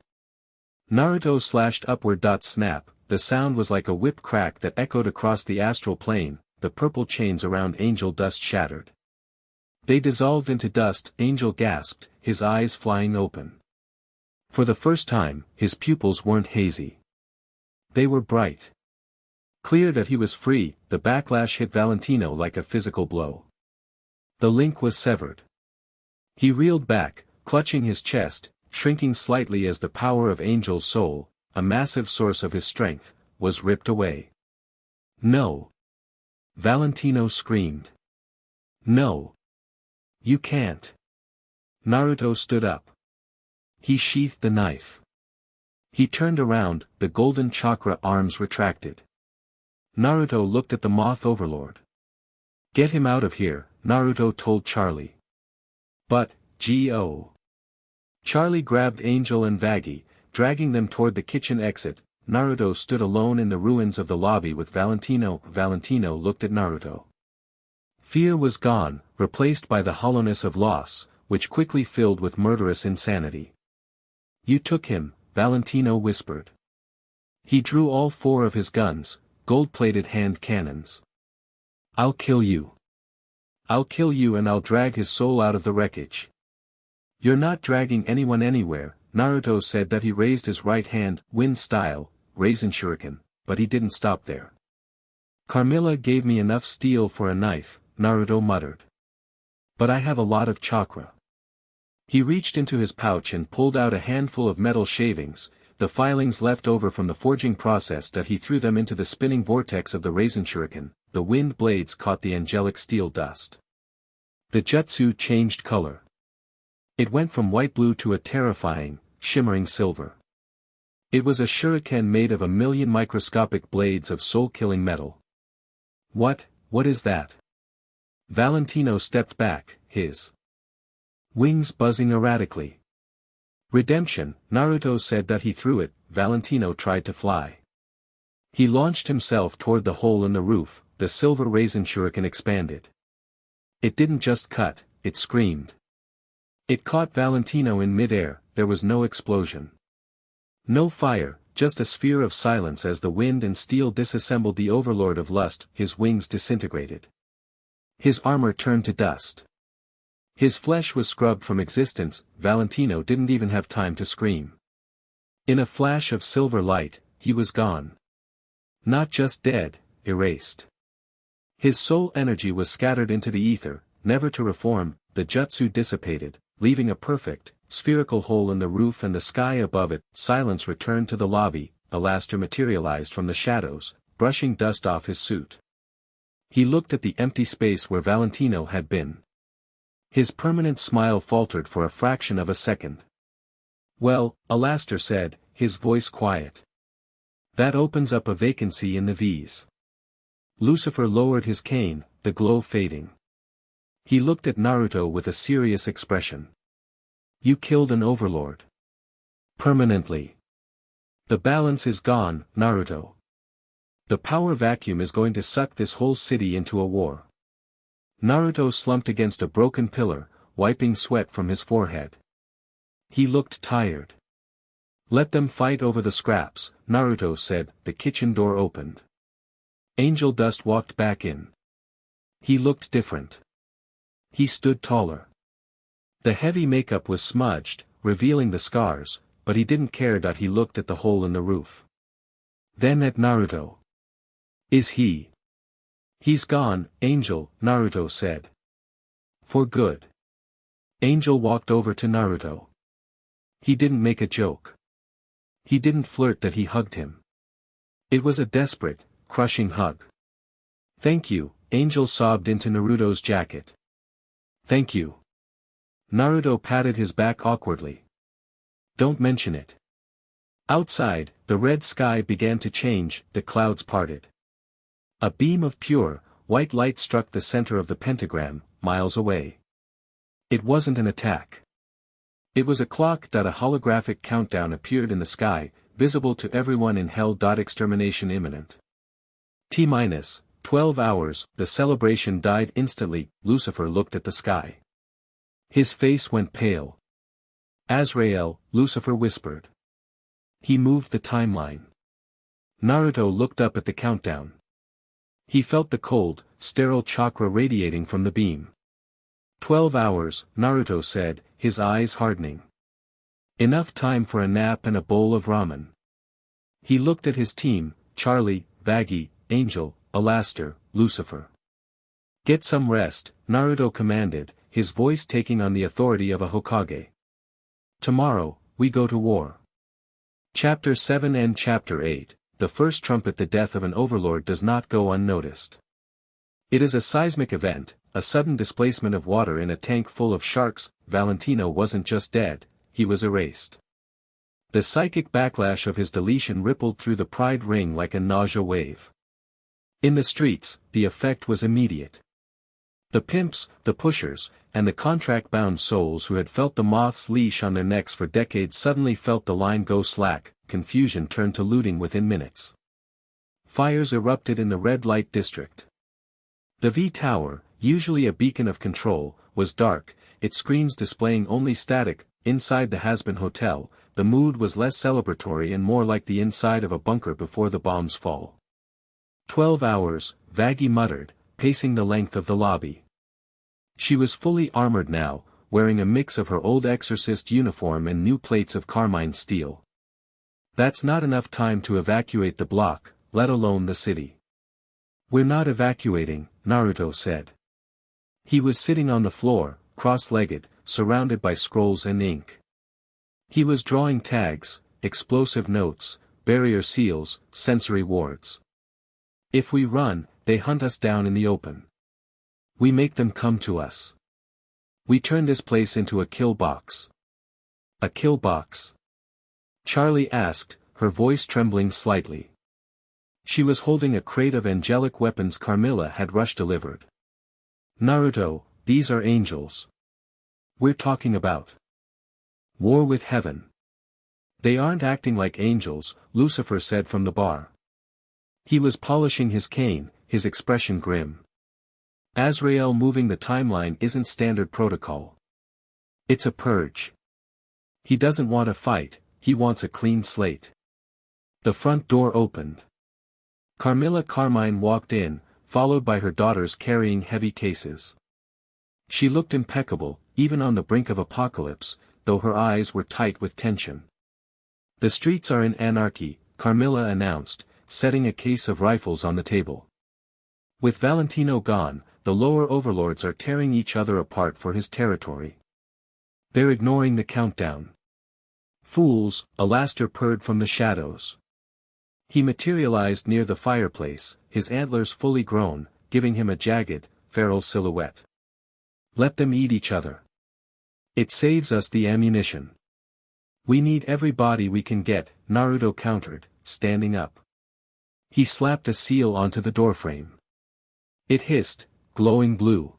Speaker 1: Naruto slashed upward. Snap, the sound was like a whip crack that echoed across the astral plane, the purple chains around Angel Dust shattered. They dissolved into dust. Angel gasped, his eyes flying open. For the first time, his pupils weren't hazy. They were bright. Clear that he was free. The backlash hit Valentino like a physical blow. The link was severed. He reeled back, clutching his chest, shrinking slightly as the power of Angel's soul, a massive source of his strength, was ripped away. No. Valentino screamed. No. You can't. Naruto stood up. He sheathed the knife. He turned around, the golden chakra arms retracted. Naruto looked at the Moth Overlord. Get him out of here, Naruto told Charlie. But, G.O. Charlie grabbed Angel and Vaggie, dragging them toward the kitchen exit. Naruto stood alone in the ruins of the lobby with Valentino. Valentino looked at Naruto. Fear was gone, replaced by the hollowness of loss, which quickly filled with murderous insanity. You took him, Valentino whispered. He drew all 4 of his guns, gold-plated hand cannons. I'll kill you. I'll kill you and I'll drag his soul out of the wreckage. You're not dragging anyone anywhere. Naruto said that he raised his right hand, wind style, Raisin Shuriken, but he didn't stop there. Carmilla gave me enough steel for a knife, Naruto muttered. But I have a lot of chakra. He reached into his pouch and pulled out a handful of metal shavings, the filings left over from the forging process, that he threw them into the spinning vortex of the Raisin Shuriken. The wind blades caught the angelic steel dust. The jutsu changed color. It went from white-blue to a terrifying, shimmering silver. It was a shuriken made of 1,000,000 microscopic blades of soul-killing metal. What is that? Valentino stepped back, his wings buzzing erratically. Redemption, Naruto said that he threw it. Valentino tried to fly. He launched himself toward the hole in the roof. The silver Raisin Shuriken expanded. It didn't just cut, it screamed. It caught Valentino in midair. There was no explosion. No fire, just a sphere of silence as the wind and steel disassembled the Overlord of Lust. His wings disintegrated. His armor turned to dust. His flesh was scrubbed from existence. Valentino didn't even have time to scream. In a flash of silver light, he was gone. Not just dead, erased. His soul energy was scattered into the ether, never to reform. The jutsu dissipated, leaving a perfect, spherical hole in the roof and the sky above it. Silence returned to the lobby. Alastair materialized from the shadows, brushing dust off his suit. He looked at the empty space where Valentino had been. His permanent smile faltered for a fraction of a second. Well, Alastair said, his voice quiet. That opens up a vacancy in the V's. Lucifer lowered his cane, the glow fading. He looked at Naruto with a serious expression. You killed an Overlord. Permanently. The balance is gone, Naruto. The power vacuum is going to suck this whole city into a war. Naruto slumped against a broken pillar, wiping sweat from his forehead. He looked tired. Let them fight over the scraps, Naruto said. The kitchen door opened. Angel Dust walked back in. He looked different. He stood taller. The heavy makeup was smudged, revealing the scars, but he didn't care. He looked at the hole in the roof. Then at Naruto. Is he? He's gone, Angel, Naruto said. For good. Angel walked over to Naruto. He didn't make a joke. He didn't flirt. He hugged him. It was a desperate, crushing hug. Thank you, Angel sobbed into Naruto's jacket. Thank you. Naruto patted his back awkwardly. Don't mention it. Outside, the red sky began to change. The clouds parted. A beam of pure, white light struck the center of the pentagram, miles away. It wasn't an attack. It was a clock. A holographic countdown appeared in the sky, visible to everyone in hell. Extermination imminent. T-minus 12 hours, the celebration died instantly. Lucifer looked at the sky. His face went pale. Azrael, Lucifer whispered. He moved the timeline. Naruto looked up at the countdown. He felt the cold, sterile chakra radiating from the beam. 12 hours, Naruto said, his eyes hardening. Enough time for a nap and a bowl of ramen. He looked at his team, Charlie, Baggy, Angel, Alaster, Lucifer. Get some rest, Naruto commanded, his voice taking on the authority of a Hokage. Tomorrow, we go to war. Chapter 7 and Chapter 8, The First Trumpet. The death of an overlord does not go unnoticed. It is a seismic event, a sudden displacement of water in a tank full of sharks. Valentino wasn't just dead, he was erased. The psychic backlash of his deletion rippled through the Pride Ring like a nausea wave. In the streets, the effect was immediate. The pimps, the pushers, and the contract-bound souls who had felt the moth's leash on their necks for decades suddenly felt the line go slack. Confusion turned to looting within minutes. Fires erupted in the red light district. The V Tower, usually a beacon of control, was dark, its screens displaying only static. Inside the Hazbin Hotel, the mood was less celebratory and more like the inside of a bunker before the bombs fall. 12 hours, Vaggie muttered, pacing the length of the lobby. She was fully armored now, wearing a mix of her old exorcist uniform and new plates of carmine steel. That's not enough time to evacuate the block, let alone the city. We're not evacuating, Naruto said. He was sitting on the floor, cross-legged, surrounded by scrolls and ink. He was drawing tags, explosive notes, barrier seals, sensory wards. If we run, they hunt us down in the open. We make them come to us. We turn this place into a kill box. A kill box? Charlie asked, her voice trembling slightly. She was holding a crate of angelic weapons Carmilla had rushed delivered. Naruto, these are angels. We're talking about war with heaven. They aren't acting like angels, Lucifer said from the bar. He was polishing his cane, his expression grim. Azrael moving the timeline isn't standard protocol. It's a purge. He doesn't want a fight, he wants a clean slate. The front door opened. Carmilla Carmine walked in, followed by her daughters carrying heavy cases. She looked impeccable, even on the brink of apocalypse, though her eyes were tight with tension. The streets are in anarchy, Carmilla announced, setting a case of rifles on the table. With Valentino gone, the lower overlords are tearing each other apart for his territory. They're ignoring the countdown. Fools, Alaster purred from the shadows. He materialized near the fireplace, his antlers fully grown, giving him a jagged, feral silhouette. Let them eat each other. It saves us the ammunition. We need every body we can get, Naruto countered, standing up. He slapped a seal onto the doorframe. It hissed, glowing blue.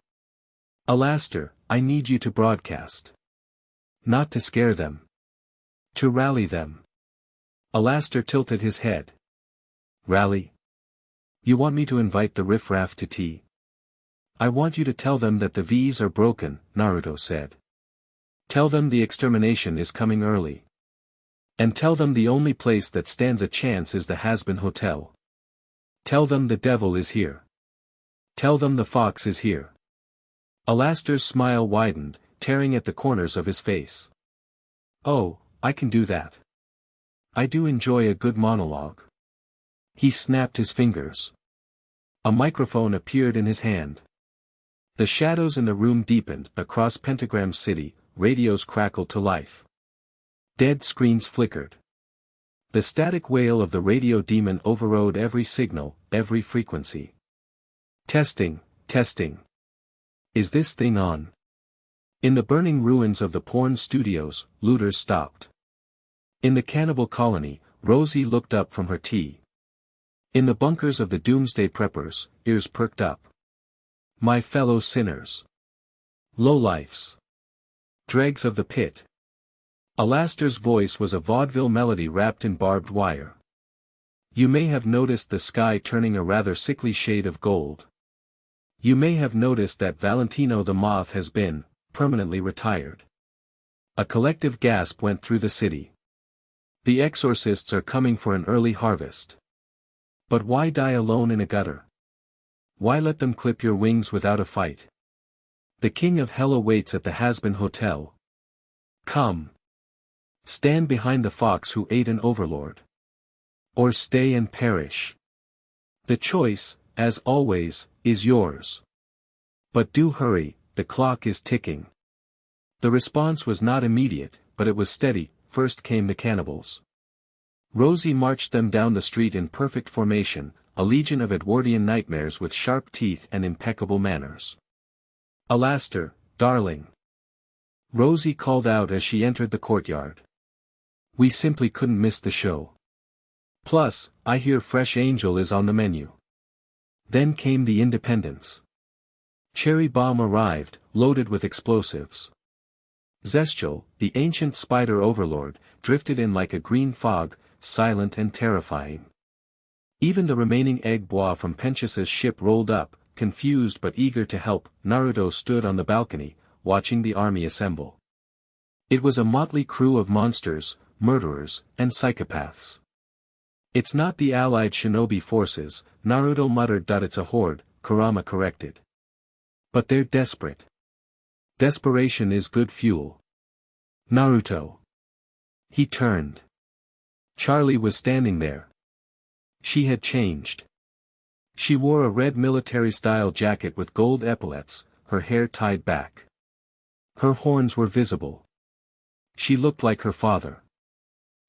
Speaker 1: Alaster, I need you to broadcast. Not to scare them. To rally them. Alaster tilted his head. Rally? You want me to invite the riffraff to tea? I want you to tell them that the V's are broken, Naruto said. Tell them the extermination is coming early. And tell them the only place that stands a chance is the Hazbin Hotel. Tell them the devil is here. Tell them the fox is here. Alaster's smile widened, tearing at the corners of his face. Oh, I can do that. I do enjoy a good monologue. He snapped his fingers. A microphone appeared in his hand. The shadows in the room deepened. Across Pentagram City, radios crackled to life. Dead screens flickered. The static wail of the radio demon overrode every signal, every frequency. Testing, testing. Is this thing on? In the burning ruins of the porn studios, looters stopped. In the cannibal colony, Rosie looked up from her tea. In the bunkers of the doomsday preppers, ears perked up. My fellow sinners. Lowlifes. Dregs of the pit. Alastair's voice was a vaudeville melody wrapped in barbed wire. You may have noticed the sky turning a rather sickly shade of gold. You may have noticed that Valentino the Moth has been, permanently retired. A collective gasp went through the city. The exorcists are coming for an early harvest. But why die alone in a gutter? Why let them clip your wings without a fight? The king of hell awaits at the Hazbin Hotel. Come. Stand behind the fox who ate an overlord. Or stay and perish. The choice, as always, is yours. But do hurry, the clock is ticking. The response was not immediate, but it was steady. First came the cannibals. Rosie marched them down the street in perfect formation, a legion of Edwardian nightmares with sharp teeth and impeccable manners. Alastair, darling. Rosie called out as she entered the courtyard. We simply couldn't miss the show. Plus, I hear Fresh Angel is on the menu. Then came the independents. Cherry Bomb arrived, loaded with explosives. Zestial, the ancient spider overlord, drifted in like a green fog, silent and terrifying. Even the remaining egg bois from Pentius's ship rolled up, confused but eager to help. Naruto stood on the balcony, watching the army assemble. It was a motley crew of monsters, murderers, and psychopaths. It's not the allied shinobi forces, Naruto muttered. It's a horde, Kurama corrected. But they're desperate. Desperation is good fuel. Naruto. He turned. Charlie was standing there. She had changed. She wore a red military-style jacket with gold epaulets, her hair tied back. Her horns were visible. She looked like her father.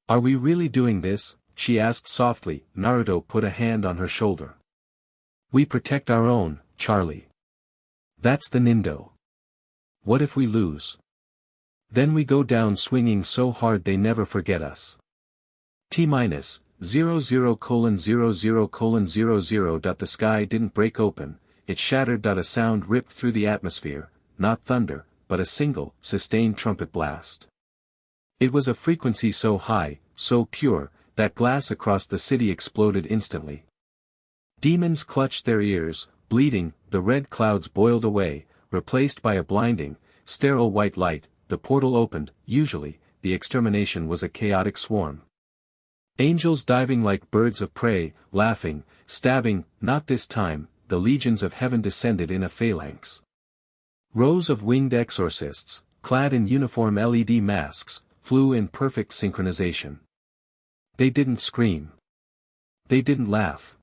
Speaker 1: Are we really doing this? She asked softly. Naruto put a hand on her shoulder. We protect our own, Charlie. That's the Nindo. What if we lose? Then we go down swinging so hard they never forget us. T-00:00:00. The sky didn't break open, it shattered. A sound ripped through the atmosphere, not thunder, but a single, sustained trumpet blast. It was a frequency so high, so pure, that glass across the city exploded instantly. Demons clutched their ears, bleeding. The red clouds boiled away, replaced by a blinding, sterile white light. The portal opened. Usually, the extermination was a chaotic swarm. Angels diving like birds of prey, laughing, stabbing. Not this time. The legions of heaven descended in a phalanx. Rows of winged exorcists, clad in uniform LED masks, flew in perfect synchronization. They didn't scream. They didn't laugh.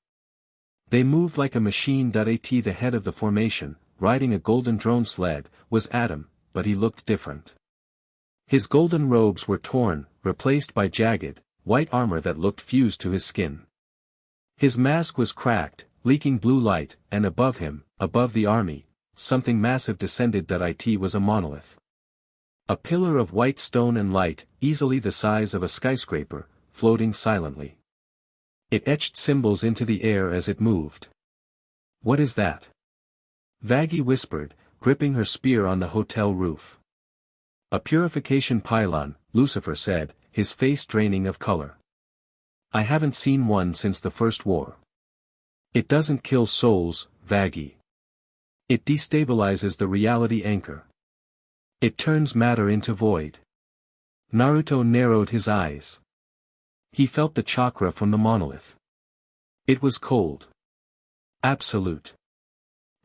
Speaker 1: They moved like a machine. The head of the formation, riding a golden drone sled, was Adam, but he looked different. His golden robes were torn, replaced by jagged, white armor that looked fused to his skin. His mask was cracked, leaking blue light, and above him, above the army, something massive descended. It was a monolith. A pillar of white stone and light, easily the size of a skyscraper, floating silently. It etched symbols into the air as it moved. What is that? Vaggie whispered, gripping her spear on the hotel roof. A purification pylon, Lucifer said, his face draining of color. I haven't seen one since the First War. It doesn't kill souls, Vaggie. It destabilizes the reality anchor. It turns matter into void. Naruto narrowed his eyes. He felt the chakra from the monolith. It was cold. Absolute.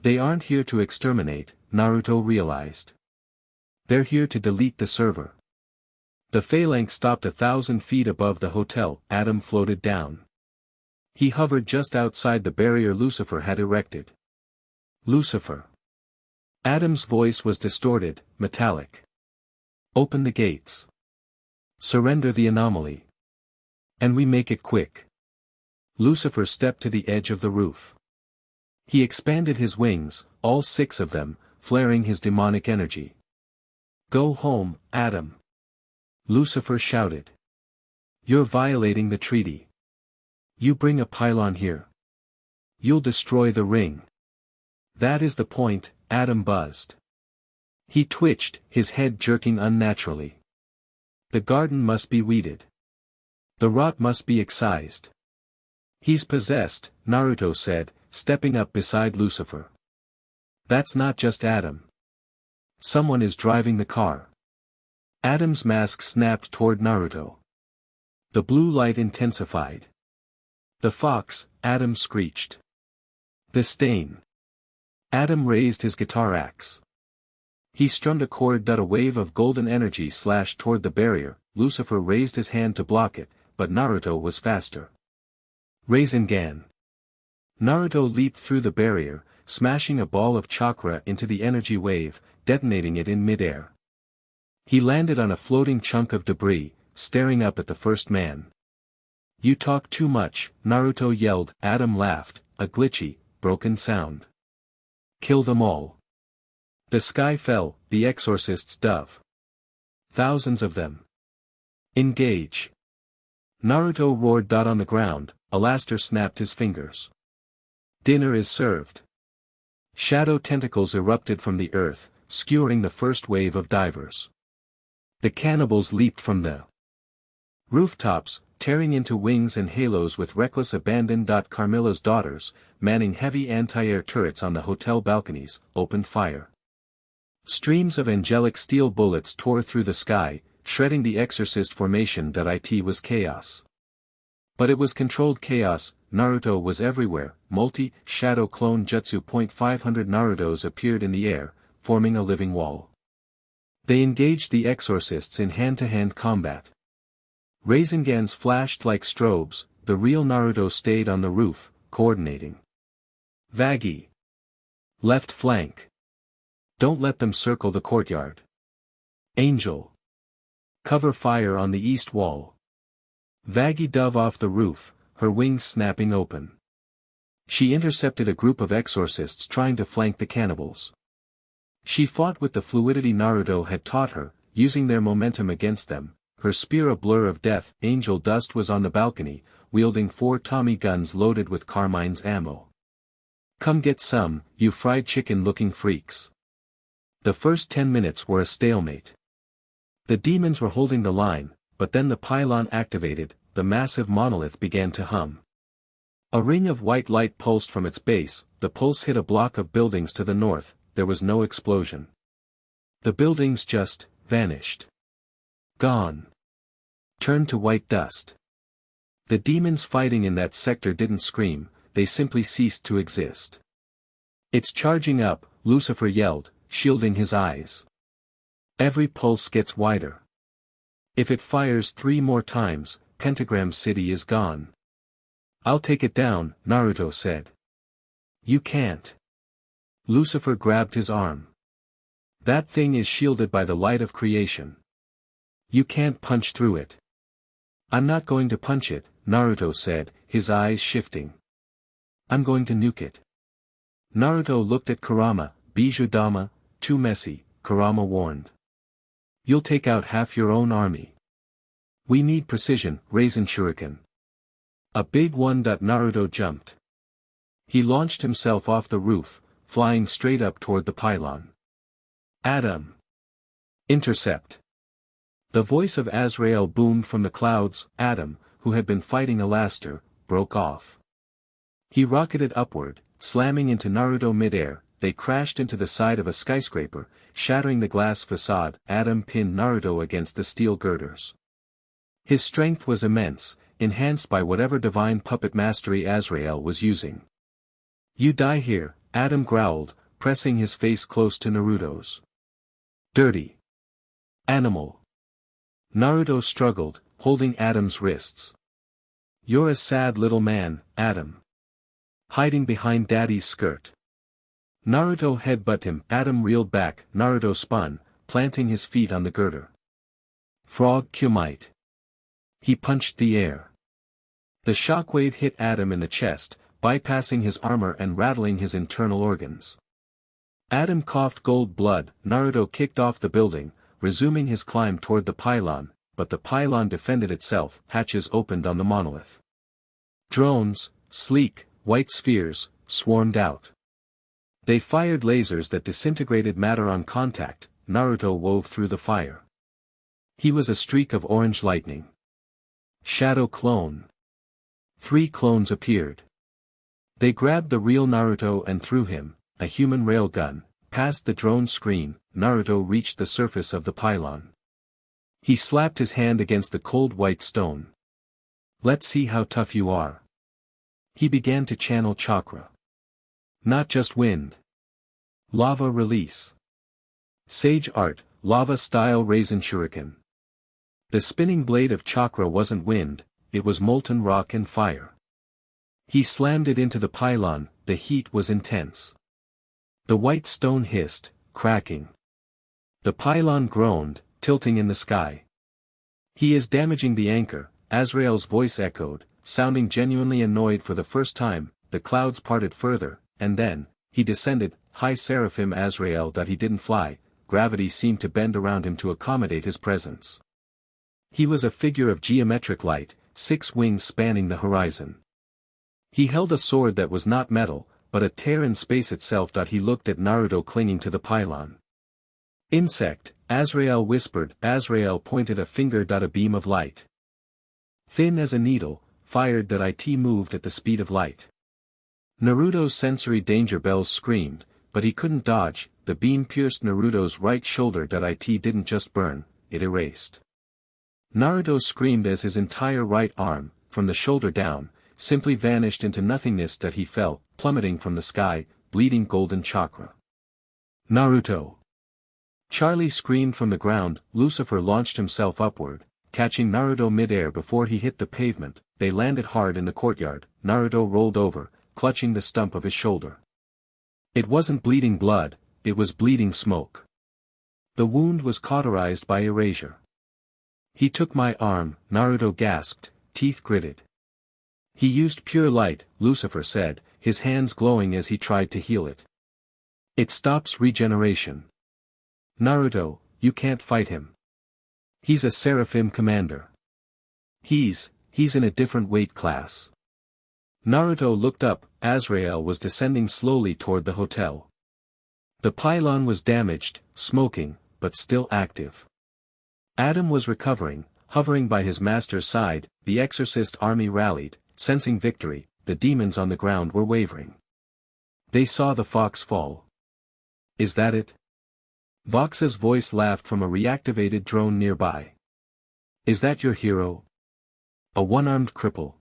Speaker 1: They aren't here to exterminate, Naruto realized. They're here to delete the server. The phalanx stopped 1,000 feet above the hotel. Adam floated down. He hovered just outside the barrier Lucifer had erected. Lucifer. Adam's voice was distorted, metallic. Open the gates. Surrender the anomaly. And we make it quick. Lucifer stepped to the edge of the roof. He expanded his wings, all 6 of them, flaring his demonic energy. Go home, Adam. Lucifer shouted. You're violating the treaty. You bring a pylon here. You'll destroy the ring. That is the point, Adam buzzed. He twitched, his head jerking unnaturally. The garden must be weeded. The rot must be excised. He's possessed, Naruto said, stepping up beside Lucifer. That's not just Adam. Someone is driving the car. Adam's mask snapped toward Naruto. The blue light intensified. The fox, Adam screeched. The stain. Adam raised his guitar axe. He strummed a chord. A wave of golden energy slashed toward the barrier. Lucifer raised his hand to block it, but Naruto was faster. Rasengan. Naruto leaped through the barrier, smashing a ball of chakra into the energy wave, detonating it in midair. He landed on a floating chunk of debris, staring up at the first man. You talk too much, Naruto yelled. Adam laughed, a glitchy, broken sound. Kill them all. The sky fell, the exorcist's dove. Thousands of them. Engage. Naruto roared. On the ground, Alastor snapped his fingers. Dinner is served. Shadow tentacles erupted from the earth, skewering the first wave of divers. The cannibals leaped from the rooftops, tearing into wings and halos with reckless abandon. Carmilla's daughters, manning heavy anti-air turrets on the hotel balconies, opened fire. Streams of angelic steel bullets tore through the sky, shredding the exorcist formation. It was chaos. But it was controlled chaos. Naruto was everywhere. Multi-shadow clone jutsu. 500 Narutos appeared in the air, forming a living wall. They engaged the exorcists in hand-to-hand combat. Rasengans flashed like strobes. The real Naruto stayed on the roof, coordinating. Vaggie. Left flank. Don't let them circle the courtyard. Angel. Cover fire on the east wall. Vaggie dove off the roof, her wings snapping open. She intercepted a group of exorcists trying to flank the cannibals. She fought with the fluidity Naruto had taught her, using their momentum against them, her spear a blur of death. Angel Dust was on the balcony, wielding 4 Tommy guns loaded with Carmine's ammo. Come get some, you fried chicken-looking freaks. The first 10 minutes were a stalemate. The demons were holding the line, but then the pylon activated, the massive monolith began to hum. A ring of white light pulsed from its base. The pulse hit a block of buildings to the north. There was no explosion. The buildings just vanished. Gone. Turned to white dust. The demons fighting in that sector didn't scream, they simply ceased to exist. It's charging up, Lucifer yelled, shielding his eyes. Every pulse gets wider. If it fires 3 more times, Pentagram City is gone. I'll take it down, Naruto said. You can't. Lucifer grabbed his arm. That thing is shielded by the light of creation. You can't punch through it. I'm not going to punch it, Naruto said, his eyes shifting. I'm going to nuke it. Naruto looked at Kurama. Bijou Dama, too messy, Kurama warned. You'll take out half your own army. We need precision, Rasen Shuriken. A big one. Naruto jumped. He launched himself off the roof, flying straight up toward the pylon. Adam. Intercept. The voice of Azrael boomed from the clouds. Adam, who had been fighting Alastor, broke off. He rocketed upward, slamming into Naruto midair. They crashed into the side of a skyscraper, shattering the glass facade. Adam pinned Naruto against the steel girders. His strength was immense, enhanced by whatever divine puppet mastery Azrael was using. You die here, Adam growled, pressing his face close to Naruto's. Dirty. Animal. Naruto struggled, holding Adam's wrists. You're a sad little man, Adam. Hiding behind Daddy's skirt. Naruto headbutted him. Adam reeled back. Naruto spun, planting his feet on the girder. Frog Kumite. He punched the air. The shockwave hit Adam in the chest, bypassing his armor and rattling his internal organs. Adam coughed gold blood. Naruto kicked off the building, resuming his climb toward the pylon, but the pylon defended itself. Hatches opened on the monolith. Drones, sleek, white spheres, swarmed out. They fired lasers that disintegrated matter on contact. Naruto wove through the fire. He was a streak of orange lightning. Shadow clone. 3 clones appeared. They grabbed the real Naruto and threw him, a human railgun, past the drone screen. Naruto reached the surface of the pylon. He slapped his hand against the cold white stone. Let's see how tough you are. He began to channel chakra. Not just wind. Lava release. Sage art, lava-style raisin shuriken. The spinning blade of chakra wasn't wind, it was molten rock and fire. He slammed it into the pylon, the heat was intense. The white stone hissed, cracking. The pylon groaned, tilting in the sky. He is damaging the anchor, Azrael's voice echoed, sounding genuinely annoyed for the first time. The clouds parted further, and then, he descended, high seraphim Azrael that he didn't fly, gravity seemed to bend around him to accommodate his presence. He was a figure of geometric light, 6 wings spanning the horizon. He held a sword that was not metal, but a tear in space itself. He looked at Naruto clinging to the pylon. Insect, Azrael whispered. Azrael pointed a finger. A beam of light, thin as a needle, fired. It moved at the speed of light. Naruto's sensory danger bells screamed, but he couldn't dodge. The beam pierced Naruto's right shoulder. It didn't just burn, it erased. Naruto screamed as his entire right arm, from the shoulder down, simply vanished into nothingness. He fell, plummeting from the sky, bleeding golden chakra. Naruto! Charlie screamed from the ground. Lucifer launched himself upward, catching Naruto mid-air before he hit the pavement. They landed hard in the courtyard. Naruto rolled over, clutching the stump of his shoulder. It wasn't bleeding blood, it was bleeding smoke. The wound was cauterized by erasure. He took my arm, Naruto gasped, teeth gritted. He used pure light, Lucifer said, his hands glowing as he tried to heal it. It stops regeneration. Naruto, you can't fight him. He's a Seraphim commander. He's in a different weight class. Naruto looked up. Azrael was descending slowly toward the hotel. The pylon was damaged, smoking, but still active. Adam was recovering, hovering by his master's side. The exorcist army rallied, sensing victory. The demons on the ground were wavering. They saw the fox fall. Is that it? Vox's voice laughed from a reactivated drone nearby. Is that your hero? A one-armed cripple.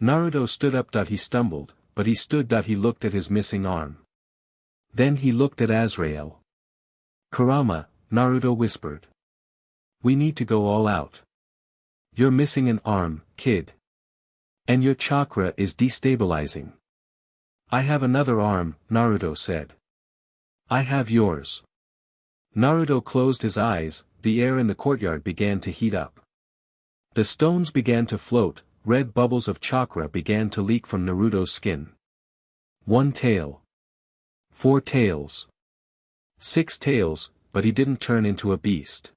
Speaker 1: Naruto stood up. He stumbled, but he stood. He looked at his missing arm. Then he looked at Azrael. Kurama, Naruto whispered. We need to go all out. You're missing an arm, kid. And your chakra is destabilizing. I have another arm, Naruto said. I have yours. Naruto closed his eyes. The air in the courtyard began to heat up. The stones began to float, red bubbles of chakra began to leak from Naruto's skin. 1 tail. 4 tails. 6 tails, but he didn't turn into a beast.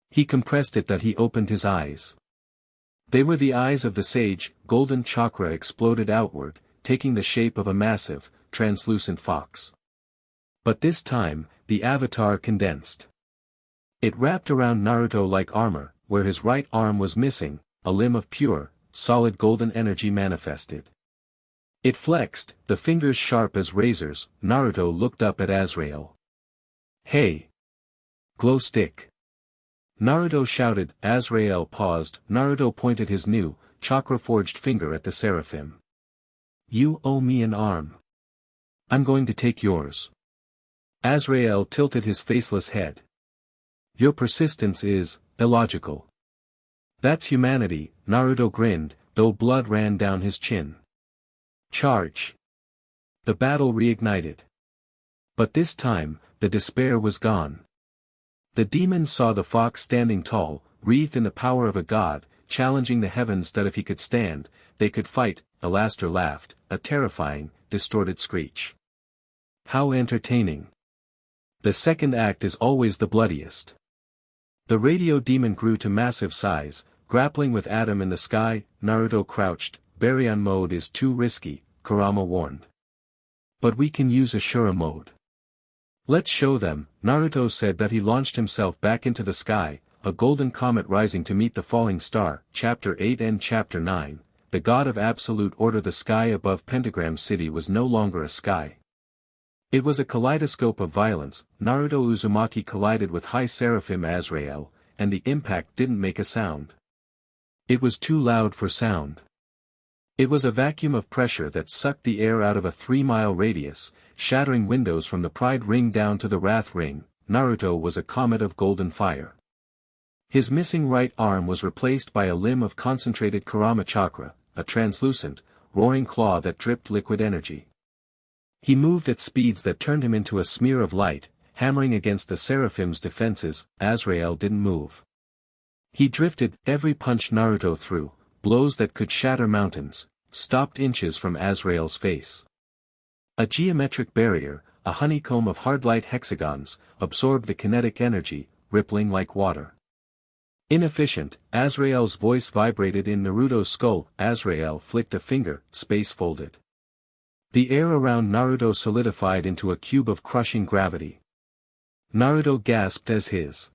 Speaker 1: He compressed it. He opened his eyes. They were the eyes of the sage. Golden chakra exploded outward, taking the shape of a massive, translucent fox. But this time, the avatar condensed. It wrapped around Naruto like armor. Where his right arm was missing, a limb of pure, solid golden energy manifested. It flexed, the fingers sharp as razors. Naruto looked up at Azrael. Hey! Glow stick! Naruto shouted. Azrael paused. Naruto pointed his new, chakra-forged finger at the seraphim. You owe me an arm. I'm going to take yours. Azrael tilted his faceless head. Your persistence is illogical. That's humanity, Naruto grinned, though blood ran down his chin. Charge! The battle reignited. But this time, the despair was gone. The demons saw the fox standing tall, wreathed in the power of a god, challenging the heavens that if he could stand, they could fight. Alaster laughed, a terrifying, distorted screech. How entertaining. The second act is always the bloodiest. The radio demon grew to massive size, grappling with Adam in the sky. Naruto crouched. Baryon mode is too risky, Kurama warned. But we can use Ashura mode. Let's show them. Naruto said. He launched himself back into the sky, a golden comet rising to meet the falling star. Chapter 8 and Chapter 9, the God of Absolute Order. The sky above Pentagram City was no longer a sky. It was a kaleidoscope of violence. Naruto Uzumaki collided with High Seraphim Azrael, and the impact didn't make a sound. It was too loud for sound. It was a vacuum of pressure that sucked the air out of a 3-mile radius, shattering windows from the Pride Ring down to the Wrath Ring. Naruto was a comet of golden fire. His missing right arm was replaced by a limb of concentrated Kurama chakra, a translucent, roaring claw that dripped liquid energy. He moved at speeds that turned him into a smear of light, hammering against the Seraphim's defenses. Azrael didn't move. He drifted. Every punch Naruto threw, blows that could shatter mountains, stopped inches from Azrael's face. A geometric barrier, a honeycomb of hard-light hexagons, absorbed the kinetic energy, rippling like water. Inefficient. Azrael's voice vibrated in Naruto's skull. Azrael flicked a finger, space folded. The air around Naruto solidified into a cube of crushing gravity. Naruto gasped as his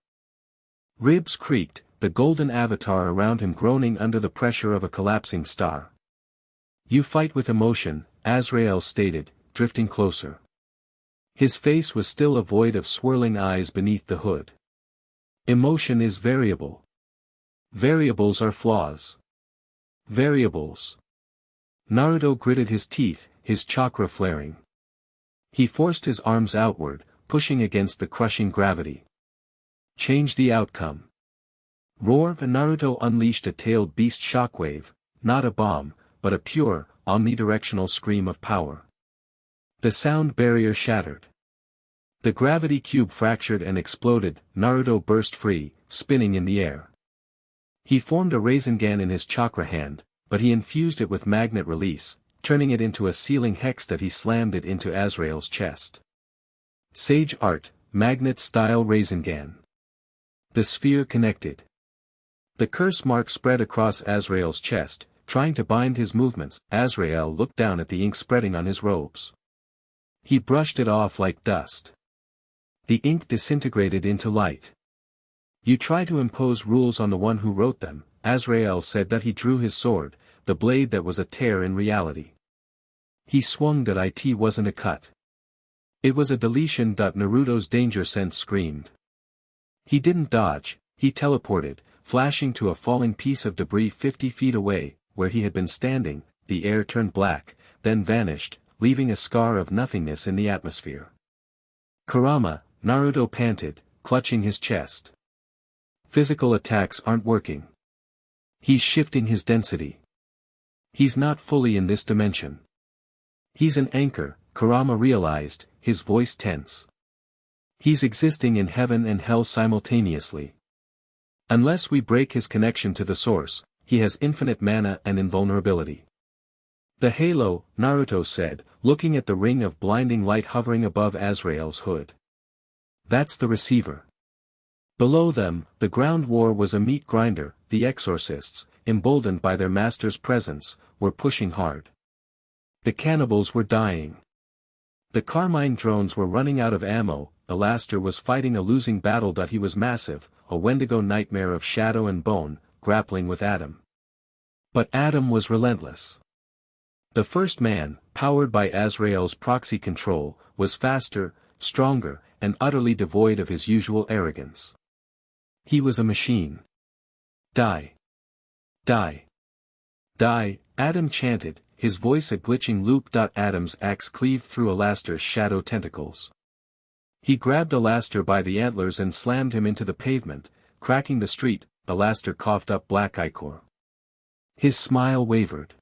Speaker 1: ribs creaked, the golden avatar around him groaning under the pressure of a collapsing star. "You fight with emotion," Azrael stated, drifting closer. His face was still a void of swirling eyes beneath the hood. "Emotion is variable. Variables are flaws. Variables." Naruto gritted his teeth, his chakra flaring. He forced his arms outward, pushing against the crushing gravity. "Change the outcome." Roar! Naruto unleashed a tailed beast shockwave, not a bomb, but a pure, omnidirectional scream of power. The sound barrier shattered. The gravity cube fractured and exploded. Naruto burst free, spinning in the air. He formed a Rasengan in his chakra hand, but he infused it with magnet release, turning it into a sealing hex that he slammed it into Azrael's chest. Sage Art, Magnet-Style Rasengan. The sphere connected. The curse mark spread across Azrael's chest, trying to bind his movements. Azrael looked down at the ink spreading on his robes. He brushed it off like dust. The ink disintegrated into light. "You try to impose rules on the one who wrote them," Azrael said. That he drew his sword, the blade that was a tear in reality. He swung. That it wasn't a cut. It was a deletion. Naruto's danger sense screamed. He didn't dodge, he teleported, flashing to a falling piece of debris 50 feet away. Where he had been standing, the air turned black, then vanished, leaving a scar of nothingness in the atmosphere. "Kurama," Naruto panted, clutching his chest. "Physical attacks aren't working. He's shifting his density. He's not fully in this dimension. He's an anchor," Kurama realized, his voice tense. "He's existing in heaven and hell simultaneously. Unless we break his connection to the source, he has infinite mana and invulnerability." "The halo," Naruto said, looking at the ring of blinding light hovering above Azrael's hood. "That's the receiver." Below them, the ground war was a meat grinder. The exorcists, emboldened by their master's presence, were pushing hard. The cannibals were dying. The Carmine drones were running out of ammo. Alastor was fighting a losing battle. He was massive, a Wendigo nightmare of shadow and bone, grappling with Adam. But Adam was relentless. The first man, powered by Azrael's proxy control, was faster, stronger, and utterly devoid of his usual arrogance. He was a machine. "Die. Die. Die," Adam chanted, his voice a glitching loop. Adam's axe cleaved through Alastor's shadow tentacles. He grabbed Alastor by the antlers and slammed him into the pavement, cracking the street. Alastor coughed up black ichor. His smile wavered.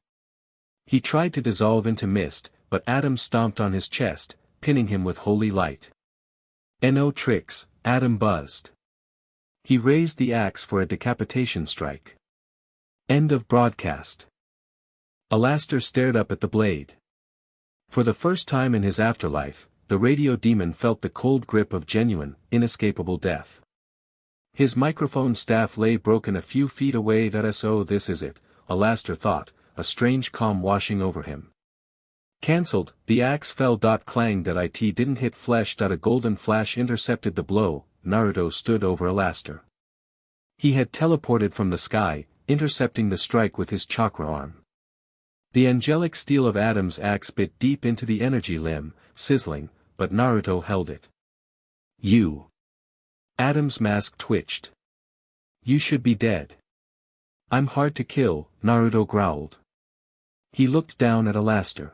Speaker 1: He tried to dissolve into mist, but Adam stomped on his chest, pinning him with holy light. "No tricks," Adam buzzed. He raised the axe for a decapitation strike. End of broadcast. Alastor stared up at the blade. For the first time in his afterlife, the radio demon felt the cold grip of genuine, inescapable death. His microphone staff lay broken a few feet away. "So this is it," Alastor thought, a strange calm washing over him. "Cancelled," the axe fell. Clang. It didn't hit flesh. A golden flash intercepted the blow. Naruto stood over Alastor. He had teleported from the sky, intercepting the strike with his chakra arm. The angelic steel of Adam's axe bit deep into the energy limb, sizzling, but Naruto held it. You. Adam's mask twitched. You should be dead. I'm hard to kill, Naruto growled. He looked down at Alastor.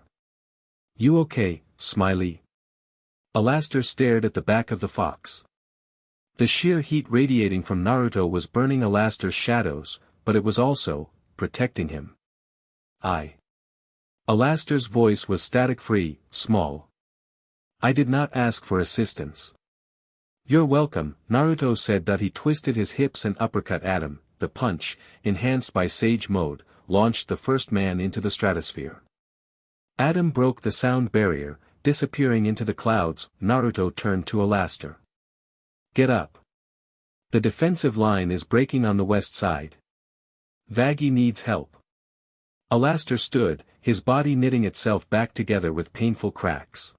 Speaker 1: You okay, Smiley? Alastor stared at the back of the fox. The sheer heat radiating from Naruto was burning Alastor's shadows, but it was also protecting him. Alastor's voice was static-free, small. I did not ask for assistance. You're welcome, Naruto said that he twisted his hips and uppercut Adam. The punch, enhanced by Sage Mode, launched the first man into the stratosphere. Adam broke the sound barrier, disappearing into the clouds. Naruto turned to Alastor. Get up. The defensive line is breaking on the west side. Vaggie needs help. Alastor stood, his body knitting itself back together with painful cracks.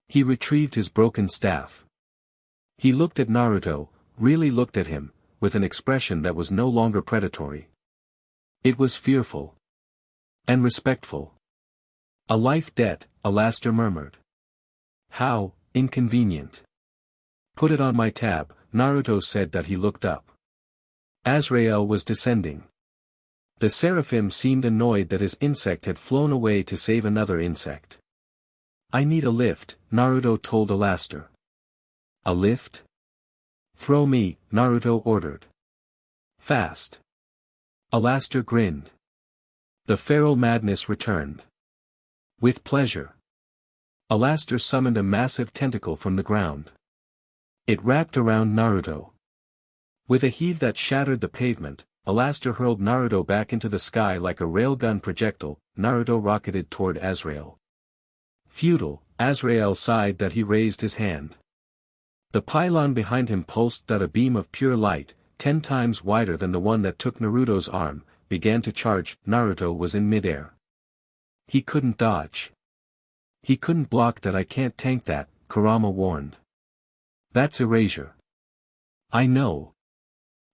Speaker 1: He retrieved his broken staff. He looked at Naruto, really looked at him, with an expression that was no longer predatory. It was fearful. And respectful. A life debt, Alastor murmured. How inconvenient. Put it on my tab, Naruto said that he looked up. Azrael was descending. The seraphim seemed annoyed that his insect had flown away to save another insect. I need a lift, Naruto told Alastor. A lift? Throw me, Naruto ordered. Fast. Alastor grinned. The feral madness returned. With pleasure. Alastor summoned a massive tentacle from the ground. It wrapped around Naruto. With a heave that shattered the pavement, Alastor hurled Naruto back into the sky like a railgun projectile. Naruto rocketed toward Azrael. Futile, Azrael sighed that he raised his hand. The pylon behind him pulsed that a beam of pure light, 10 times wider than the one that took Naruto's arm, began to charge. Naruto was in midair. He couldn't dodge. He couldn't block that. I can't tank that, Kurama warned. That's erasure. I know.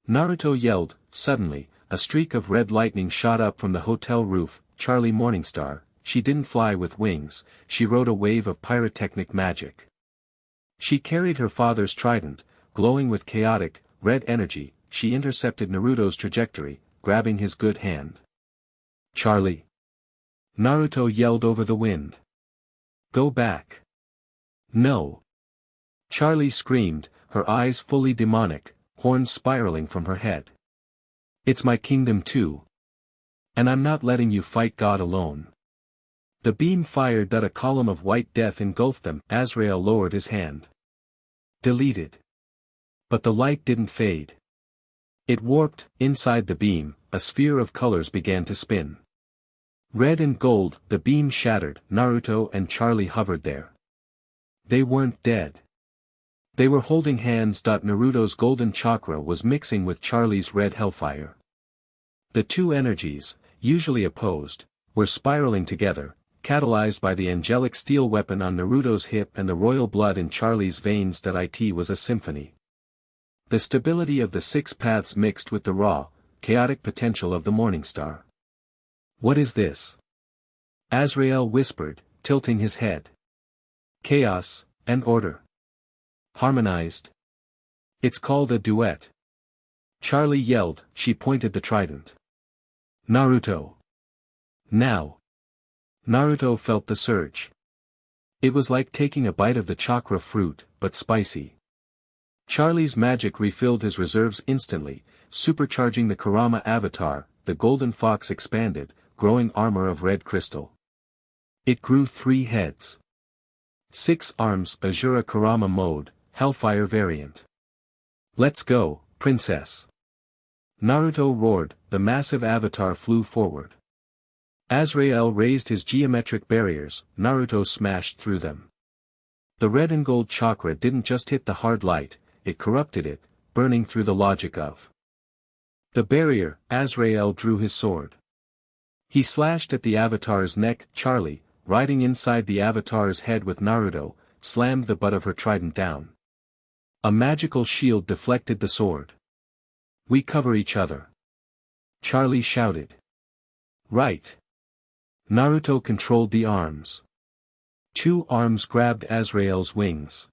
Speaker 1: Naruto yelled. Suddenly, a streak of red lightning shot up from the hotel roof. Charlie Morningstar, she didn't fly with wings, she rode a wave of pyrotechnic magic. She carried her father's trident, glowing with chaotic, red energy. She intercepted Naruto's trajectory, grabbing his good hand. Charlie! Naruto yelled over the wind. Go back. No. Charlie screamed, her eyes fully demonic, horns spiraling from her head. It's my kingdom too. And I'm not letting you fight God alone. The beam fired that a column of white death engulfed them. Azrael lowered his hand. Deleted. But the light didn't fade. It warped. Inside the beam, a sphere of colors began to spin. Red and gold. The beam shattered. Naruto and Charlie hovered there. They weren't dead. They were holding hands. Naruto's golden chakra was mixing with Charlie's red hellfire. The two energies, usually opposed, were spiraling together, catalyzed by the angelic steel weapon on Naruto's hip and the royal blood in Charlie's veins. It was a symphony. The stability of the 6 paths mixed with the raw, chaotic potential of the Morningstar. What is this? Azrael whispered, tilting his head. Chaos, and order. Harmonized. It's called a duet. Charlie yelled. She pointed the trident. Naruto. Now. Naruto felt the surge. It was like taking a bite of the chakra fruit, but spicy. Charlie's magic refilled his reserves instantly, supercharging the Kurama avatar. The golden fox expanded, growing armor of red crystal. It grew 3 heads. 6 arms. Azura Kurama mode, Hellfire variant. Let's go, princess. Naruto roared. The massive avatar flew forward. Azrael raised his geometric barriers. Naruto smashed through them. The red and gold chakra didn't just hit the hard light, it corrupted it, burning through the logic of the barrier. Azrael drew his sword. He slashed at the avatar's neck. Charlie, riding inside the avatar's head with Naruto, slammed the butt of her trident down. A magical shield deflected the sword. We cover each other. Charlie shouted. Right. Naruto controlled the arms. 2 arms grabbed Azrael's wings.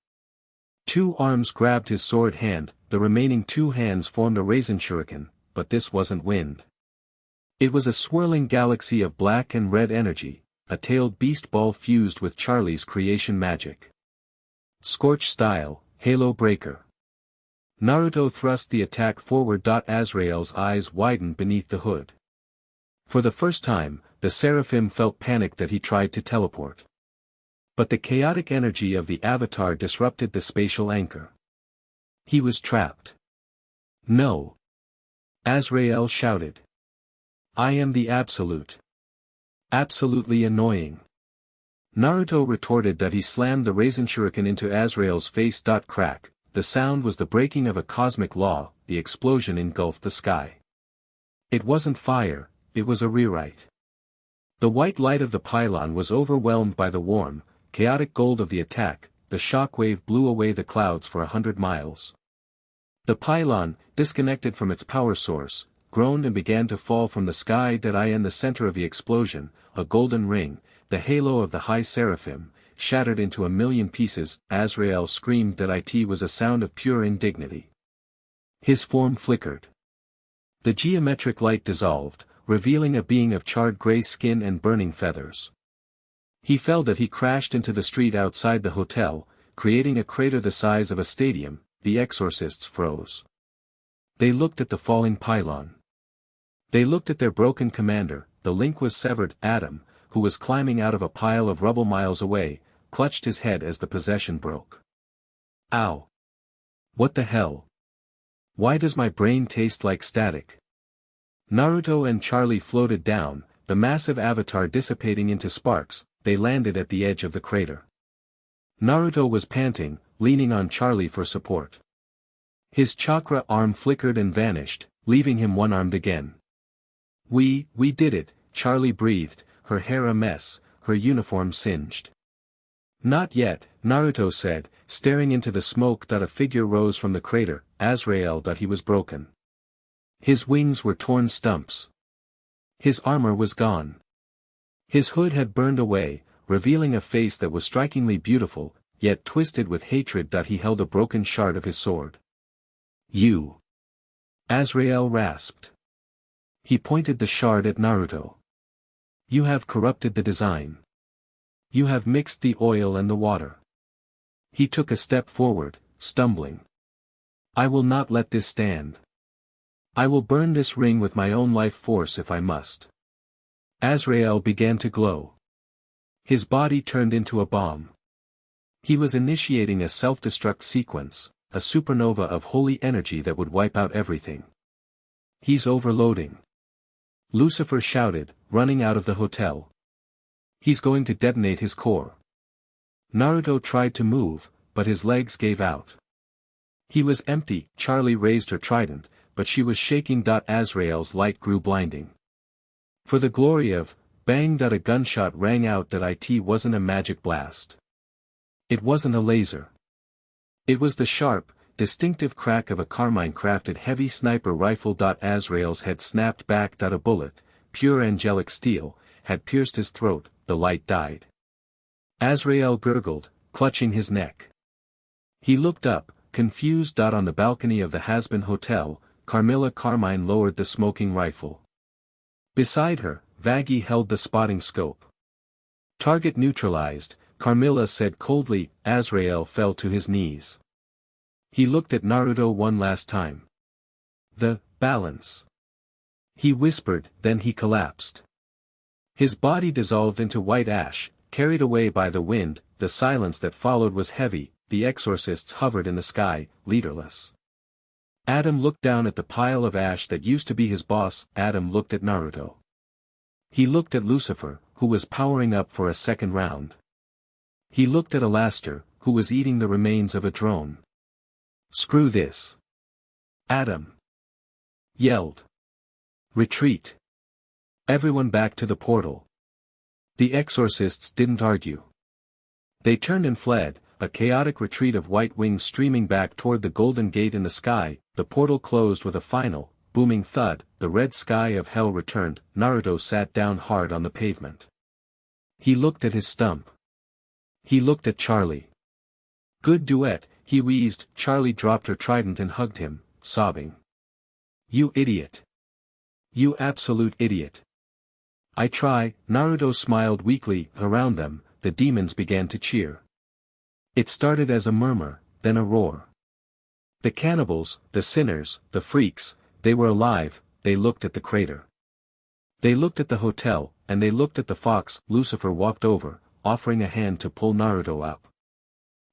Speaker 1: 2 arms grabbed his sword hand, the remaining 2 hands formed a raisin shuriken, but this wasn't wind. It was a swirling galaxy of black and red energy, a tailed beast ball fused with Charlie's creation magic. Scorch style, Halo Breaker. Naruto thrust the attack forward. Azrael's eyes widened beneath the hood. For the first time, the Seraphim felt panic that he tried to teleport. But the chaotic energy of the Avatar disrupted the spatial anchor. He was trapped. No. Azrael shouted. I am the Absolute. Absolutely annoying. Naruto retorted that he slammed the raisin shuriken into Azrael's face. Crack, the sound was the breaking of a cosmic law, the explosion engulfed the sky. It wasn't fire, it was a rewrite. The white light of the pylon was overwhelmed by the warm, chaotic gold of the attack, the shockwave blew away the clouds for 100 miles. The pylon, disconnected from its power source, groaned and began to fall from the sky. In the center of the explosion, a golden ring, the halo of the high seraphim, shattered into a million pieces. Azrael screamed. It was a sound of pure indignity. His form flickered. The geometric light dissolved, revealing a being of charred gray skin and burning feathers. He fell. He crashed into the street outside the hotel, creating a crater the size of a stadium. The exorcists froze. They looked at the falling pylon. They looked at their broken commander. The link was severed. Adam, who was climbing out of a pile of rubble miles away, clutched his head as the possession broke. Ow! What the hell? Why does my brain taste like static? Naruto and Charlie floated down, the massive avatar dissipating into sparks. They landed at the edge of the crater. Naruto was panting, leaning on Charlie for support. His chakra arm flickered and vanished, leaving him one-armed again. We did it, Charlie breathed, her hair a mess, her uniform singed. Not yet, Naruto said, staring into the smoke. A figure rose from the crater. Azrael. He was broken. His wings were torn stumps. His armor was gone. His hood had burned away, revealing a face that was strikingly beautiful, yet twisted with hatred. He held a broken shard of his sword. You! Azrael rasped. He pointed the shard at Naruto. You have corrupted the design. You have mixed the oil and the water. He took a step forward, stumbling. I will not let this stand. I will burn this ring with my own life force if I must. Azrael began to glow. His body turned into a bomb. He was initiating a self-destruct sequence, a supernova of holy energy that would wipe out everything. He's overloading. Lucifer shouted, running out of the hotel. He's going to detonate his core. Naruto tried to move, but his legs gave out. He was empty. Charlie raised her trident, but she was shaking. Azrael's light grew blinding. For the glory of, bang! A gunshot rang out. It wasn't a magic blast. It wasn't a laser. It was the sharp, distinctive crack of a carmine-crafted heavy sniper rifle. Azrael's head snapped back. A bullet, pure angelic steel, had pierced his throat. The light died. Azrael gurgled, clutching his neck. He looked up, confused. On the balcony of the Hazbin Hotel, Carmilla Carmine lowered the smoking rifle. Beside her, Vaggie held the spotting scope. Target neutralized, Carmilla said coldly. Azrael fell to his knees. He looked at Naruto one last time. The balance. He whispered, then he collapsed. His body dissolved into white ash, carried away by the wind. The silence that followed was heavy. The exorcists hovered in the sky, leaderless. Adam looked down at the pile of ash that used to be his boss. Adam looked at Naruto. He looked at Lucifer, who was powering up for a second round. He looked at Alaster, who was eating the remains of a drone. Screw this. Adam yelled. Retreat. Everyone back to the portal. The exorcists didn't argue. They turned and fled, a chaotic retreat of white wings streaming back toward the golden gate in the sky. The portal closed with a final, booming thud. The red sky of hell returned. Naruto sat down hard on the pavement. He looked at his stump. He looked at Charlie. Good duet, he wheezed. Charlie dropped her trident and hugged him, sobbing. You idiot. You absolute idiot. I try. Naruto smiled weakly. Around them, the demons began to cheer. It started as a murmur, then a roar. The cannibals, the sinners, the freaks, they were alive. They looked at the crater. They looked at the hotel, and they looked at the fox. Lucifer walked over, offering a hand to pull Naruto up.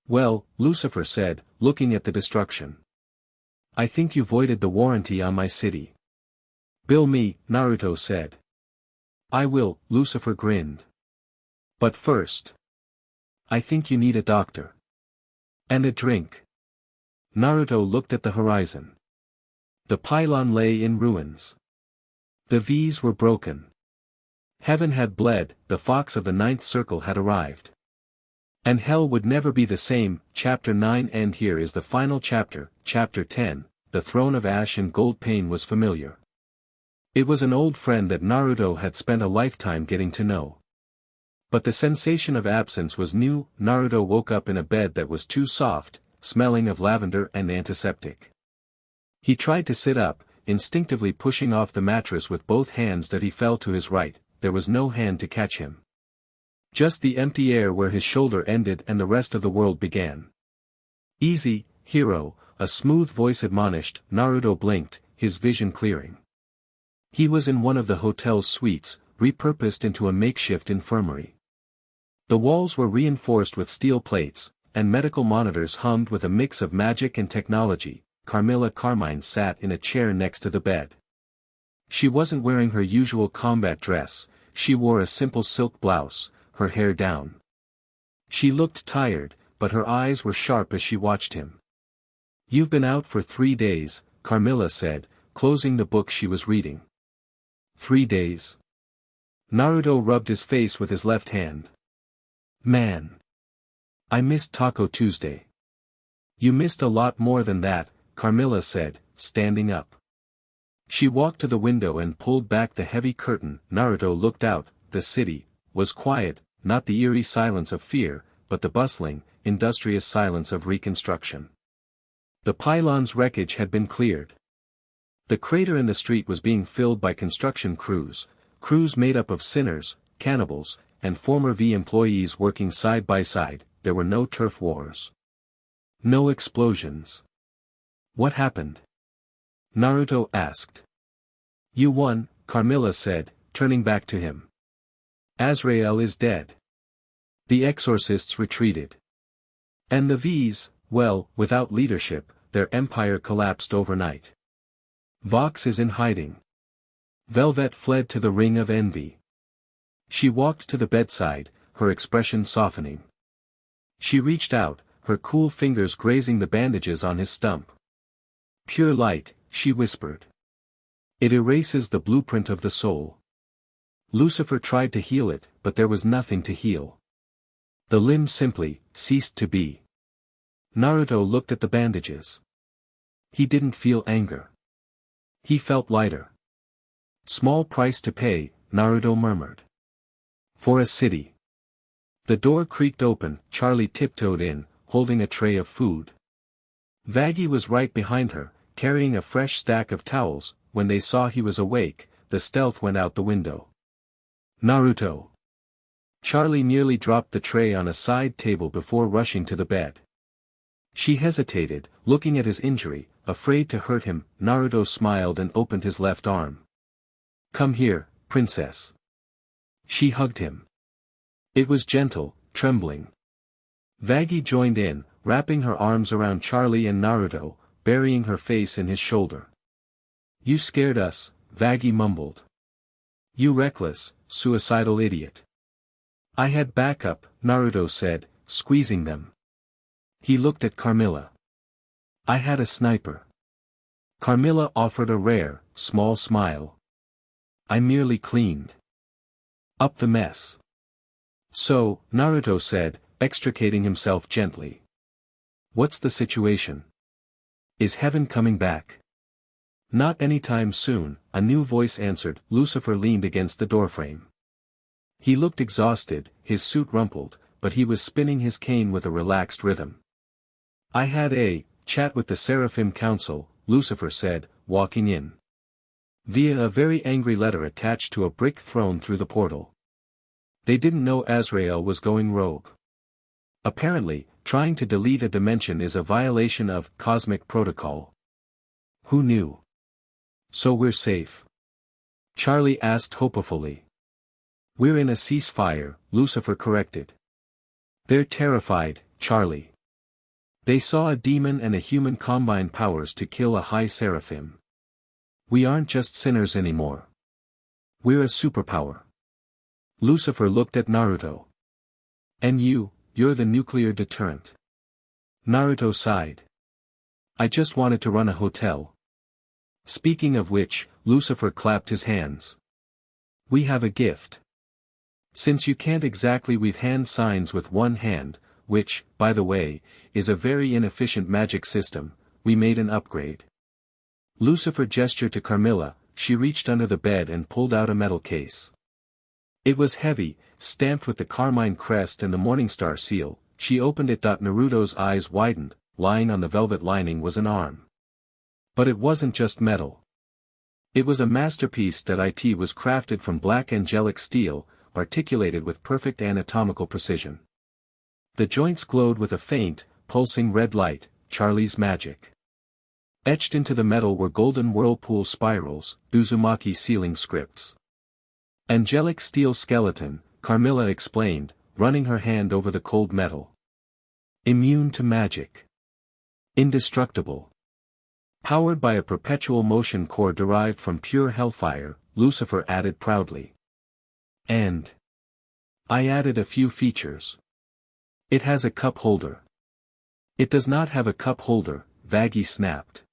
Speaker 1: Well, Lucifer said, looking at the destruction. I think you voided the warranty on my city. Bill me, Naruto said. I will, Lucifer grinned. But first. I think you need a doctor. And a drink. Naruto looked at the horizon. The pylon lay in ruins. The V's were broken. Heaven had bled, the fox of the ninth circle had arrived. And hell would never be the same. Chapter 9. And here is the final chapter, Chapter 10, the throne of ash and gold pain was familiar. It was an old friend that Naruto had spent a lifetime getting to know. But the sensation of absence was new. Naruto woke up in a bed that was too soft, smelling of lavender and antiseptic. He tried to sit up, instinctively pushing off the mattress with both hands that he fell to his right. There was no hand to catch him. Just the empty air where his shoulder ended and the rest of the world began. Easy, hero, a smooth voice admonished. Naruto blinked, his vision clearing. He was in one of the hotel's suites, repurposed into a makeshift infirmary. The walls were reinforced with steel plates, and medical monitors hummed with a mix of magic and technology. Carmilla Carmine sat in a chair next to the bed. She wasn't wearing her usual combat dress, she wore a simple silk blouse, her hair down. She looked tired, but her eyes were sharp as she watched him. You've been out for 3 days, Carmilla said, closing the book she was reading. 3 days? Naruto rubbed his face with his left hand. Man. I missed Taco Tuesday. You missed a lot more than that, Carmilla said, standing up. She walked to the window and pulled back the heavy curtain. Naruto looked out. The city was quiet, not the eerie silence of fear, but the bustling, industrious silence of reconstruction. The pylon's wreckage had been cleared. The crater in the street was being filled by construction crews made up of sinners, cannibals, and former V employees working side by side. There were no turf wars. No explosions. What happened? Naruto asked. You won, Carmilla said, turning back to him. Azrael is dead. The exorcists retreated. And the V's, well, without leadership, their empire collapsed overnight. Vox is in hiding. Velvet fled to the Ring of Envy. She walked to the bedside, her expression softening. She reached out, her cool fingers grazing the bandages on his stump. Pure light, she whispered. It erases the blueprint of the soul. Lucifer tried to heal it, but there was nothing to heal. The limb simply ceased to be. Naruto looked at the bandages. He didn't feel anger. He felt lighter. Small price to pay, Naruto murmured. For a city. The door creaked open. Charlie tiptoed in, holding a tray of food. Vaggie was right behind her, carrying a fresh stack of towels. When they saw he was awake, the stealth went out the window. Naruto. Charlie nearly dropped the tray on a side table before rushing to the bed. She hesitated, looking at his injury, afraid to hurt him. Naruto smiled and opened his left arm. Come here, princess. She hugged him. It was gentle, trembling. Vaggie joined in, wrapping her arms around Charlie and Naruto, burying her face in his shoulder. You scared us, Vaggie mumbled. You reckless, suicidal idiot. I had backup, Naruto said, squeezing them. He looked at Carmilla. I had a sniper. Carmilla offered a rare, small smile. I merely cleaned up the mess. So, Naruto said, extricating himself gently. What's the situation? Is heaven coming back? Not anytime soon, a new voice answered. Lucifer leaned against the doorframe. He looked exhausted, his suit rumpled, but he was spinning his cane with a relaxed rhythm. I had a chat with the Seraphim Council, Lucifer said, walking in. Via a very angry letter attached to a brick thrown through the portal. They didn't know Azrael was going rogue. Apparently, trying to delete a dimension is a violation of cosmic protocol. Who knew? So we're safe? Charlie asked hopefully. We're in a ceasefire, Lucifer corrected. They're terrified, Charlie. They saw a demon and a human combine powers to kill a high seraphim. We aren't just sinners anymore. We're a superpower. Lucifer looked at Naruto. And you're the nuclear deterrent. Naruto sighed. I just wanted to run a hotel. Speaking of which, Lucifer clapped his hands. We have a gift. Since you can't exactly weave hand signs with one hand, which, by the way, is a very inefficient magic system, we made an upgrade. Lucifer gestured to Carmilla. She reached under the bed and pulled out a metal case. It was heavy, stamped with the Carmine crest and the Morningstar seal. She opened it. Naruto's eyes widened. Lying on the velvet lining was an arm. But it wasn't just metal. It was a masterpiece. It was crafted from black angelic steel, articulated with perfect anatomical precision. The joints glowed with a faint, pulsing red light, Charlie's magic. Etched into the metal were golden whirlpool spirals, Uzumaki sealing scripts. Angelic steel skeleton, Carmilla explained, running her hand over the cold metal. Immune to magic. Indestructible. Powered by a perpetual motion core derived from pure hellfire, Lucifer added proudly. And I added a few features. It has a cup holder. It does not have a cup holder, Vaggie snapped.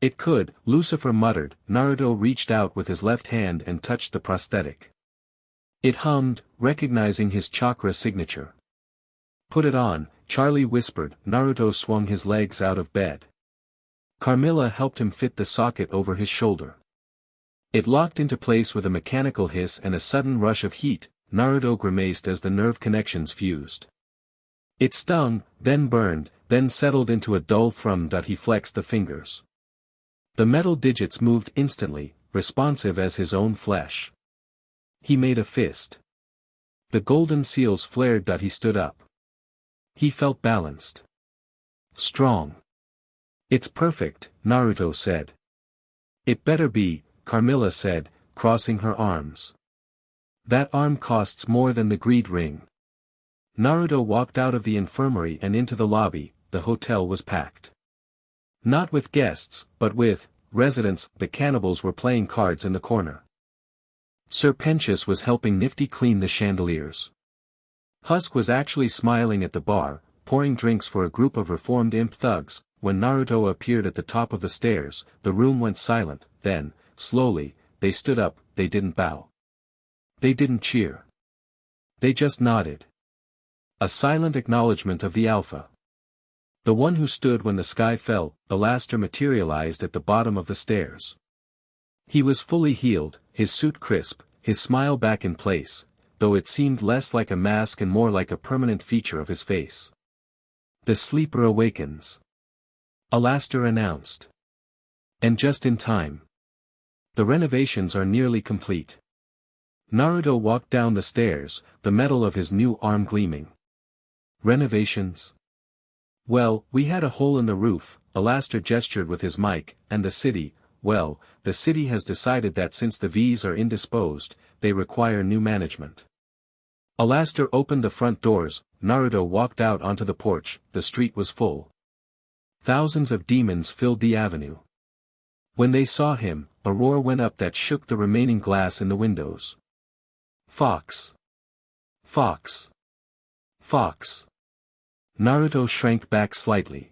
Speaker 1: It could, Lucifer muttered. Naruto reached out with his left hand and touched the prosthetic. It hummed, recognizing his chakra signature. Put it on, Charlie whispered. Naruto swung his legs out of bed. Carmilla helped him fit the socket over his shoulder. It locked into place with a mechanical hiss and a sudden rush of heat. Naruto grimaced as the nerve connections fused. It stung, then burned, then settled into a dull thrum. He flexed the fingers. The metal digits moved instantly, responsive as his own flesh. He made a fist. The golden seals flared. He stood up. He felt balanced. Strong. It's perfect, Naruto said. It better be, Carmilla said, crossing her arms. That arm costs more than the greed ring. Naruto walked out of the infirmary and into the lobby. The hotel was packed. Not with guests, but with residents. The cannibals were playing cards in the corner. Sir Pentious was helping Nifty clean the chandeliers. Husk was actually smiling at the bar, pouring drinks for a group of reformed imp thugs. When Naruto appeared at the top of the stairs, the room went silent. Then, slowly, they stood up. They didn't bow. They didn't cheer. They just nodded. A silent acknowledgement of the Alpha. The one who stood when the sky fell. Alastair materialized at the bottom of the stairs. He was fully healed, his suit crisp, his smile back in place, though it seemed less like a mask and more like a permanent feature of his face. The sleeper awakens. Alastair announced. And just in time. The renovations are nearly complete. Naruto walked down the stairs, the metal of his new arm gleaming. Renovations? Well, we had a hole in the roof, Alastair gestured with his mic, and the city, well, the city has decided that since the V's are indisposed, they require new management. Alastair opened the front doors. Naruto walked out onto the porch. The street was full. Thousands of demons filled the avenue. When they saw him, a roar went up that shook the remaining glass in the windows. Fox! Fox! Fox! Naruto shrank back slightly.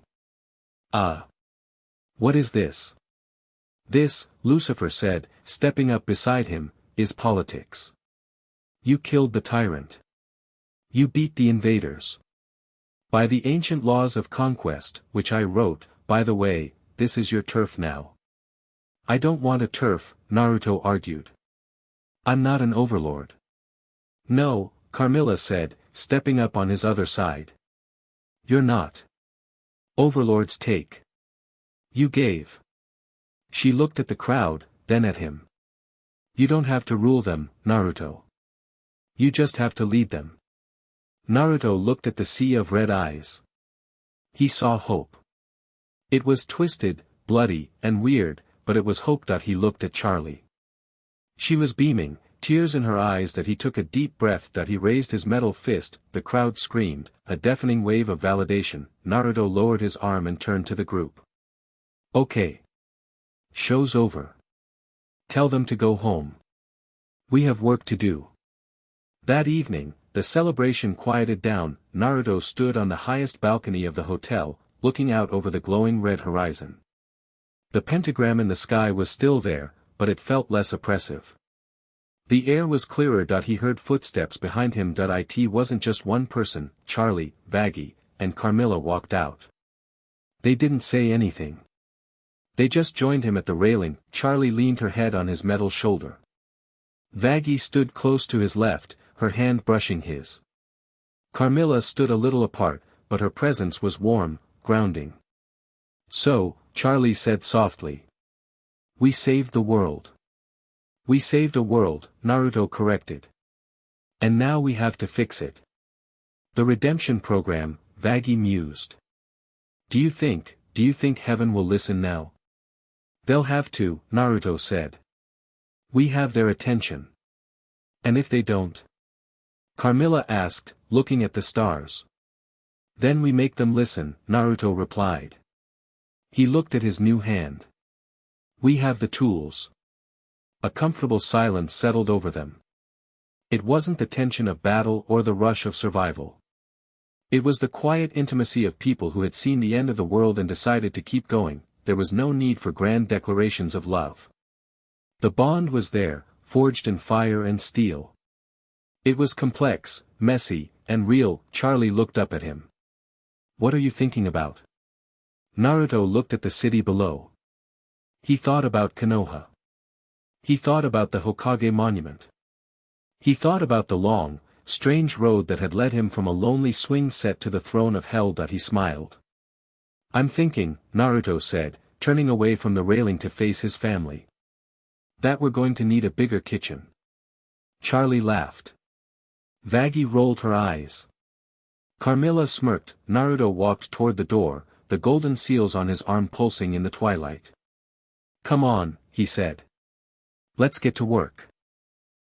Speaker 1: What is this? This, Lucifer said, stepping up beside him, is politics. You killed the tyrant. You beat the invaders. By the ancient laws of conquest, which I wrote, by the way, this is your turf now. I don't want a turf, Naruto argued. I'm not an overlord. No, Carmilla said, stepping up on his other side. You're not. Overlords take. You gave. She looked at the crowd, then at him. You don't have to rule them, Naruto. You just have to lead them. Naruto looked at the sea of red eyes. He saw hope. It was twisted, bloody, and weird, but it was hope. He looked at Charlie. She was beaming, tears in her eyes. He took a deep breath. He raised his metal fist. The crowd screamed, a deafening wave of validation. Naruto lowered his arm and turned to the group. Okay. Show's over. Tell them to go home. We have work to do. That evening, the celebration quieted down. Naruto stood on the highest balcony of the hotel, looking out over the glowing red horizon. The pentagram in the sky was still there, but it felt less oppressive. The air was clearer. He heard footsteps behind him. It wasn't just one person. Charlie, Vaggie, and Carmilla walked out. They didn't say anything. They just joined him at the railing. Charlie leaned her head on his metal shoulder. Vaggie stood close to his left, her hand brushing his. Carmilla stood a little apart, but her presence was warm, grounding. So, Charlie said softly. We saved the world. We saved a world, Naruto corrected. And now we have to fix it. The redemption program, Vaggie mused. Do you think heaven will listen now? They'll have to, Naruto said. We have their attention. And if they don't? Carmilla asked, looking at the stars. Then we make them listen, Naruto replied. He looked at his new hand. We have the tools. A comfortable silence settled over them. It wasn't the tension of battle or the rush of survival. It was the quiet intimacy of people who had seen the end of the world and decided to keep going. There was no need for grand declarations of love. The bond was there, forged in fire and steel. It was complex, messy, and real. Charlie looked up at him. What are you thinking about? Naruto looked at the city below. He thought about Konoha. He thought about the Hokage monument. He thought about the long, strange road that had led him from a lonely swing set to the throne of hell. He smiled. I'm thinking, Naruto said, turning away from the railing to face his family. That we're going to need a bigger kitchen. Charlie laughed. Vaggie rolled her eyes. Carmilla smirked. Naruto walked toward the door, the golden seals on his arm pulsing in the twilight. Come on, he said. Let's get to work.